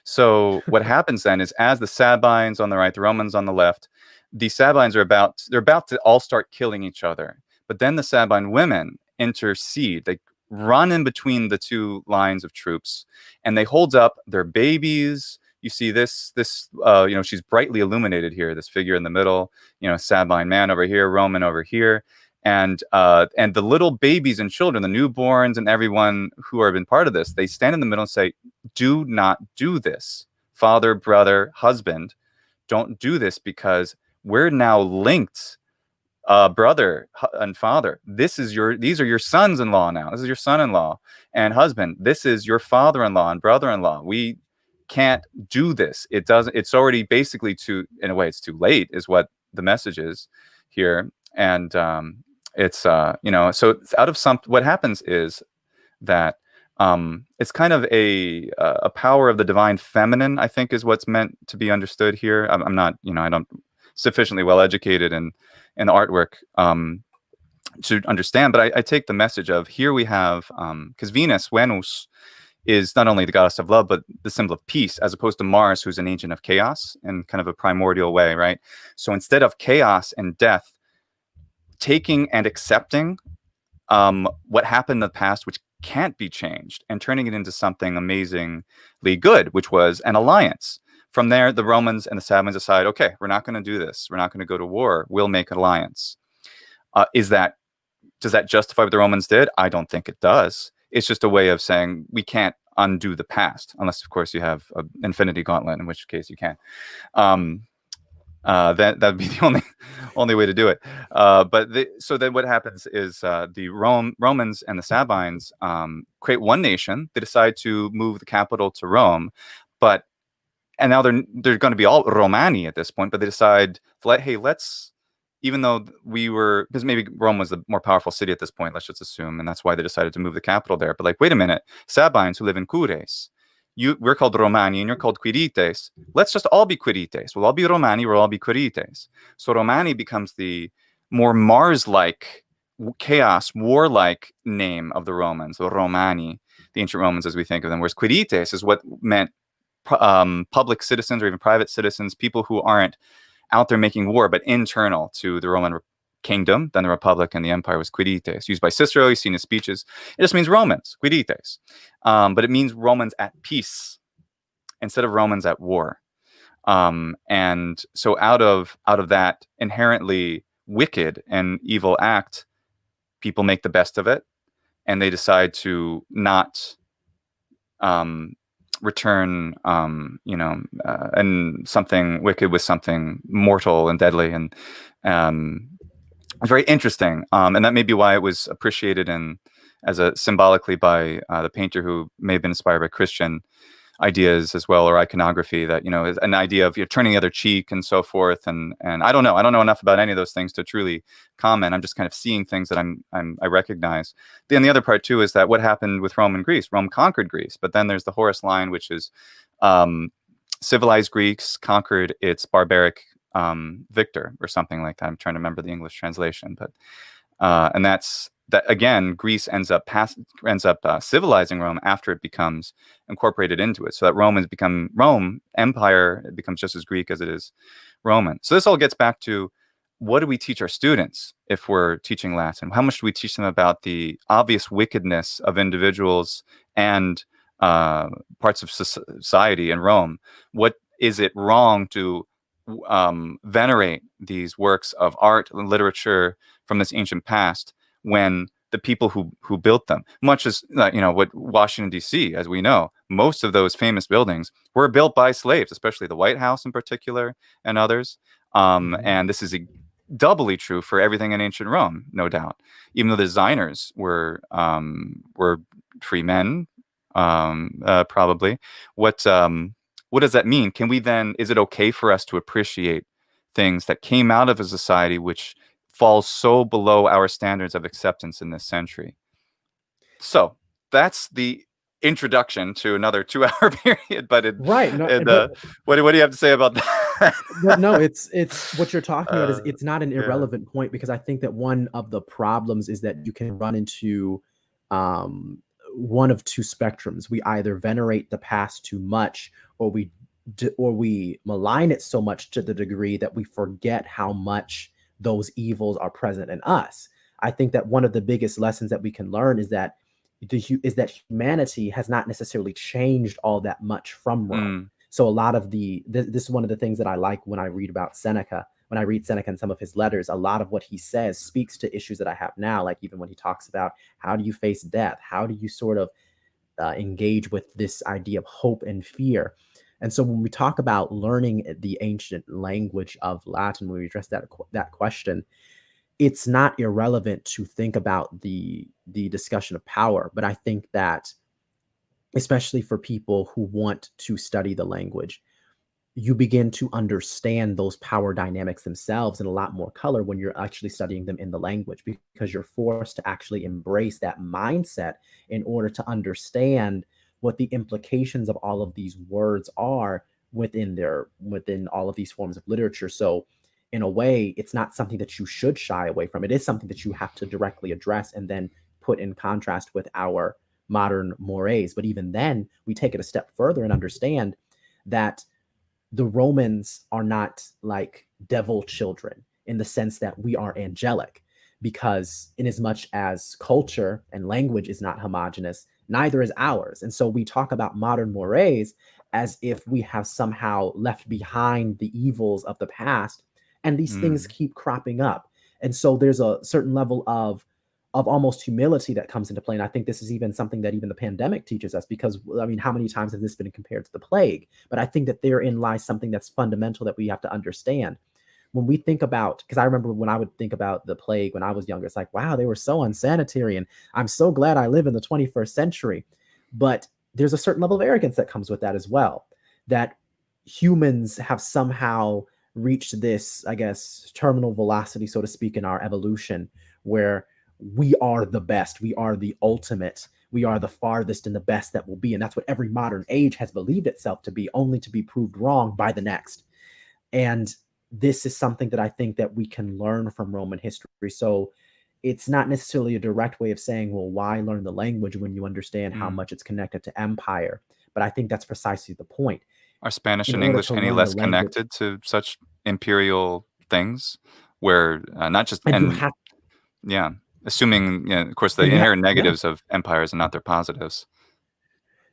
So what happens then is, as the Sabines on the right, the Romans on the left, the Sabines are about to all start killing each other. But then the Sabine women intercede. They run in between the two lines of troops, and they hold up their babies. You see this, you know, she's brightly illuminated here. This figure in the middle, you know, Sabine man over here, Roman over here. And the little babies and children, the newborns and everyone who have been part of this, they stand in the middle and say, do not do this. Father, brother, husband, don't do this, because we're now linked, brother and father. These are your sons-in-law now. This is your son-in-law and husband. This is your father-in-law and brother-in-law. We can't do this. It's already basically in a way, it's too late, is what the message is here. And it's you know, so it's out of what happens is that it's kind of a power of the divine feminine, I think, is what's meant to be understood here. I'm not, you know, I don't sufficiently well educated in the artwork to understand, but I take the message of, here we have, because Venus is not only the goddess of love, but the symbol of peace, as opposed to Mars, who's an agent of chaos in kind of a primordial way, right? So instead of chaos and death, taking and accepting what happened in the past, which can't be changed, and turning it into something amazingly good, which was an alliance. From there, the Romans and the Sabines decide, okay, we're not going to do this. We're not going to go to war. We'll make an alliance. Does that justify what the Romans did? I don't think it does. It's just a way of saying we can't undo the past, unless, of course, you have an infinity gauntlet, in which case you can. That'd be the only way to do it. So then what happens is the Romans and the Sabines create one nation. They decide to move the capital to Rome, and now they're going to be all Romani at this point. But they decide, let's, even though because maybe Rome was the more powerful city at this point, let's just assume, and that's why they decided to move the capital there. But wait a minute, Sabines who live in Cures, we're called Romani and you're called Quirites. Let's just all be Quirites. We'll all be Romani, we'll all be Quirites. So Romani becomes the more Mars-like, chaos, warlike name of the Romans, the Romani, the ancient Romans as we think of them, whereas Quirites is what meant public citizens or even private citizens, people who aren't out there making war, but internal to the Roman kingdom. Then the Republic and the Empire was Quirites, used by Cicero. You've seen his speeches. It just means Romans, Quirites. But it means Romans at peace instead of Romans at war. And so out of that inherently wicked and evil act, people make the best of it, and they decide to not return, and something wicked with something mortal and deadly, and very interesting. And that may be why it was appreciated symbolically by the painter, who may have been inspired by Christian ideas as well, or iconography, that, is an idea of turning the other cheek and so forth. And I don't know enough about any of those things to truly comment. I'm just kind of seeing things that I recognize. Then the other part too is that what happened with Rome and Greece. Rome conquered Greece, but then there's the Horus line, which is civilized Greeks conquered its barbaric victor, or something like that. I'm trying to remember the English translation, but and that's that again. Greece ends up civilizing Rome after it becomes incorporated into it, so that Rome Empire. It becomes just as Greek as it is Roman. So this all gets back to, what do we teach our students if we're teaching Latin? How much do we teach them about the obvious wickedness of individuals and parts of society in Rome? What is it wrong to venerate these works of art and literature from this ancient past, when the people who built them, much as what Washington D.C., as we know, most of those famous buildings were built by slaves, especially the White House in particular and others. And this is doubly true for everything in ancient Rome, no doubt. Even though the designers were free men, probably. What does that mean? Is it okay for us to appreciate things that came out of a society which falls so below our standards of acceptance in this century? So that's the introduction to another 2-hour period. But right. what do you have to say about that? But no, it's what you're talking about is it's not an yeah. irrelevant point, because I think that one of the problems is that you can run into one of two spectrums. We either venerate the past too much, or we malign it so much to the degree that we forget how much those evils are present in us. I think that one of the biggest lessons that we can learn is that humanity has not necessarily changed all that much from Rome. So a lot of this is one of the things that I like when I read about Seneca. When I read Seneca and some of his letters, a lot of what he says speaks to issues that I have now. Like even when he talks about how do you face death, how do you sort of engage with this idea of hope and fear. And so when we talk about learning the ancient language of Latin, when we address that question, it's not irrelevant to think about the discussion of power. But I think that, especially for people who want to study the language, you begin to understand those power dynamics themselves in a lot more color when you're actually studying them in the language, because you're forced to actually embrace that mindset in order to understand what the implications of all of these words are within all of these forms of literature. So in a way, it's not something that you should shy away from. It is something that you have to directly address and then put in contrast with our modern mores. But even then, we take it a step further and understand that the Romans are not like devil children in the sense that we are angelic, because in as much as culture and language is not homogenous, neither is ours. And so we talk about modern mores as if we have somehow left behind the evils of the past, and these things keep cropping up. And so there's a certain level of almost humility that comes into play. And I think this is even something that even the pandemic teaches us, because I mean, how many times has this been compared to the plague? But I think that therein lies something that's fundamental that we have to understand. When we think about, because I remember when I would think about the plague when I was younger, it's like, wow, they were so unsanitary, and I'm so glad I live in the 21st century. But there's a certain level of arrogance that comes with that as well, that humans have somehow reached this, I guess, terminal velocity, so to speak, in our evolution, where we are the best, we are the ultimate, we are the farthest and the best that will be. And that's what every modern age has believed itself to be, only to be proved wrong by the next. And this is something that I think that we can learn from Roman history. So it's not necessarily a direct way of saying, well, why learn the language when you understand how much it's connected to empire? But I think that's precisely the point. Are Spanish and English any less connected to such imperial things, where not just assuming, of course, the inherent negatives of empires and not their positives.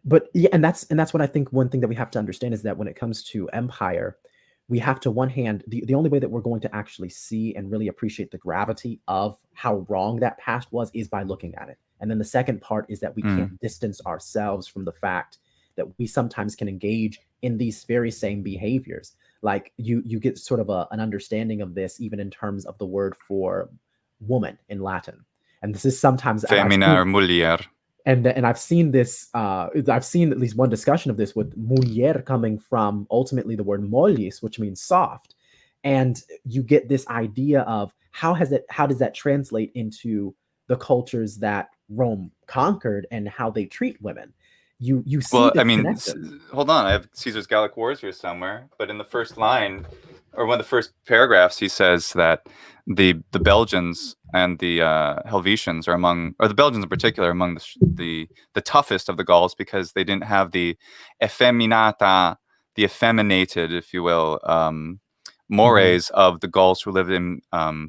But yeah, and that's what I think. One thing that we have to understand is that when it comes to empire, we have to, one hand, the only way that we're going to actually see and really appreciate the gravity of how wrong that past was is by looking at it. And then the second part is that we can't distance ourselves from the fact that we sometimes can engage in these very same behaviors. Like you get sort of an understanding of this even in terms of the word for woman in Latin. And this is sometimes femina or mulier. And I've seen this, I've seen at least one discussion of this with mulier coming from ultimately the word mollis, which means soft. And you get this idea of how does that translate into the cultures that Rome conquered and how they treat women. You see. Well, I mean, hold on. I have Caesar's Gallic Wars here somewhere, but in the first line, or one of the first paragraphs, he says that the Belgians and the Helvetians are among, or the Belgians in particular, among the toughest of the Gauls, because they didn't have the effeminata, the effeminated, if you will, mores of the Gauls who lived in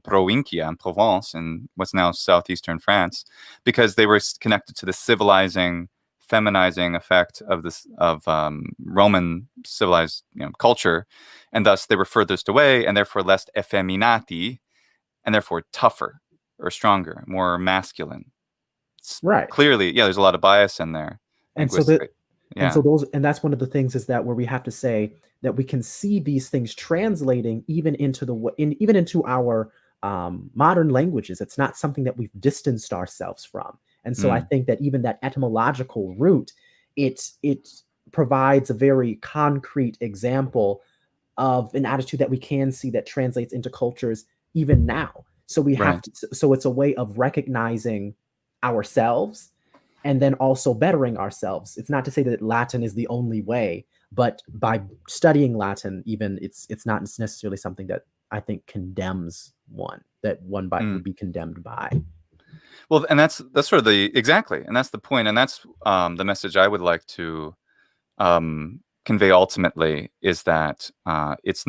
Provincia, in Provence, in what's now southeastern France, because they were connected to the civilizing, feminizing effect of this Roman civilized culture, and thus they were furthest away, and therefore less effeminati, and therefore tougher or stronger, more masculine. Right. Clearly, there's a lot of bias in there. And so that's one of the things, is that where we have to say that we can see these things translating even into our modern languages. It's not something that we've distanced ourselves from. And so I think that even that etymological root, it provides a very concrete example of an attitude that we can see that translates into cultures even now. So we have to, so it's a way of recognizing ourselves and then also bettering ourselves. It's not to say that Latin is the only way, But by studying Latin, even it's not necessarily something that I think condemns one, that one would be condemned by. Well, and that's sort of exactly, and that's the point, and that's the message I would like to convey ultimately, is that it's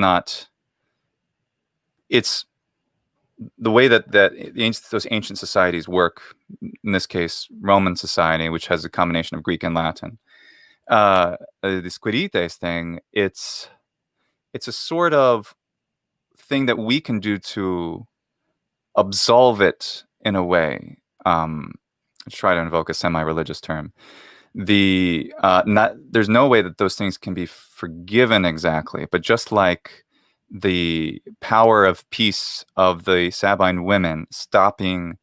the way that those ancient societies work, in this case Roman society, which has a combination of Greek and Latin. This quirites thing, it's a sort of thing that we can do to absolve it in a way. Let's try to invoke a semi-religious term. There's no way that those things can be forgiven exactly, but just like the power of peace of the Sabine women stopping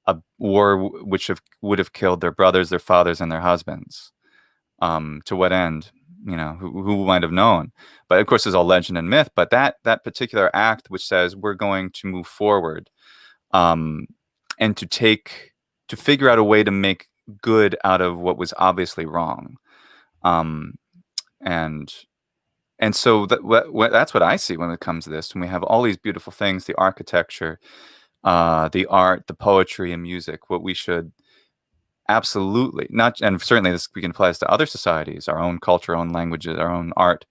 a war which would have killed their brothers, their fathers, and their husbands. To what end? Who might have known? But of course, it's all legend and myth. But that particular act, which says we're going to move forward, and to figure out a way to make good out of what was obviously wrong, and so that's what I see when it comes to this. When we have all these beautiful things, the architecture, the art, the poetry and music, what we should absolutely not, and certainly this we can apply this to other societies, our own culture, our own languages, our own art,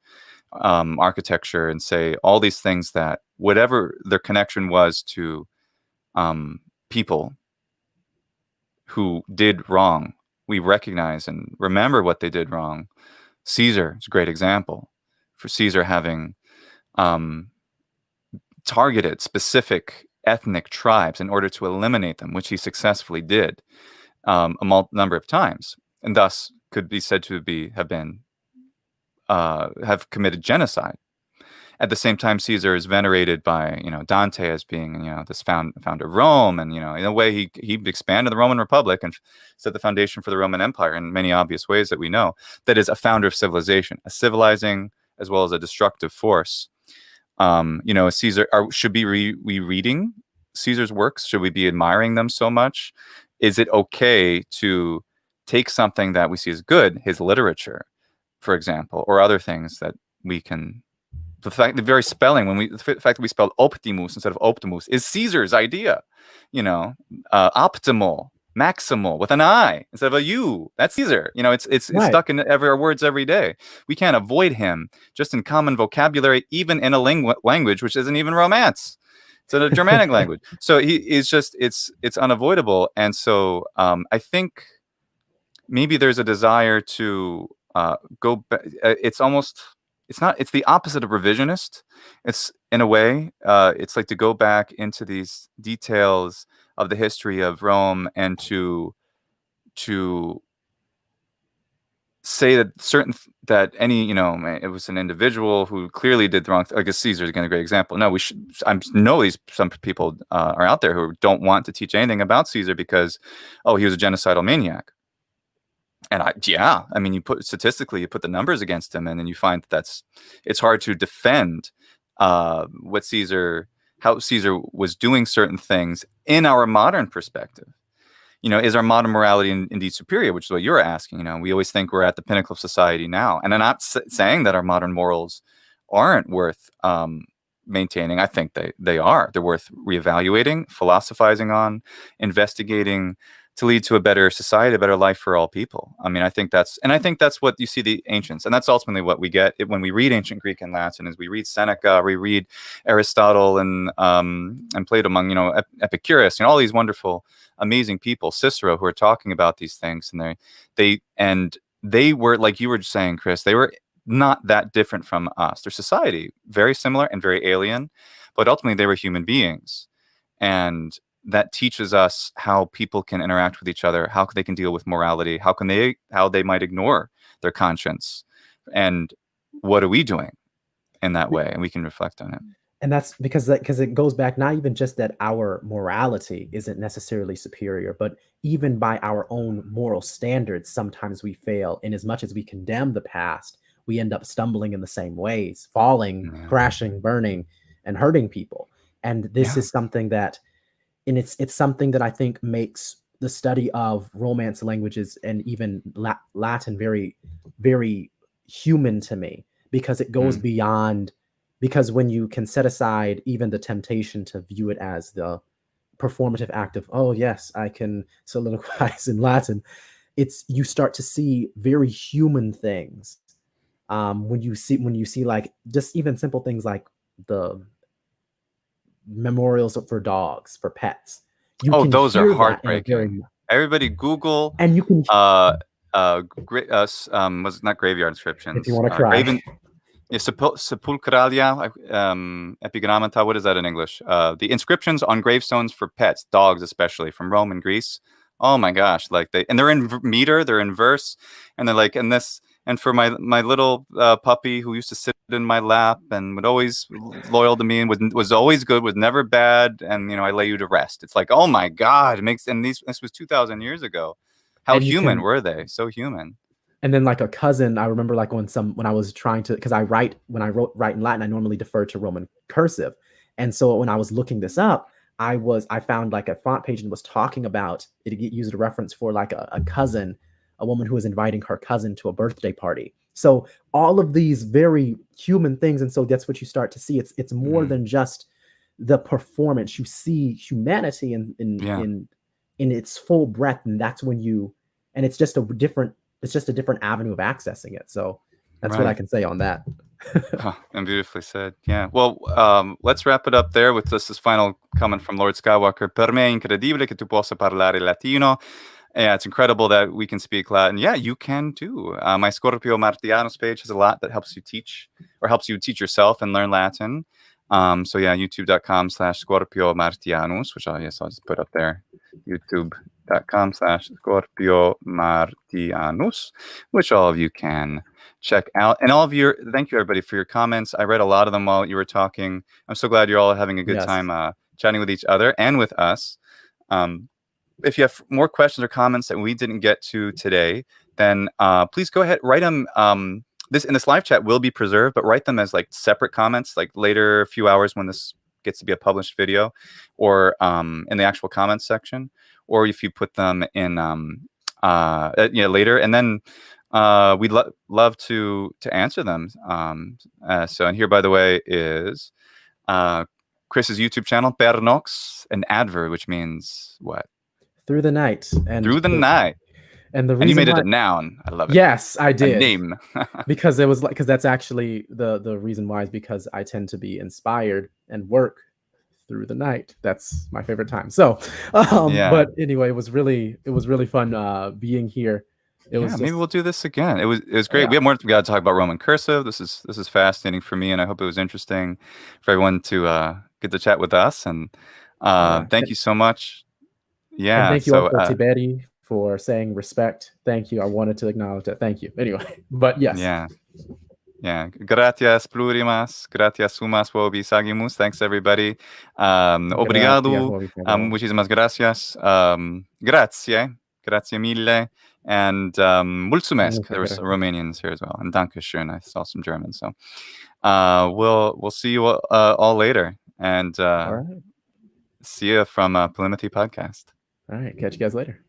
architecture, and say all these things that whatever their connection was to people who did wrong, we recognize and remember what they did wrong. Caesar is a great example, for Caesar having targeted specific ethnic tribes in order to eliminate them, which he successfully did a number of times, and thus could be said to have committed genocide. At the same time, Caesar is venerated by Dante as being this founder of Rome, and in a way he expanded the Roman Republic and set the foundation for the Roman Empire in many obvious ways that we know. That is a founder of civilization, a civilizing as well as a destructive force. Caesar, should we be reading Caesar's works? Should we be admiring them so much? Is it okay to take something that we see as good, his literature, for example, or other things that we can? The very spelling, the fact that we spelled optimus instead of optimus is Caesar's idea. Optimal, maximal with an I instead of a U. That's Caesar. It's Right. stuck in our words every day. We can't avoid him just in common vocabulary, even in a language which isn't even Romance. It's a Germanic language. So it's unavoidable. And so I think maybe there's a desire to go back. It's the opposite of revisionist. It's in a way, it's like to go back into these details of the history of Rome and to say that it was an individual who clearly did the wrong thing. I guess Caesar is again a great example. No, some people are out there who don't want to teach anything about Caesar because, he was a genocidal maniac. And you put the numbers against him, and then you find it's hard to defend how Caesar was doing certain things in our modern perspective. Is our modern morality indeed superior, which is what you're asking? We always think we're at the pinnacle of society now. And I'm not saying that our modern morals aren't worth maintaining. I think they are. They're worth reevaluating, philosophizing on, investigating, to lead to a better society, a better life for all people. I think that's what you see the ancients, and that's ultimately what we get when we read ancient Greek and Latin. Is we read Seneca, we read Aristotle and Plato, among Epicurus, all these wonderful, amazing people, Cicero, who are talking about these things, and they were, like you were just saying, Chris, they were not that different from us. Their society very similar and very alien, but ultimately they were human beings, and that teaches us how people can interact with each other, how they can deal with morality, how they might ignore their conscience, and what are we doing in that way, and we can reflect on it. And that's because it goes back not even just that our morality isn't necessarily superior, but even by our own moral standards, sometimes we fail. And as much as we condemn the past, we end up stumbling in the same ways, falling, crashing, burning, and hurting people. And this is something that, and it's something that I think makes the study of Romance languages and even Latin very, very human to me, because it goes beyond, because when you can set aside even the temptation to view it as the performative act of, oh yes, I can soliloquize in Latin, you start to see very human things. When you see like just even simple things like the memorials for dogs, for pets. You can those are hear that in a heartbreaking. Everybody Google and you can was not graveyard inscriptions. if you want to cry. Sepulchralia, epigrammata. What is that in English? The inscriptions on gravestones for pets, dogs especially, from Rome and Greece. Oh my gosh! And they're in meter, they're in verse, and they're like, and for my little puppy who used to sit in my lap and would always loyal to me and was always good, was never bad, and I lay you to rest. It's like, oh my God, this was 2,000 years ago. How human were they? So human. And then like a cousin, I remember like when I was trying to, because write in Latin, I normally defer to Roman cursive. And so when I was looking this up, I found like a font page and was talking about it. Used a reference for like a cousin, a woman who was inviting her cousin to a birthday party. So all of these very human things. And so that's what you start to see. It's more than just the performance. You see humanity in its full breadth. And that's when and it's just a different avenue of accessing it. So that's what I can say on that. And beautifully said. Yeah. Well, let's wrap it up there with this final comment from Lord Skywalker. Per me è incredibile che tu possa parlare latino. Yeah, it's incredible that we can speak Latin. Yeah, you can too. My Scorpio Martianus page has a lot that helps you teach yourself and learn Latin. So yeah, youtube.com/Scorpio Martianus, which I'll just put up there. youtube.com/Scorpio Martianus, which all of you can check out. And thank you everybody for your comments. I read a lot of them while you were talking. I'm so glad you're all having a good time chatting with each other and with us. If you have more questions or comments that we didn't get to today, then please go ahead, write them. This live chat will be preserved, but write them as like separate comments, like later, a few hours when this gets to be a published video, or in the actual comments section, or if you put them in later, and then we'd love to answer them. So, and here, by the way, is Chris's YouTube channel, Pernox, an adverb, which means what? Through the night. And through the night. And the reason and you made it a noun. I love it. Yes, I did. A name. because that's actually the reason why is because I tend to be inspired and work through the night. That's my favorite time. So, but anyway, it was really fun being here. Maybe we'll do this again. It was great. We got to talk about Roman cursive. This is fascinating for me, and I hope it was interesting for everyone to get to chat with us. And thank you so much. Yeah. And thank you also to Tiberi for saying respect. Thank you. I wanted to acknowledge that. Thank you. Anyway, but yes. Yeah. Gratias plurimas, gratias sumas wobi sagimus. Thanks everybody. Obrigado. Muchísimas gracias. Grazie mille. And mulțumesc. There were some Romanians here as well. And Dankeschön. I saw some Germans. So we'll see you all later. And all right. See you from Polymathy podcast. All right. Catch you guys later.